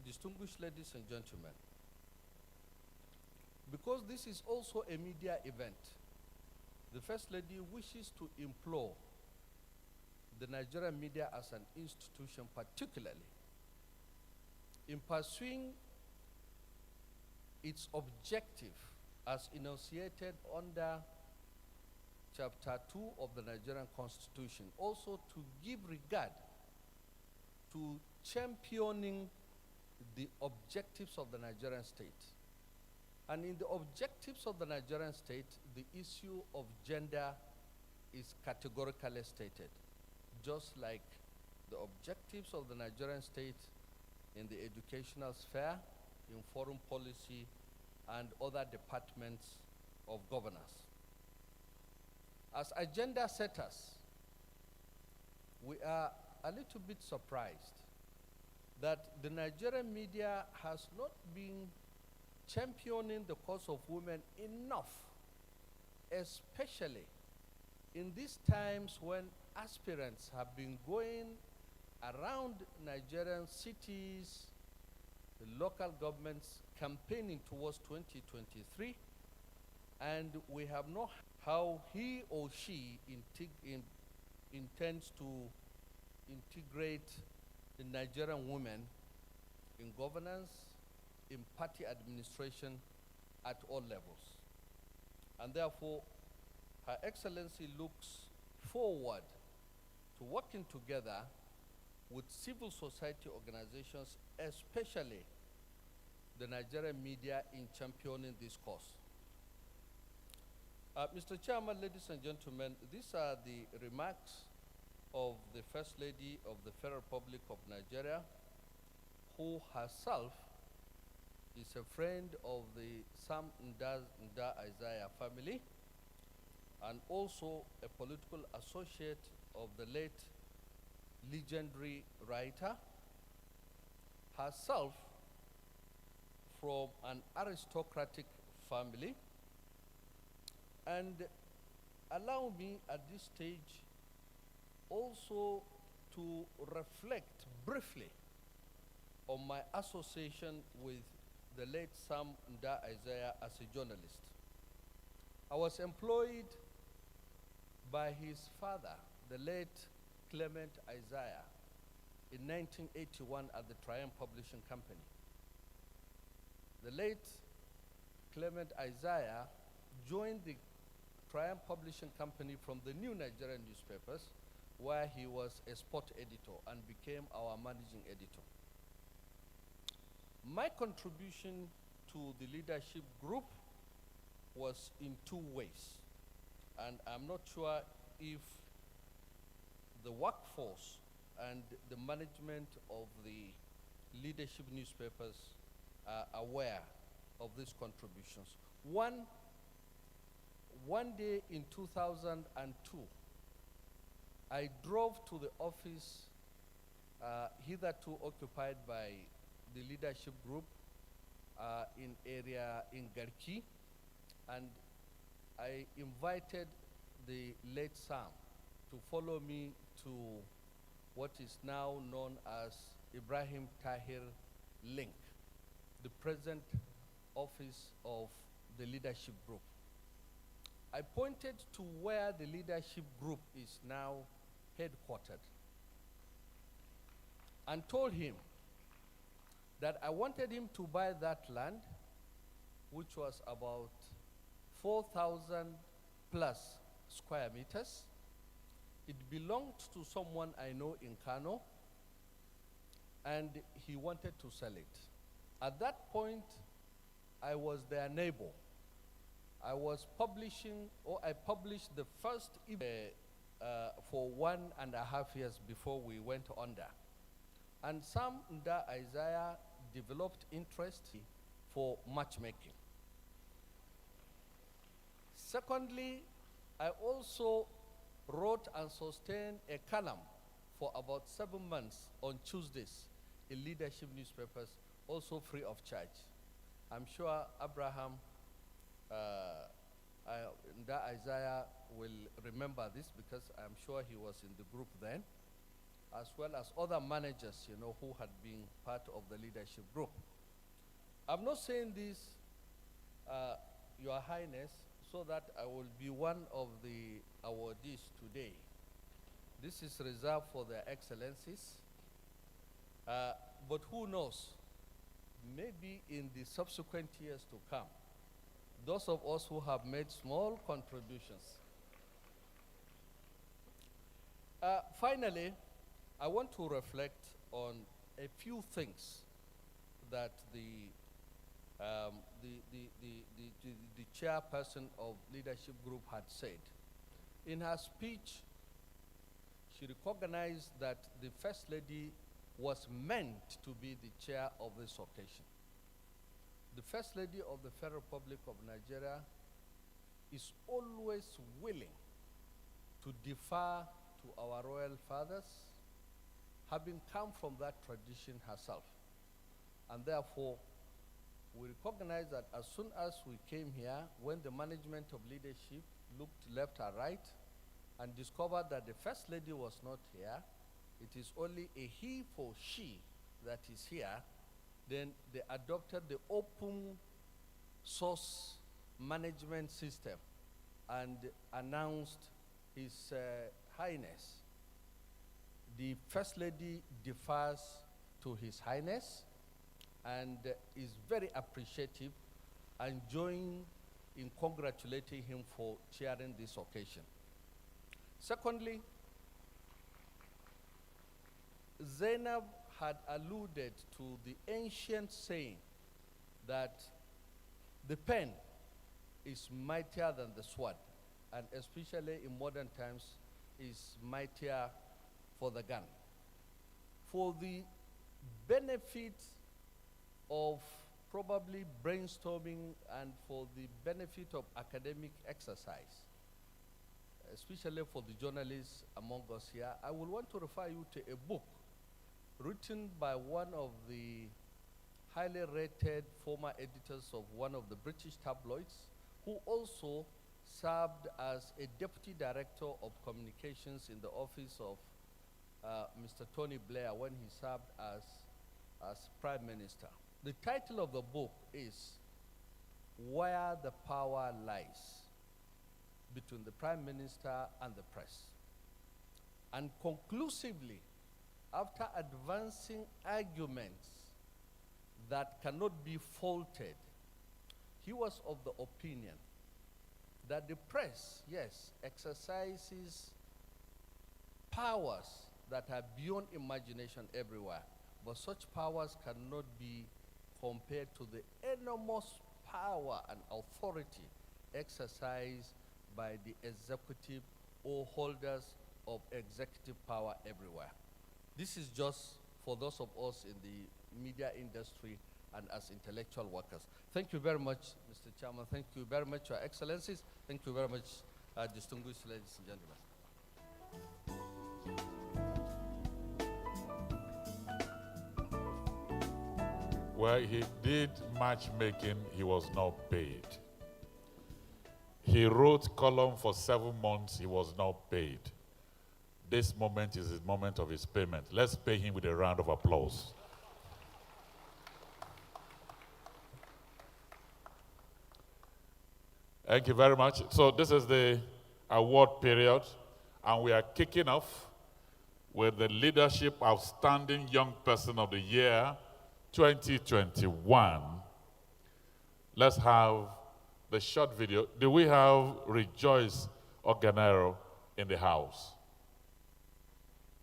distinguished ladies and gentlemen, because this is also a media event, the First Lady wishes to implore the Nigerian media as an institution, particularly in pursuing its objective as enunciated under Chapter 2 of the Nigerian Constitution, also to give regard to championing the objectives of the Nigerian state. And in the objectives of the Nigerian state, the issue of gender is categorically stated, just like the objectives of the Nigerian state in the educational sphere, in foreign policy, and other departments of governance. As agenda setters, we are a little bit surprised that the Nigerian media has not been championing the cause of women enough, especially in these times when aspirants have been going around Nigerian cities, the local governments, campaigning towards 2023, and we have not how he or she intends to integrate the Nigerian women in governance, in party administration at all levels. And therefore, Her Excellency looks forward to working together with civil society organizations, especially the Nigerian media, in championing this cause. Mr. Chairman, ladies and gentlemen, these are the remarks of the First Lady of the Federal Republic of Nigeria, who herself is a friend of the Sam Nda Isaiah family, and also a political associate of the late legendary writer, herself from an aristocratic family. And allow me at this stage also to reflect briefly on my association with the late Sam Nda Isaiah as a journalist. I was employed by his father, the late Clement Isaiah, in 1981 at the Triumph Publishing Company. The late Clement Isaiah joined the Triumph Publishing Company from the New Nigerian Newspapers, where he was a sport editor and became our managing editor. My contribution to the leadership group was in two ways, and I'm not sure if the workforce and the management of the leadership newspapers are aware of these contributions. One day in 2002, I drove to the office hitherto occupied by the leadership group in Garki, and I invited the late Sam to follow me to what is now known as Ibrahim Tahir Link, the present office of the leadership group. I pointed to where the leadership group is now headquartered and told him that I wanted him to buy that land, which was about 4,000 plus square meters. It belonged to someone I know in Kano, and he wanted to sell it. At that point, I was their neighbor. I was publishing, or I published the first for 1.5 years before we went under. And Sam Nda Isaiah developed interest for matchmaking. Secondly, I also wrote and sustained a column for about 7 months on Tuesdays in leadership newspapers, also free of charge. I'm sure Abraham Nda Isaiah will remember this because I'm sure he was in the group then, as well as other managers, you know, who had been part of the leadership group. I'm not saying this, Your Highness, so that I will be one of the awardees today. This is reserved for their excellencies. But who knows? Maybe in the subsequent years to come, those of us who have made small contributions. Finally, I want to reflect on a few things that the chairperson of leadership group had said. In her speech, she recognized that the First Lady was meant to be the chair of this occasion. The First Lady of the Federal Republic of Nigeria is always willing to defer to our royal fathers, having come from that tradition herself. And therefore, we recognize that as soon as we came here, when the management of leadership looked left and right and discovered that the First Lady was not here, it is only a he for she that is here, then they adopted the open source management system and announced His Highness. The First Lady defers to His Highness and is very appreciative and join in congratulating him for chairing this occasion. Secondly, Zainab had alluded to the ancient saying that the pen is mightier than the sword, and especially in modern times is mightier for the gun. For the benefit of probably brainstorming and for the benefit of academic exercise, especially for the journalists among us here, I will want to refer you to a book written by one of the highly rated former editors of one of the British tabloids, who also served as a deputy director of communications in the office of Mr. Tony Blair when he served as Prime Minister. The title of the book is Where the Power Lies, Between the Prime Minister and the Press. And conclusively, after advancing arguments that cannot be faulted, he was of the opinion that the press, yes, exercises powers that are beyond imagination everywhere, but such powers cannot be compared to the enormous power and authority exercised by the executive or holders of executive power everywhere. This is just for those of us in the media industry and as intellectual workers. Thank you very much, Mr. Chairman. Thank you very much, Your Excellencies. Thank you very much, distinguished ladies and gentlemen. Well, he did matchmaking, he was not paid. He wrote column for 7 months, he was not paid. This moment is the moment of his payment. Let's pay him with a round of applause. Thank you very much. So this is the award period, and we are kicking off with the Leadership Outstanding Young Person of the Year 2021. Let's have the short video. Do we have Rejoice Oganero in the house?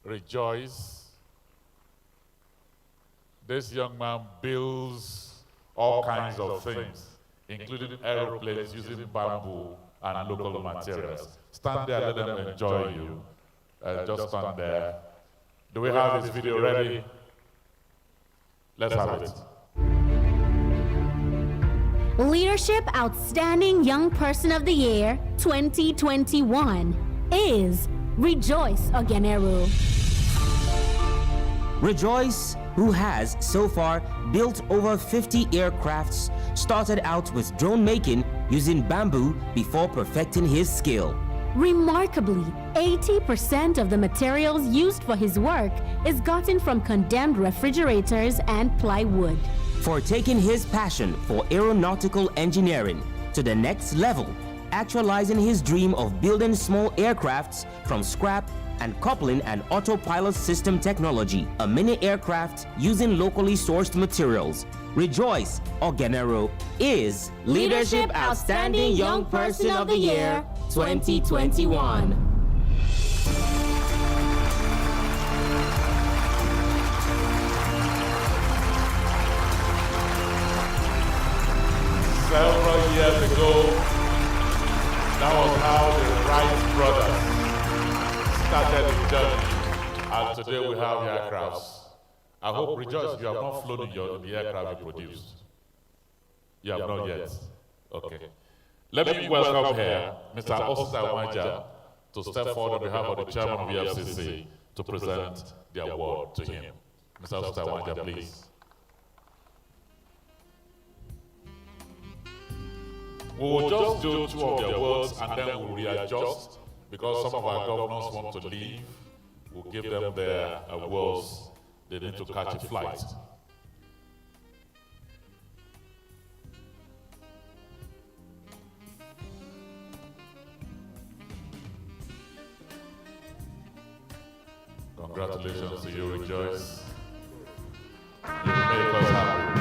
Rejoice. This young man builds all kinds of things, including aeroplanes using bamboo and local materials. Stand there, let them enjoy you. Just stand there. Do we have this video ready? Let's have it. Leadership Outstanding Young Person of the Year 2021 is Rejoice Oganero. Rejoice, who has so far built over 50 aircrafts, started out with drone making using bamboo before perfecting his skill. Remarkably, 80% of the materials used for his work is gotten from condemned refrigerators and plywood. For taking his passion for aeronautical engineering to the next level, actualizing his dream of building small aircrafts from scrap and coupling an autopilot system technology, a mini aircraft using locally sourced materials. Rejoice Oganero is Leadership Outstanding Young Person of the Year 2021. Several years ago, that was how the Wright brothers started the journey, and today we have the aircrafts. I hope, Rejoice, you have not flown in the aircraft you produced. You have not yet. Okay. Let me welcome here Mr. Osita Wanja to step forward on behalf of the chairman of the FCC to present the award to him. Mr. Osita Wanja, please. We will just do two of the awards and then we'll readjust because some of our governors want to leave. We'll give them their awards. They need to catch a flight. Congratulations to you, Rejoice. You make us happy.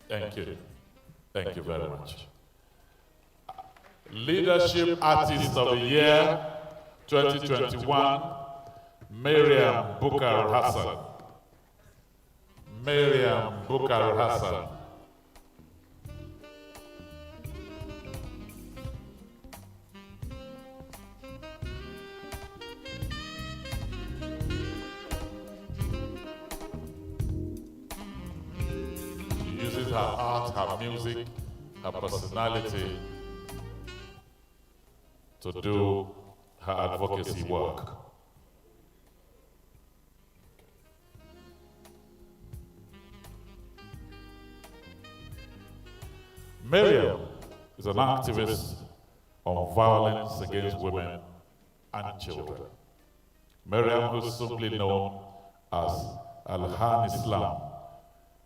Thank you. Thank you very much. Leadership Artist of the Year 2021, Miriam Bukar Hassan. Miriam Bukar Hassan. She uses her art, her music, her personality to do her advocacy work. Miriam is an activist on violence against women and children. Miriam, who is simply known as Al-Han Islam,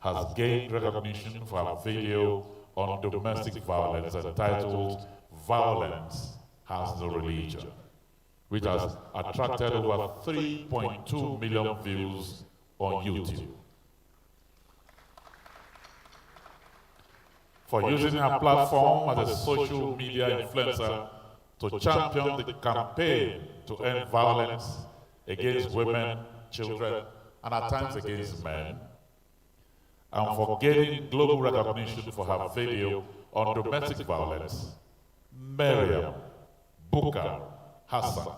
has gained recognition for her video on domestic violence entitled Violence Has No Religion, which has attracted over 3.2 million views on YouTube. For using her platform as a social media influencer to champion the campaign to end violence against women, children, and at times against men, and for gaining global recognition for her video on domestic violence, Miriam Bukar Hassan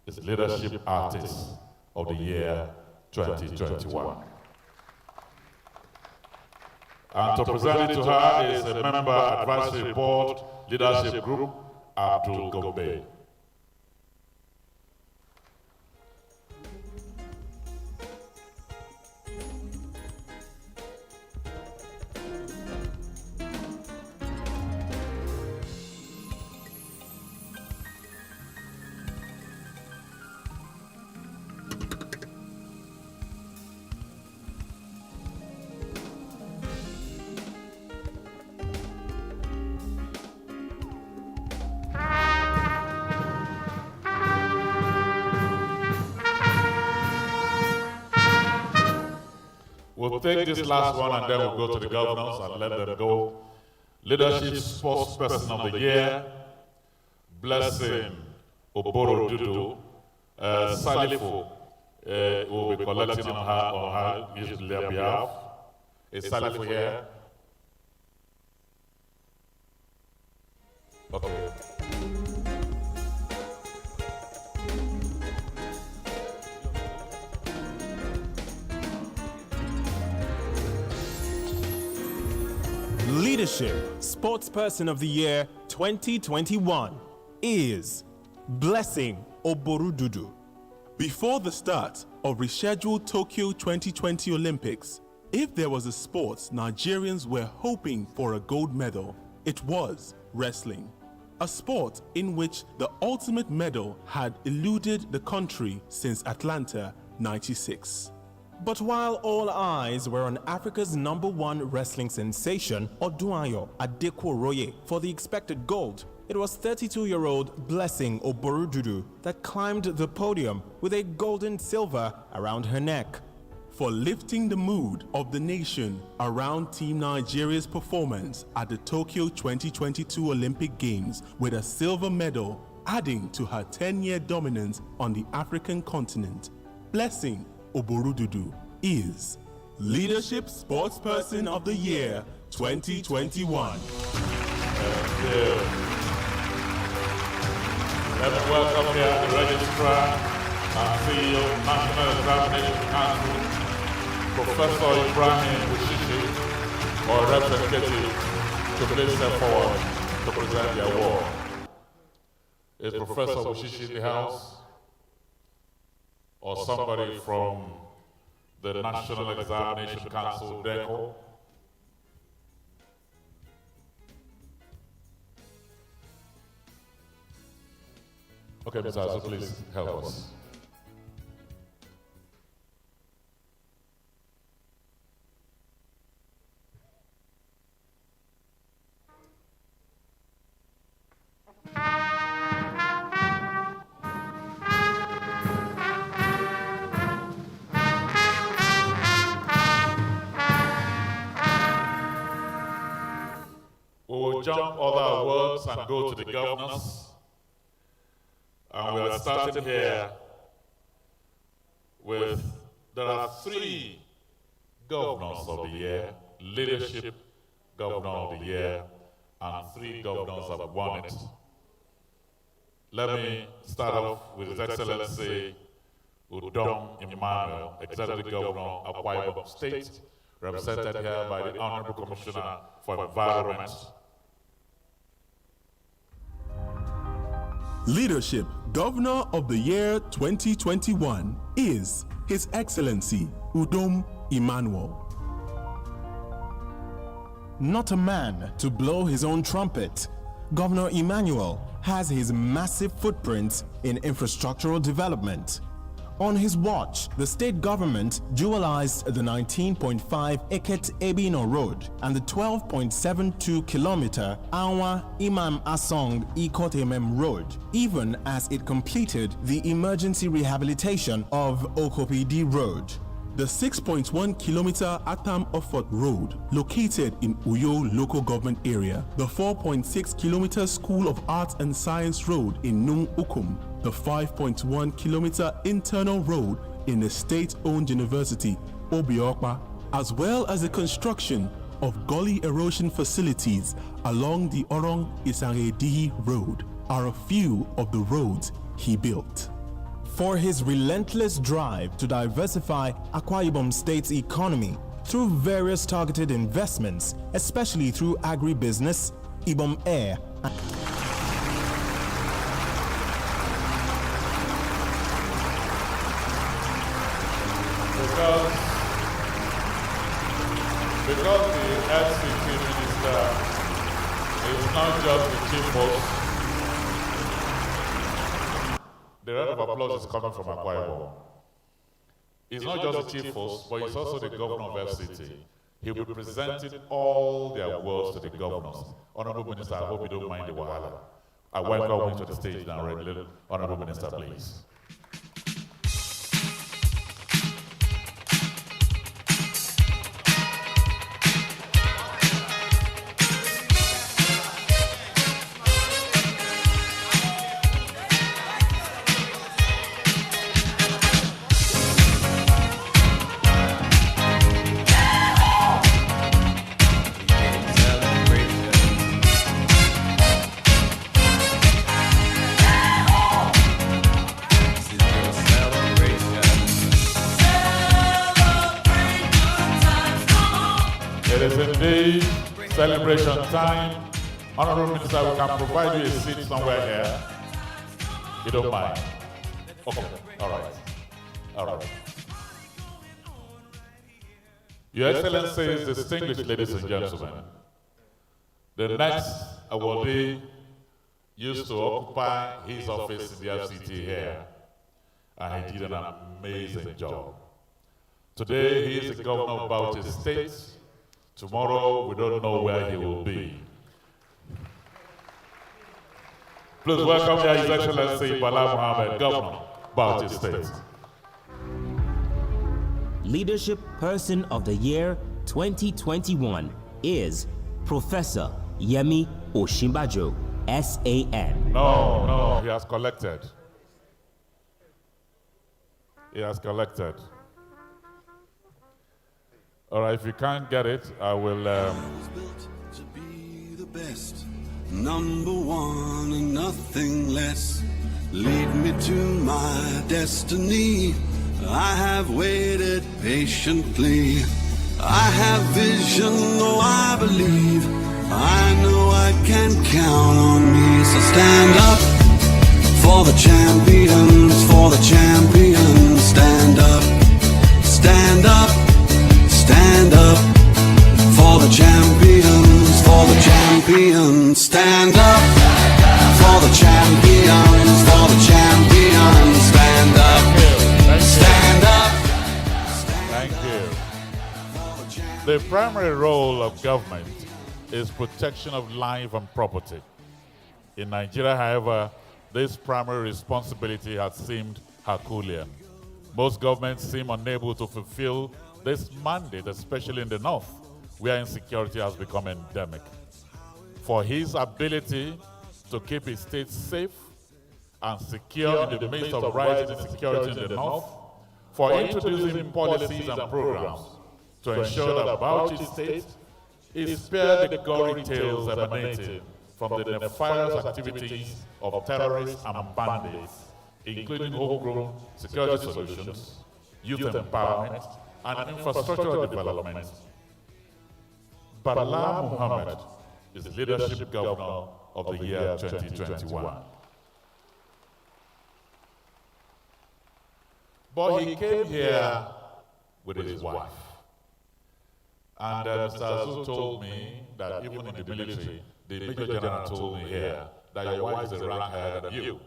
is Leadership Artist of the Year 2021. And to present it to her is a member advisory board leadership group, Abdul Gombe. We'll take this last one and then we'll go to the governors and let them go. Leadership Spokesperson of the Year, Blessing Oboro Dudu, Salifo will be collecting on her behalf. Is Salifo here? Okay. Leadership Sportsperson of the Year 2021 is Blessing Oborududu. Before the start of rescheduled Tokyo 2020 Olympics, if there was a sport Nigerians were hoping for a gold medal, it was wrestling. A sport in which the ultimate medal had eluded the country since Atlanta 96. But while all eyes were on Africa's #1 wrestling sensation, Odunayo Adekworoye, for the expected gold, it was 32-year-old Blessing Oborududu that climbed the podium with a golden silver around her neck. For lifting the mood of the nation around Team Nigeria's performance at the Tokyo 2022 Olympic Games with a silver medal, adding to her 10-year dominance on the African continent, Blessing Oborududu is Leadership Sportsperson of the Year 2021. Let me welcome here the Registrar and CEO, National Examination Council, Professor Ibrahim Bushishi, or representative, to please step forward to present the award. Is Professor Bushishi in the house? Or somebody from the National Examination Council, DECO? Okay, Ms. Azu, please help us. We will jump other awards and go to the governors. And we are starting here with, there are 3 governors of the year, leadership governor of the year, and 3 governors have won it. Let me start off with His Excellency Udom Emmanuel, Executive Governor of Akwa Ibom State, represented here by the Honorable Commissioner for Environment. Leadership Governor of the Year 2021 is His Excellency Udom Emmanuel. Not a man to blow his own trumpet, Governor Emmanuel has his massive footprint in infrastructural development. On his watch, the state government dualized the 19.5 Eket Ebino Road and the 12.72-kilometer Awa Imam Asong Ikot Emem Road, even as it completed the emergency rehabilitation of Okopidi Road. The 6.1-kilometer Atam Ofot Road, located in Uyo local government area, the 4.6-kilometer School of Arts and Science Road in Nung Ukum, the 5.1-kilometer internal road in the state-owned university, Obiokpa, as well as the construction of gully erosion facilities along the Orong Isangedihi Road, are a few of the roads he built. For his relentless drive to diversify Akwa Ibom State's economy through various targeted investments, especially through agribusiness, Ibom Air, Because the FCT minister is not just the chief host, the round of applause is coming from Akwa Ibom. He's not just the chief host, but he's also the governor of FCT. He'll be presenting all the awards to the governors. Honorable Minister, I hope you don't mind the wahala. I welcome you to the stage now, Honorable Minister, please. celebration time. Honorable Minister, we can provide you a seat somewhere here. You don't mind? Okay, all right. All right. Your Excellencies, distinguished ladies and gentlemen, the next awardee used to occupy his office in the FCT here, and he did an amazing job. Today, he is the governor of Bauchi State. Tomorrow, we don't know where he will be. Please welcome His Excellency Bala Mohammed, Governor, Bauchi State. Leadership Person of the Year 2021 is Professor Yemi Osinbajo, SAN. No, he has collected. He has collected. All right, if you can't get it, I will. Built to be the best, number one and nothing less. Lead me to my destiny. I have waited patiently. I have vision, though I believe. I know I can count on me. So stand up for the champions, for the champions. Stand up, stand up, stand up for the champions, for the champions. Stand up for the champions, for the champions. Stand up, stand up. Thank you. The primary role of government is protection of life and property. In Nigeria, however, this primary responsibility has seemed Herculean. Most governments seem unable to fulfill this mandate, especially in the north, where insecurity has become endemic. For his ability to keep his state safe and secure in the midst of rising insecurity in the north, for introducing policies and programs to ensure that Bauchi State is spared the gory tales emanating from the nefarious activities of terrorists and bandits, including homegrown security solutions, youth empowerment, and infrastructural development. Bala Mohammed is Leadership Governor of the year 2021. But he came here with his wife. And Mr. Azu told me that even in the military, the Major General told me here that your wife is a rank higher than you.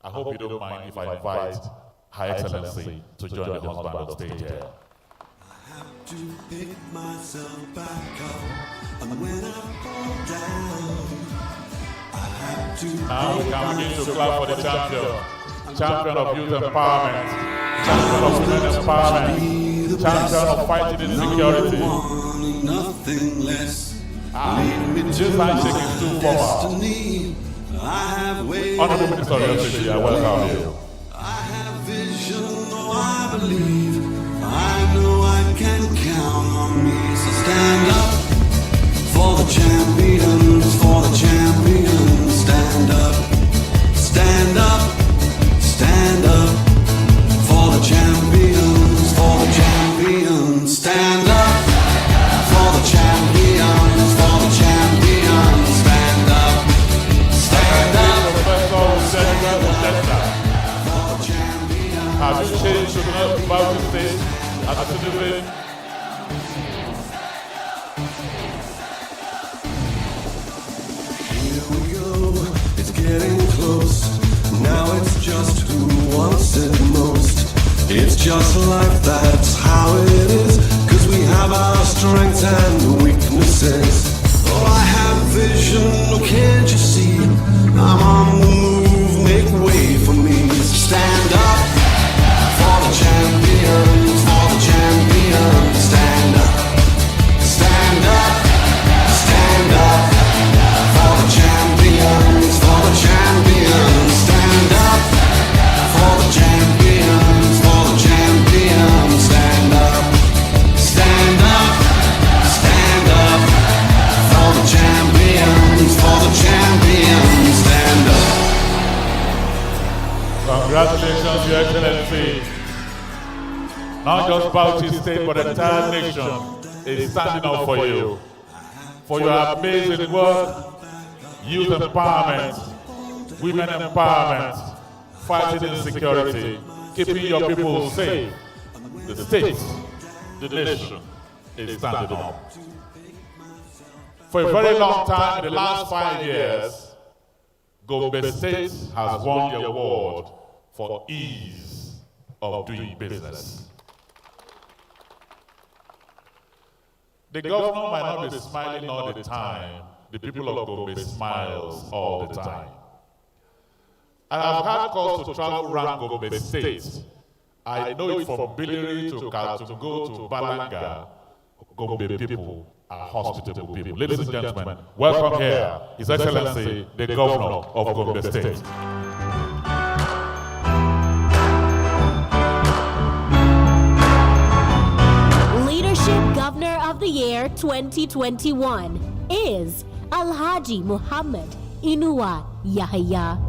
I hope you don't mind if I invite Her Excellency to join the husband on stage here. I have to pick myself back up, and when I fall down, I have to. Now we can begin to clap for the champion of youth empowerment, champion of women empowerment, champion of fighting insecurity. Nothing less. This handshake is too formal. Honorable Minister of Justice, I welcome you. I have vision, though I believe. I know I can count on me. So stand up for the champions, for the champions. Stand up, stand up, stand up for the champions, for the champions. Stand up for the champions, for the champions. Stand up, stand up. Have you changed to the Bauchi State as a citizen? Here we go, it's getting close. Now it's just who wants it most. It's just life, that's how it is. Cause we have our strengths and weaknesses. Oh, I have vision, oh, can't you see? I'm on the move, make way for me. Stand up for the champions, for the champions. Stand up, stand up, stand up for the champions, for the champions. Stand up for the champions, for the champions. Stand up, stand up, stand up for the champions, for the champions. Stand up. Congratulations, Your Excellency. Not just Bauchi State, but the entire nation is standing up for you. for your amazing work, youth empowerment, women empowerment, fighting insecurity, keeping your people safe. The state, the nation is standing up. For a very long time, in the last 5 years, Gombe State has won the award for ease of doing business. The governor might not be smiling all the time. The people of Gombe smiles all the time. And I've had calls to travel around Gombe State. I know it from Biliri to Kaltungo to Balanga. Gombe people are hospitable people. Ladies and gentlemen, welcome here, His Excellency, the Governor of Gombe State. Leadership Governor of the Year 2021 is Alhaji Muhammad Inuwa Yahya.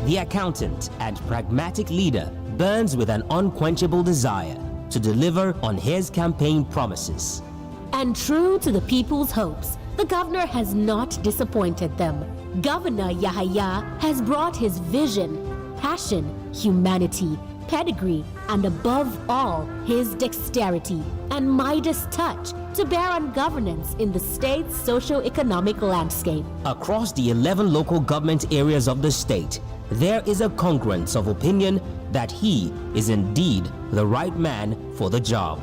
The accountant and pragmatic leader burns with an unquenchable desire to deliver on his campaign promises. And true to the people's hopes, the governor has not disappointed them. Governor Yahya has brought his vision, passion, humanity, pedigree, and above all, his dexterity and Midas touch to bear on governance in the state's socio-economic landscape. Across the 11 local government areas of the state, there is a congruence of opinion that he is indeed the right man for the job.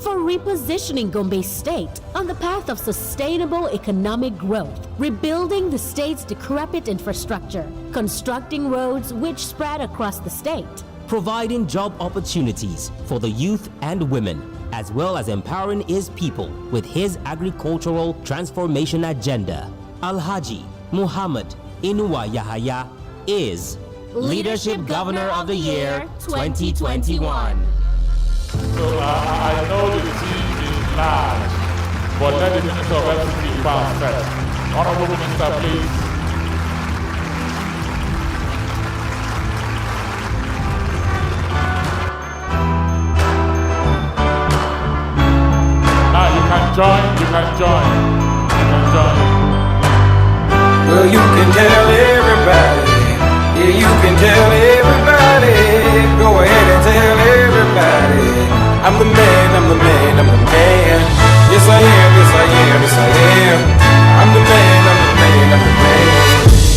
For repositioning Gombe State on the path of sustainable economic growth, rebuilding the state's decrepit infrastructure, constructing roads which spread across the state, providing job opportunities for the youth and women, as well as empowering his people with his agricultural transformation agenda. Alhaji Muhammad Inuwa Yahya is Leadership Governor of the Year 2021. So I know the team is large, but let the Minister of FCT pass first. Honorable Minister, please. Now you can join. Well, you can tell everybody. Yeah, you can tell everybody. Go ahead and tell everybody. I'm the man, I'm the man, I'm the man. Yes I am, yes I am, yes I am. I'm the man, I'm the man, I'm the man.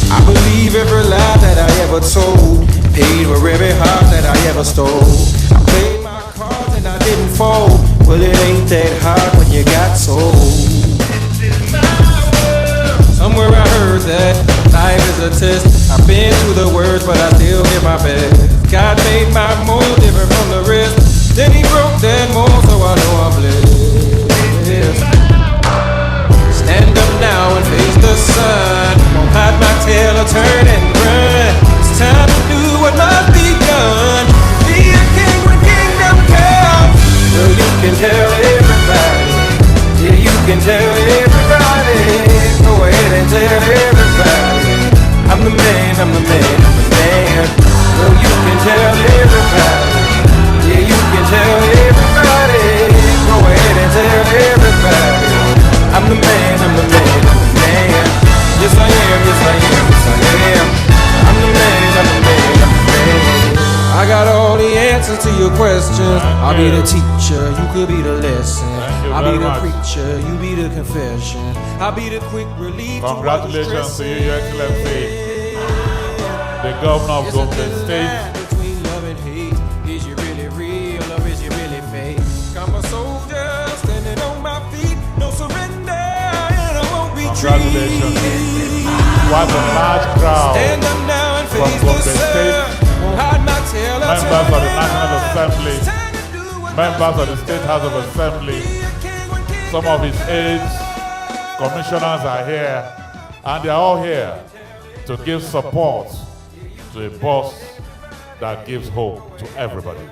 I believe every lie that I ever told. Paid for every heart that I ever stole. I played my cards and I didn't fold. Well, it ain't that hard when you got sold. Somewhere I heard that life is a test. I've been through the worst, but I still give my best. God made my mold different from the rest. Then he broke that mold, so I know I'm blessed. Stand up now and face the sun. Won't hide my tail or turn and run. It's time to do what must be done. Be a king when kingdom comes. Well, you can tell everybody. Yeah, you can tell everybody. Go ahead and tell everybody. I'm the man, I'm the man, I'm the man. Well, you can tell everybody. Yeah, you can tell everybody. Go ahead and tell everybody. I'm the man, I'm the man, I'm the man. Yes I am, yes I am, yes I am. I'm the man, I'm the man, I'm the man. I got all the answers to your questions. I'll be the teacher, you could be the lesson. I'll be the preacher, you be the confession. I'll be the quick relief. Congratulations to you, Your Excellency, the Governor of Gombe State. Between love and hate, is you really real or is you really fake? I'm a soldier standing on my feet, no surrender, and I won't retreat. Congratulations. What a large crowd Stand up now and from face Gombe the State, sun. Hide my tail, members of the National Assembly, members of the State House of Assembly, some of his aides, commissioners are here, and they are all here to give support to a boss that gives hope to everybody.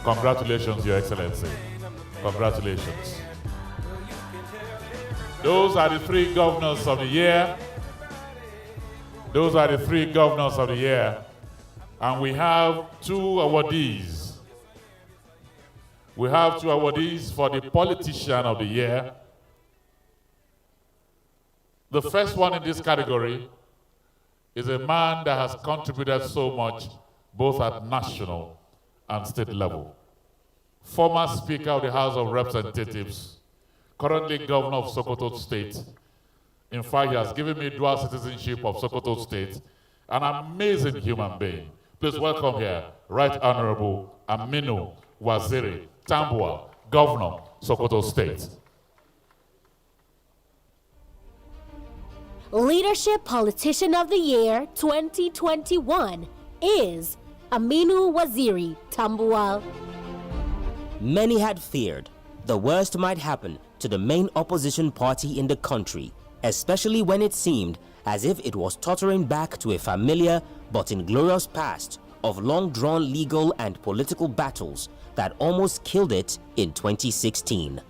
Congratulations, Your Excellency. Congratulations. Those are the 3 governors of the year. Those are the 3 governors of the year. And we have 2 awardees. We have 2 awardees for the politician of the year. The first one in this category is a man that has contributed so much both at national and state level. Former Speaker of the House of Representatives, currently Governor of Sokoto State. In fact, he has given me dual citizenship of Sokoto State. An amazing human being. Please welcome here, Right Honorable Aminu Waziri Tambuwal, Governor, Sokoto State. Leadership Politician of the Year 2021 is Aminu Waziri Tambuwal. Many had feared the worst might happen to the main opposition party in the country, especially when it seemed as if it was tottering back to a familiar but inglorious past of long-drawn legal and political battles that almost killed it in 2016.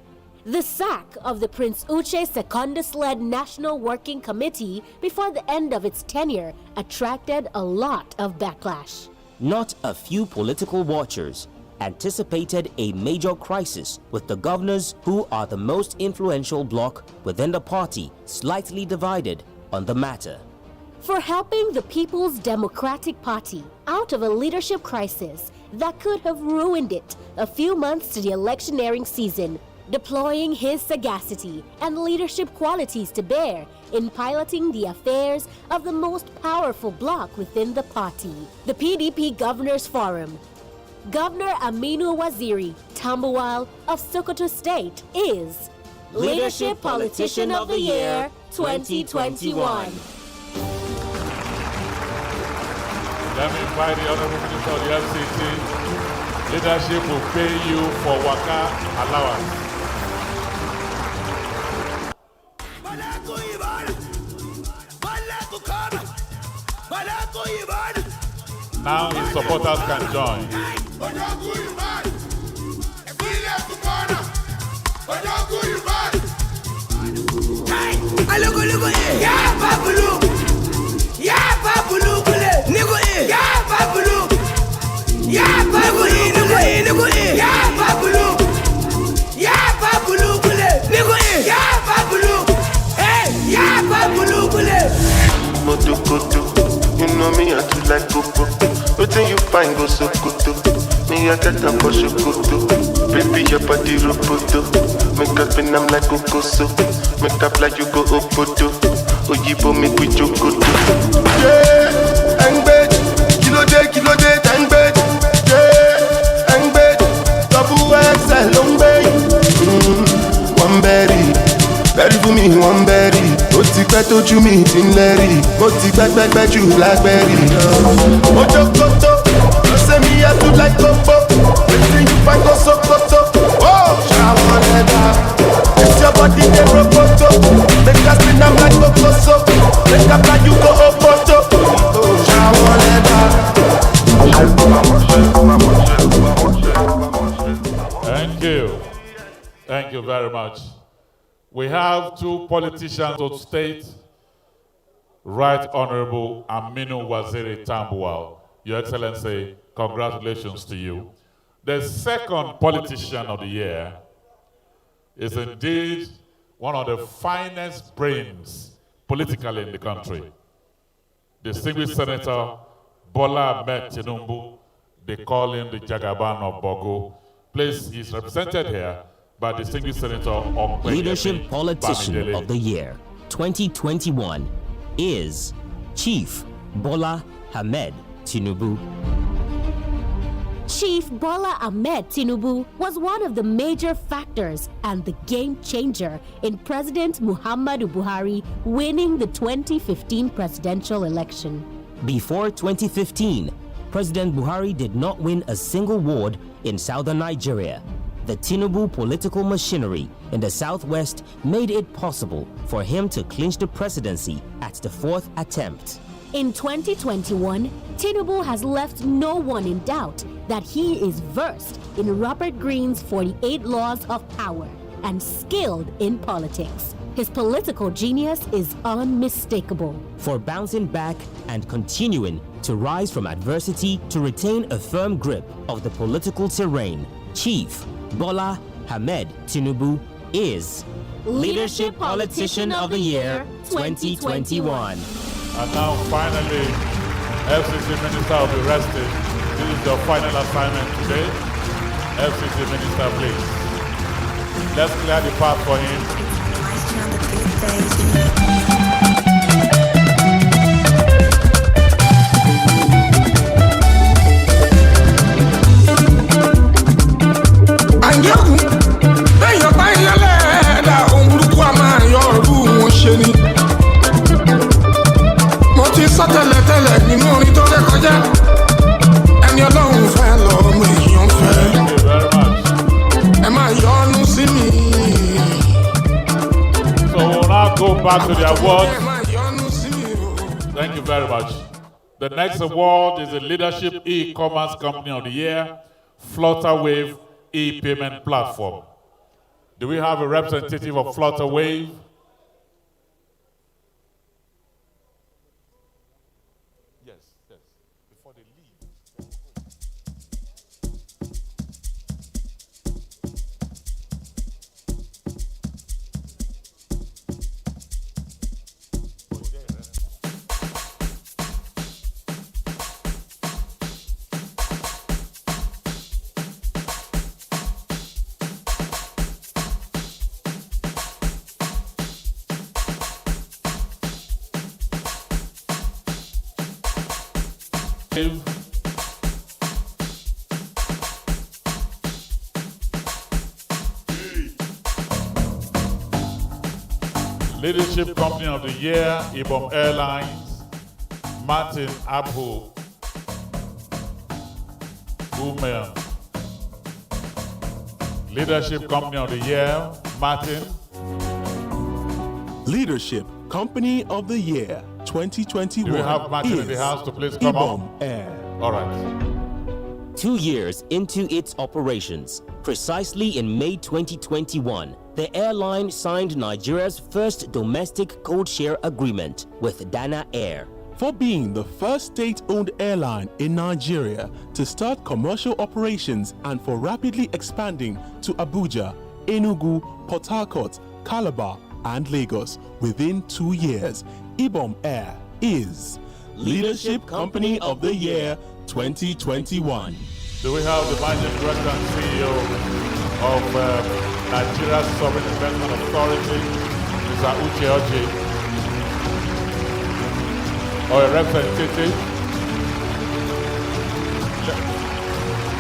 The sack of the Prince Uche Secondus-led National Working Committee before the end of its tenure attracted a lot of backlash. Not a few political watchers anticipated a major crisis with the governors, who are the most influential bloc within the party, slightly divided on the matter. For helping the People's Democratic Party out of a leadership crisis that could have ruined it a few months to the electioneering season, deploying his sagacity and leadership qualities to bear in piloting the affairs of the most powerful bloc within the party, the PDP Governors Forum, Governor Aminu Waziri Tambuwal of Sokoto State is Leadership Politician of the Year 2021. Let me invite the Honorable Minister of the FCT. Leadership will pay you for waka allowance. Now his supporters can join. You know me, I do like Coco. Nothing you find go so good. Me, I get them for Shokoto. Baby, your body roboto. Make up and I'm like Coco so. Make up like you go Opoto. Oyibo make we Jokoto. Yeah, and bed. Kilo day, and bed. Yeah, and bed. Double XL long bed. One berry. Berry for me, one berry. Ó ti pẹ́ tójú mi ti ń lẹ́rì. Mo ti gbẹ́gbẹ́gbẹ́ ju blackberry. Ojo koto, you say me I do like Coco. Wetin you find go Sokoto? Oh, shower leather. It's your body dey roboto. Make us spin am like Coco so. Make up like you go Opoto. Oh, shower leather. Thank you. Thank you very much. We have two politicians of state, Right Honorable Aminu Waziri Tambuwal. Your Excellency, congratulations to you. The second politician of the year is indeed one of the finest brains politically in the country. Distinguished Senator Bola Ahmed Tinubu, they call him the Jagaban of Bogo. Please, he's represented here by distinguished Senator Okpeyemi Leadership Politician Bamidele. of the Year 2021 is Chief Bola Ahmed Tinubu. Chief Bola Ahmed Tinubu was one of the major factors and the game changer in President Muhammadu Buhari winning the 2015 presidential election. Before 2015, President Buhari did not win a single ward in southern Nigeria. The Tinubu political machinery in the southwest made it possible for him to clinch the presidency at the fourth attempt. In 2021, Tinubu has left no one in doubt that he is versed in Robert Greene's 48 laws of power and skilled in politics. His political genius is unmistakable. For bouncing back and continuing to rise from adversity to retain a firm grip of the political terrain, Chief Bola Ahmed Tinubu is Leadership Politician of the Year 2021. And now finally, FCC Minister will be rested. This is your final assignment today. FCC Minister, please. Let's clear the path for him. Back to the awards. Thank you very much. The next award is the Leadership E-Commerce Company of the Year, Flutterwave E-Payment Platform. Do we have a representative of Flutterwave? Yes, yes. Before they leave. Leadership Company of the Year, Ibom Airlines, Martin Abhu, Boomer. Leadership Company of the Year, Martin. Leadership Company of the Year 2021. Do we have Martin in the house to please come on? Air. All right. 2 years into its operations, precisely in May 2021, the airline signed Nigeria's first domestic code-share agreement with Dana Air. For being the first state-owned airline in Nigeria to start commercial operations and for rapidly expanding to Abuja, Enugu, Port Harcourt, Calabar, and Lagos within 2 years, Ibom Air is Leadership Company of the Year 2021. Do we have the managing director and CEO of Nigeria's Sovereign Investment Authority, Mr. Uche Oji, or a representative?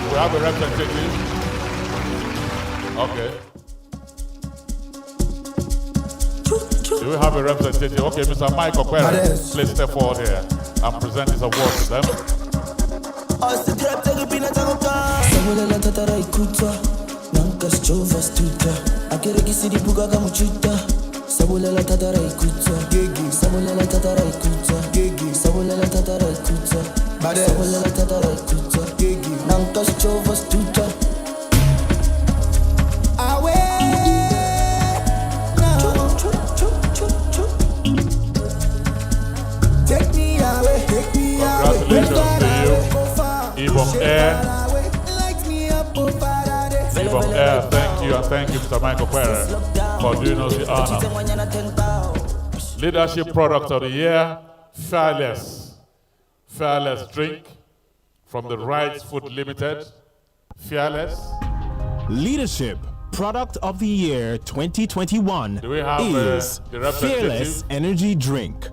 We have a representative. Okay. Do we have a representative? Okay, Mr. Mike Okwere, please step forward here and present this award to them. Congratulations to you, Ibom Air. Ibom Air, thank you, and thank you, Mr. Michael Quere, for doing us the honor. Leadership Product of the Year, Fearless. Fearless drink from the Rights Food Limited. Fearless. Leadership Product of the Year 2021 Do we have, is the representative? Fearless Energy Drink.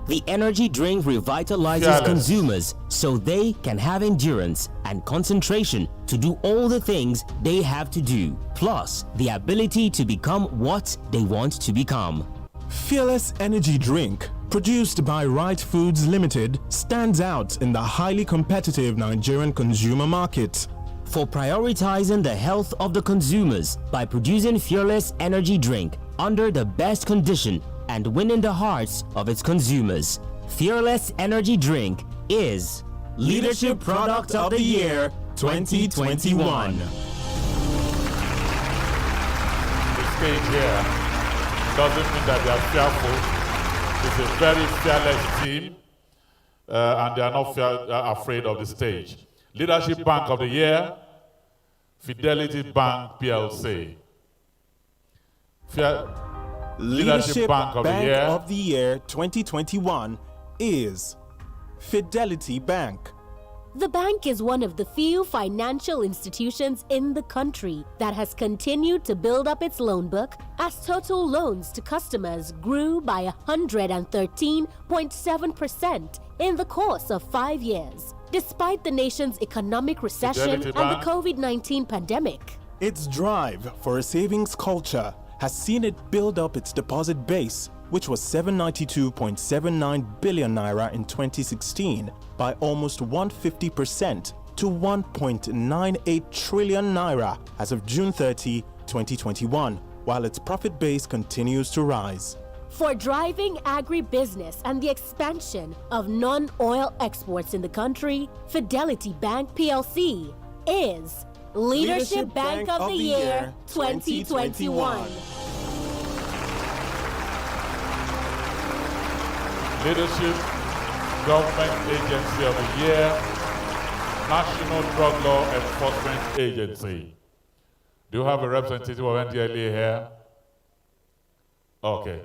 The energy drink revitalizes consumers so they can have endurance and concentration to do all the things they have to do, plus the ability to become what they want to become. Fearless Energy Drink, produced by Right Foods Limited, stands out in the highly competitive Nigerian consumer market. For prioritizing the health of the consumers by producing Fearless Energy Drink under the best condition and winning the hearts of its consumers, Fearless Energy Drink is Leadership Product of the Year 2021. The stage here doesn't mean that they are fearful. It's a very fearless team, and they are not afraid of the stage. Leadership Bank of the Year, Fidelity Bank PLC. Leadership Bank of the Year 2021 is Fidelity Bank. The bank is one of the few financial institutions in the country that has continued to build up its loan book as total loans to customers grew by 113.7% in the course of 5 years, despite the nation's economic recession and the COVID-19 pandemic. Its drive for a savings culture has seen it build up its deposit base, which was 792.79 billion naira in 2016, by almost 150% to 1.98 trillion naira as of June 30, 2021, while its profit base continues to rise. For driving agribusiness and the expansion of non-oil exports in the country, Fidelity Bank PLC is Leadership Bank of the Year 2021. Leadership Government Agency of the Year, National Drug Law Enforcement Agency. Do you have a representative of NDLA here? Okay.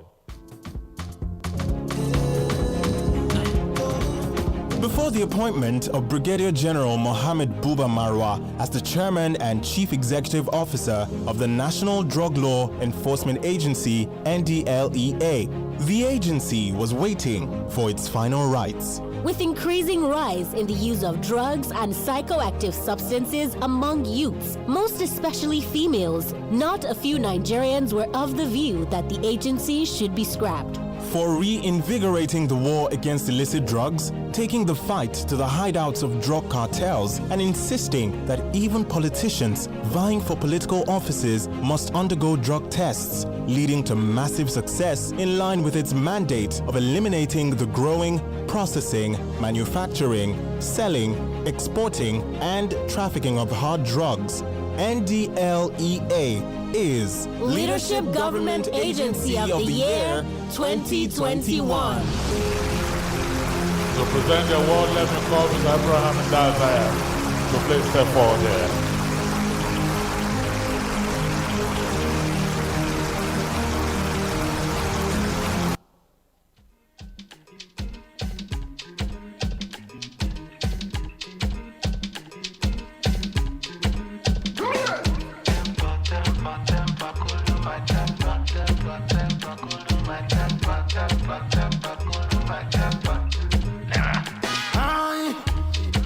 Before the appointment of Brigadier General Mohammed Buba Marwa as the Chairman and Chief Executive Officer of the National Drug Law Enforcement Agency, NDLEA, the agency was waiting for its final rites. With increasing rise in the use of drugs and psychoactive substances among youths, most especially females, not a few Nigerians were of the view that the agency should be scrapped. For reinvigorating the war against illicit drugs, taking the fight to the hideouts of drug cartels, and insisting that even politicians vying for political offices must undergo drug tests, leading to massive success in line with its mandate of eliminating the growing, processing, manufacturing, selling, exporting, and trafficking of hard drugs. NDLEA is Leadership Government Agency of the Year 2021. To present the award, let me call Mr. Abraham Ndazaya to please step forward here.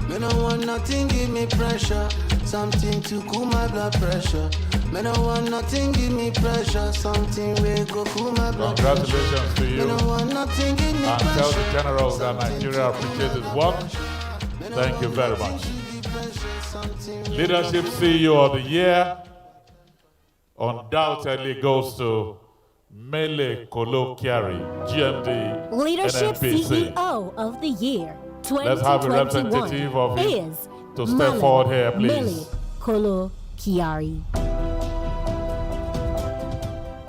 Me no want nothing, give me pressure. Something to cool my blood pressure. Me no want nothing, give me pressure. Something will go cool my blood pressure. Congratulations to you. Me no want nothing, give me And pressure. tell the General that Nigeria appreciates his work. Thank you very much. Leadership CEO of the Year undoubtedly goes to Mele Kolo Kyari, GMD, Leadership NNPC. CEO of the Year 2021 Let's have a representative of you is to step forward here, please. Mele Kolo Kyari.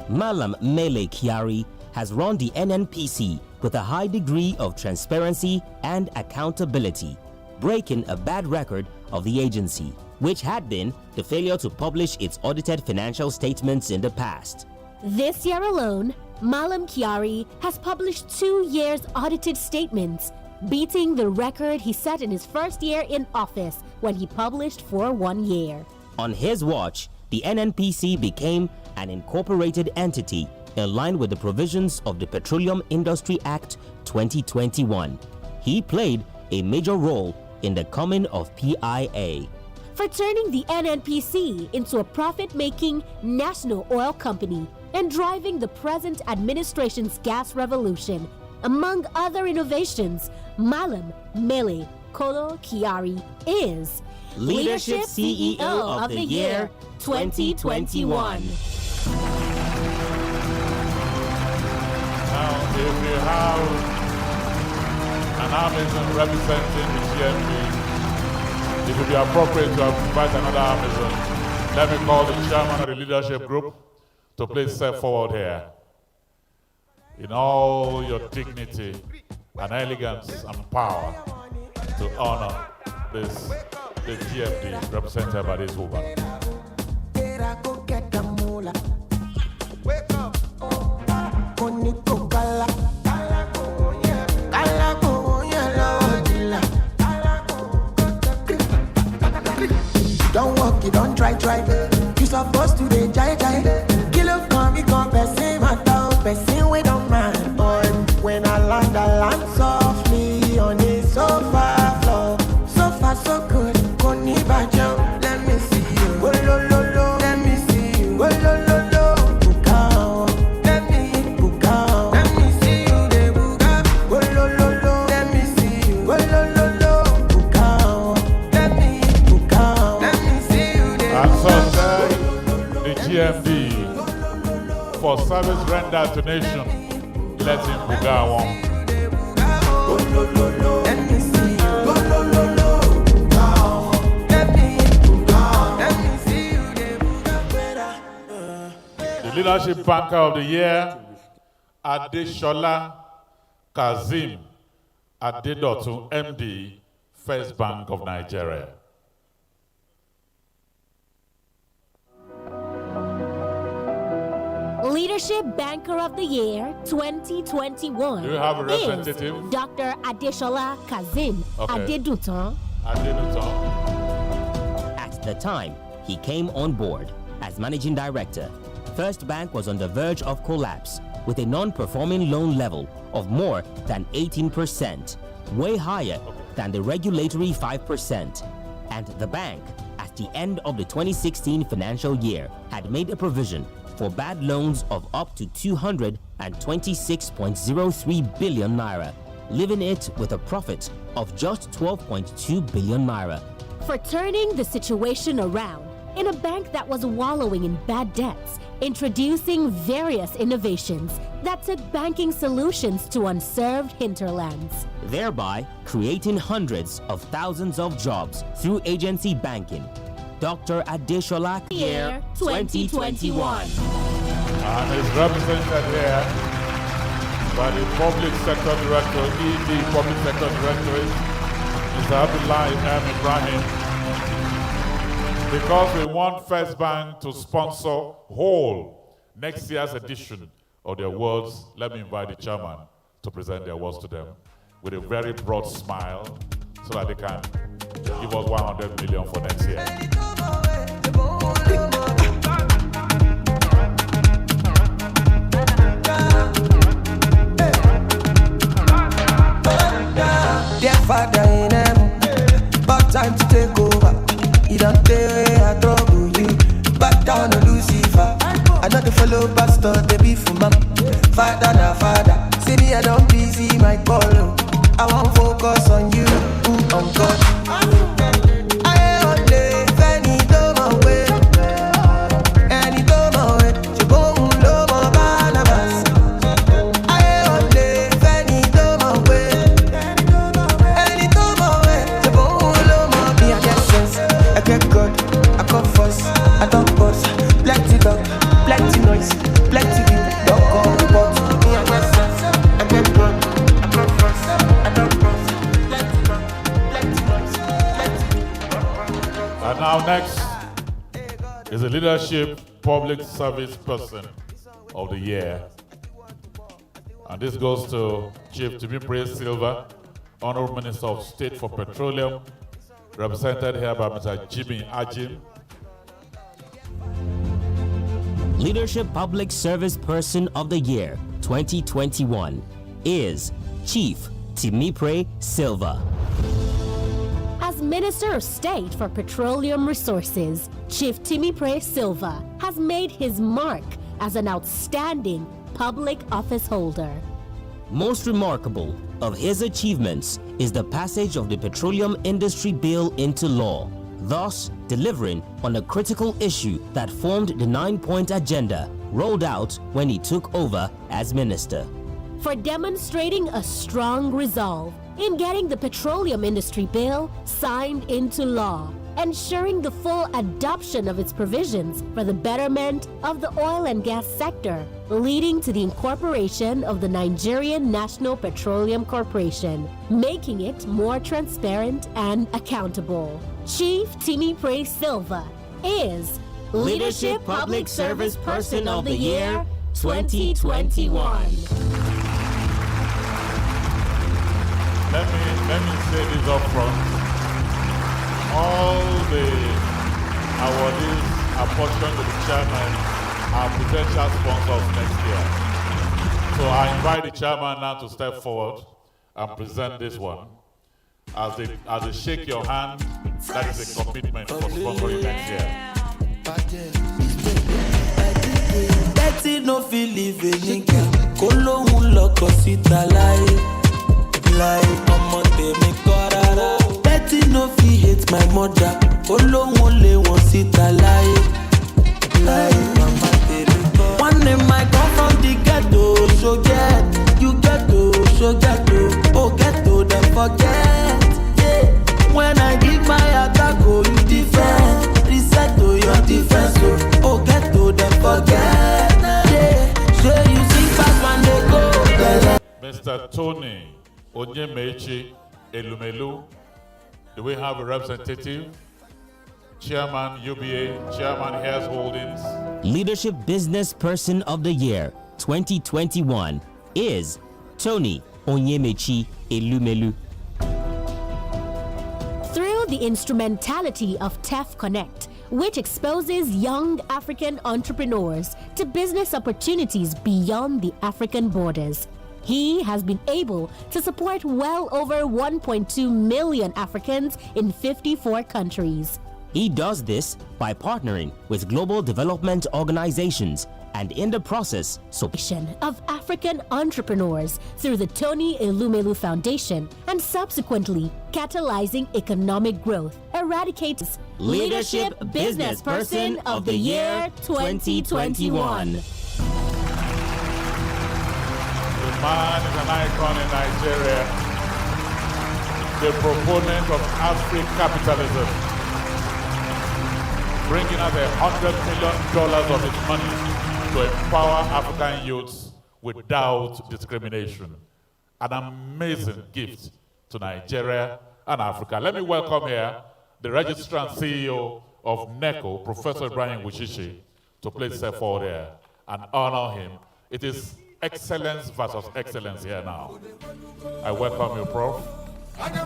Malam Mele Kyari has run the NNPC with a high degree of transparency and accountability, breaking a bad record of the agency, which had been the failure to publish its audited financial statements in the past. This year alone, Malam Kyari has published 2 years audited statements, beating the record he set in his first year in office when he published for 1 year. On his watch, the NNPC became an incorporated entity in line with the provisions of the Petroleum Industry Act 2021. He played a major role in the coming of PIA. For turning the NNPC into a profit-making national oil company and driving the present administration's gas revolution. Among other innovations, Malam Mele Kolo Kyari is Leadership CEO of the Year 2021. Now, if we have an Amazon representing the GMP, it would be appropriate to invite another Amazon. Let me call the chairman of the leadership group to please step forward here. In all your dignity and elegance and power to honor the GMD represented by this woman. Wake up. land softly on a sofa floor. So far so good, Koni Bajo. Let me see you. Oh lo lo lo, let me see you. Oh lo lo lo, bukao. Let me bukao. Let me see you, de buka. Oh lo lo lo, let me see you. Oh lo lo lo, bukao. Let me bukao. Let me see you, de buka. And Sunday, the GMD for service rendered to nation. Let him bukao. The Leadership Banker of the Year, Adeshola Kazeem Adedotun, MD, First Bank of Nigeria. Leadership Banker of the Year 2021. Do you have a representative? Is Dr. Adeshola Kazeem Adedotun. At the time he came on board as managing director, First Bank was on the verge of collapse with a non-performing loan level of more than 18%, way higher than the regulatory 5%. And the bank, at the end of the 2016 financial year, had made a provision for bad loans of up to 226.03 billion naira, leaving it with a profit of just 12.2 billion naira. For turning the situation around in a bank that was wallowing in bad debts, introducing various innovations that took banking solutions to unserved hinterlands, thereby creating hundreds of thousands of jobs through agency banking. Dr. Adeshola Year 2021. And is represented here by the Public Sector Director, ED Public Sector Directorate, Mr. Abdullah Ibrahim. Because we want First Bank to sponsor whole next year's edition of the awards, let me invite the chairman to present the awards to them with a very broad smile so that they can give us 100 million for next year. Dear Father in heaven, about time to take over. You don't tell I trouble you, back down to Lucifer. I know the fellow pastor, they be for mom. Father na father, see me I don't busy my call. I won't focus on you, on God. Plenty noise, plenty people, don't call report. Me and my sense, I get good, I come first, I don't cross. Plenty noise, plenty people. And now next is the Leadership Public Service Person of the Year. And this goes to Chief Timipre Silva, Honorable Minister of State for Petroleum, represented here by Mr. Jimmy Ajim. Leadership Public Service Person of the Year 2021 is Chief Timipre Silva. As Minister of State for Petroleum Resources, Chief Timipre Silva has made his mark as an outstanding public office holder. Most remarkable of his achievements is the passage of the Petroleum Industry Bill into law, thus delivering on a critical issue that formed the 9-point agenda rolled out when he took over as minister. For demonstrating a strong resolve in getting the Petroleum Industry Bill signed into law, ensuring the full adoption of its provisions for the betterment of the oil and gas sector, leading to the incorporation of the Nigerian National Petroleum Corporation, making it more transparent and accountable. Chief Timipre Silva is Leadership Public Service Person of the Year 2021. Let me say this up front. All the awardees apportioned to the chairman are potential sponsors next year. So I invite the chairman now to step forward and present this one. As they shake your hand, that is a commitment for sponsoring next year. Betty no feel live a nigga. Kolo loko sita lie mama me korara. Betty no feel hate my mother. Kolo le won sita lie mama me. One day I come from the ghetto, so get you ghetto, so ghetto, oh ghetto then forget. Yeah. When I give my attack, oh you defend, reset to your defense, oh ghetto then forget. Mr. Tony Onyemechi Elumelu, do we have a representative? Chairman UBA, Chairman Hairs Holdings. Leadership Business Person of the Year 2021 is Tony Onyemechi Elumelu. Through the instrumentality of TEF Connect, which exposes young African entrepreneurs to business opportunities beyond the African borders, he has been able to support well over 1.2 million Africans in 54 countries. He does this by partnering with global development organizations and in the process, of African entrepreneurs through the Tony Elumelu Foundation and subsequently catalyzing economic growth, eradicates Leadership Business Person of the Year 2021. The man is an icon in Nigeria, the proponent of African capitalism, bringing out $100 million of his money to empower African youths without discrimination. An amazing gift to Nigeria and Africa. Let me welcome here the Registrar and CEO of NECO, Professor Ibrahim Wushishi, to place himself forward here and honor him. It is excellence versus excellence here now. I welcome you, Prof. Thank you.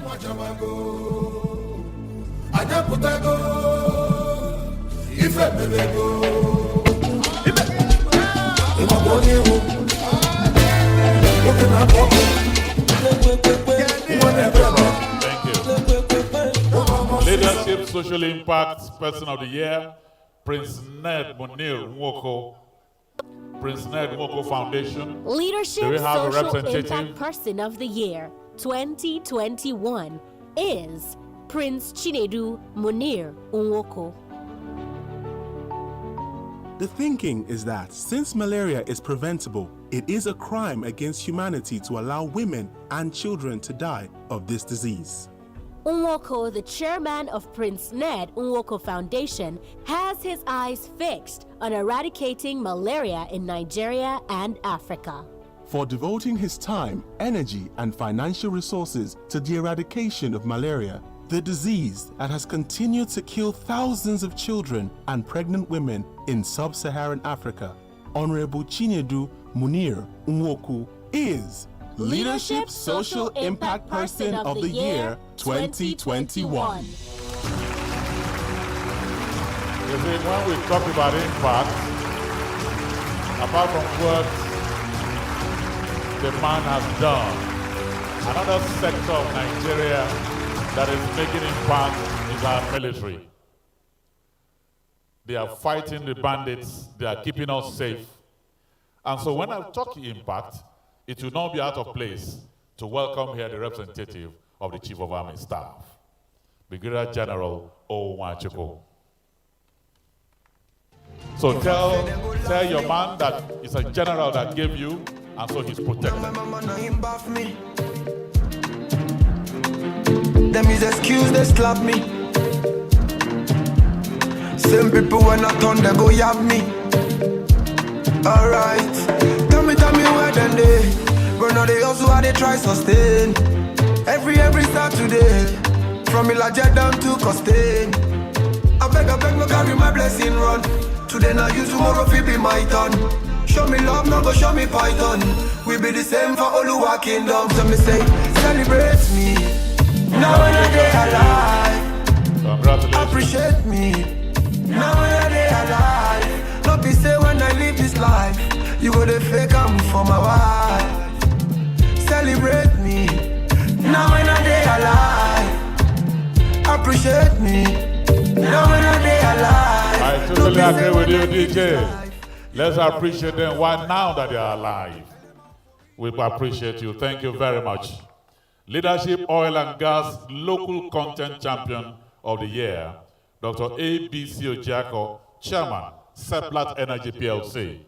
Leadership Social Impact Person of the Year, Prince Ned Munir Nwoko, Prince Ned Nwoko Foundation. Leadership Social Impact Person of the Year 2021 is Prince Chinedu Munir Nwoko. The thinking is that since malaria is preventable, it is a crime against humanity to allow women and children to die of this disease. Nwoko, the chairman of Prince Ned Nwoko Foundation, has his eyes fixed on eradicating malaria in Nigeria and Africa. For devoting his time, energy, and financial resources to the eradication of malaria, the disease that has continued to kill thousands of children and pregnant women in sub-Saharan Africa, Honorable Chinedu Munir Nwoko is Leadership Social Impact Person of the Year 2021. You see, when we talk about impact, apart from what the man has done, another sector of Nigeria that is making impact is our military. They are fighting the bandits, they are keeping us safe. And so when I talk impact, it will not be out of place to welcome here the representative of the Chief of Army Staff, Brigadier General O. Nwachukwu. So tell your man that it's a general that gave you, and so he's protected. Them is excuse, they slap me. Same people when I turn, they go yab me. Alright, tell me where then they go now they also how they try sustain. Every Saturday, from Ilaja down to Costain. I beg, no carry my blessing run. Today now you, tomorrow feel be my turn. Show me love, no go show me python. We be the same for Oluwa Kingdom. So me say, celebrate me. Now when they alive, appreciate me. Now when they alive, not be say when I live this life, you go to fake I'm for my wife. Celebrate me. appreciate me. Now when they alive. I totally agree with you, DJ. Let's appreciate them. Why now that they are alive? We appreciate you. Thank you very much. Leadership Oil and Gas Local Content Champion of the Year, Dr. A.B.C. Ojiako, Chairman, Seplat Energy PLC.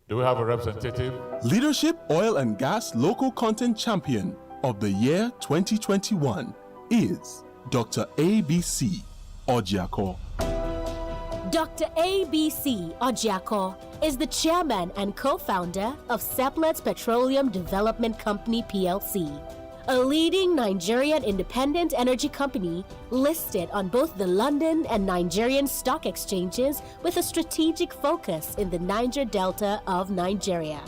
Do we have a representative? Leadership Oil and Gas Local Content Champion of the Year 2021 is Dr. A.B.C. Ojiako. Dr. A.B.C. Ojiako is the chairman and co-founder of Seplat Petroleum Development Company PLC, a leading Nigerian independent energy company listed on both the London and Nigerian stock exchanges with a strategic focus in the Niger Delta of Nigeria.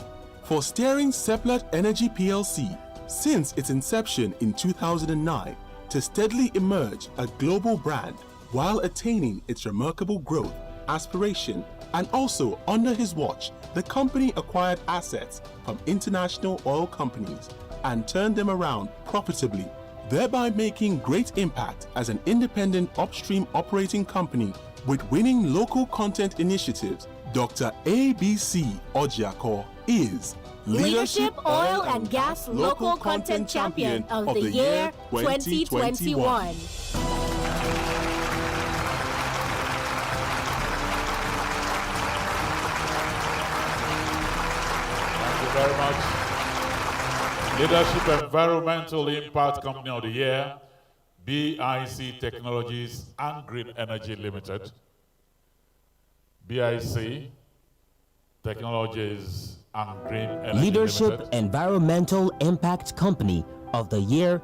For steering Seplat Energy PLC since its inception in 2009 to steadily emerge a global brand while attaining its remarkable growth, aspiration, and also under his watch, the company acquired assets from international oil companies and turned them around profitably, thereby making great impact as an independent upstream operating company with winning local content initiatives. Dr. A.B.C. Ojiako is Leadership Oil and Gas Local Content Champion of the Year 2021. Very much. Leadership Environmental Impact Company of the Year, BIC Technologies and Green Energy Limited. BIC Technologies and Green Energy Leadership Limited. Environmental Impact Company of the Year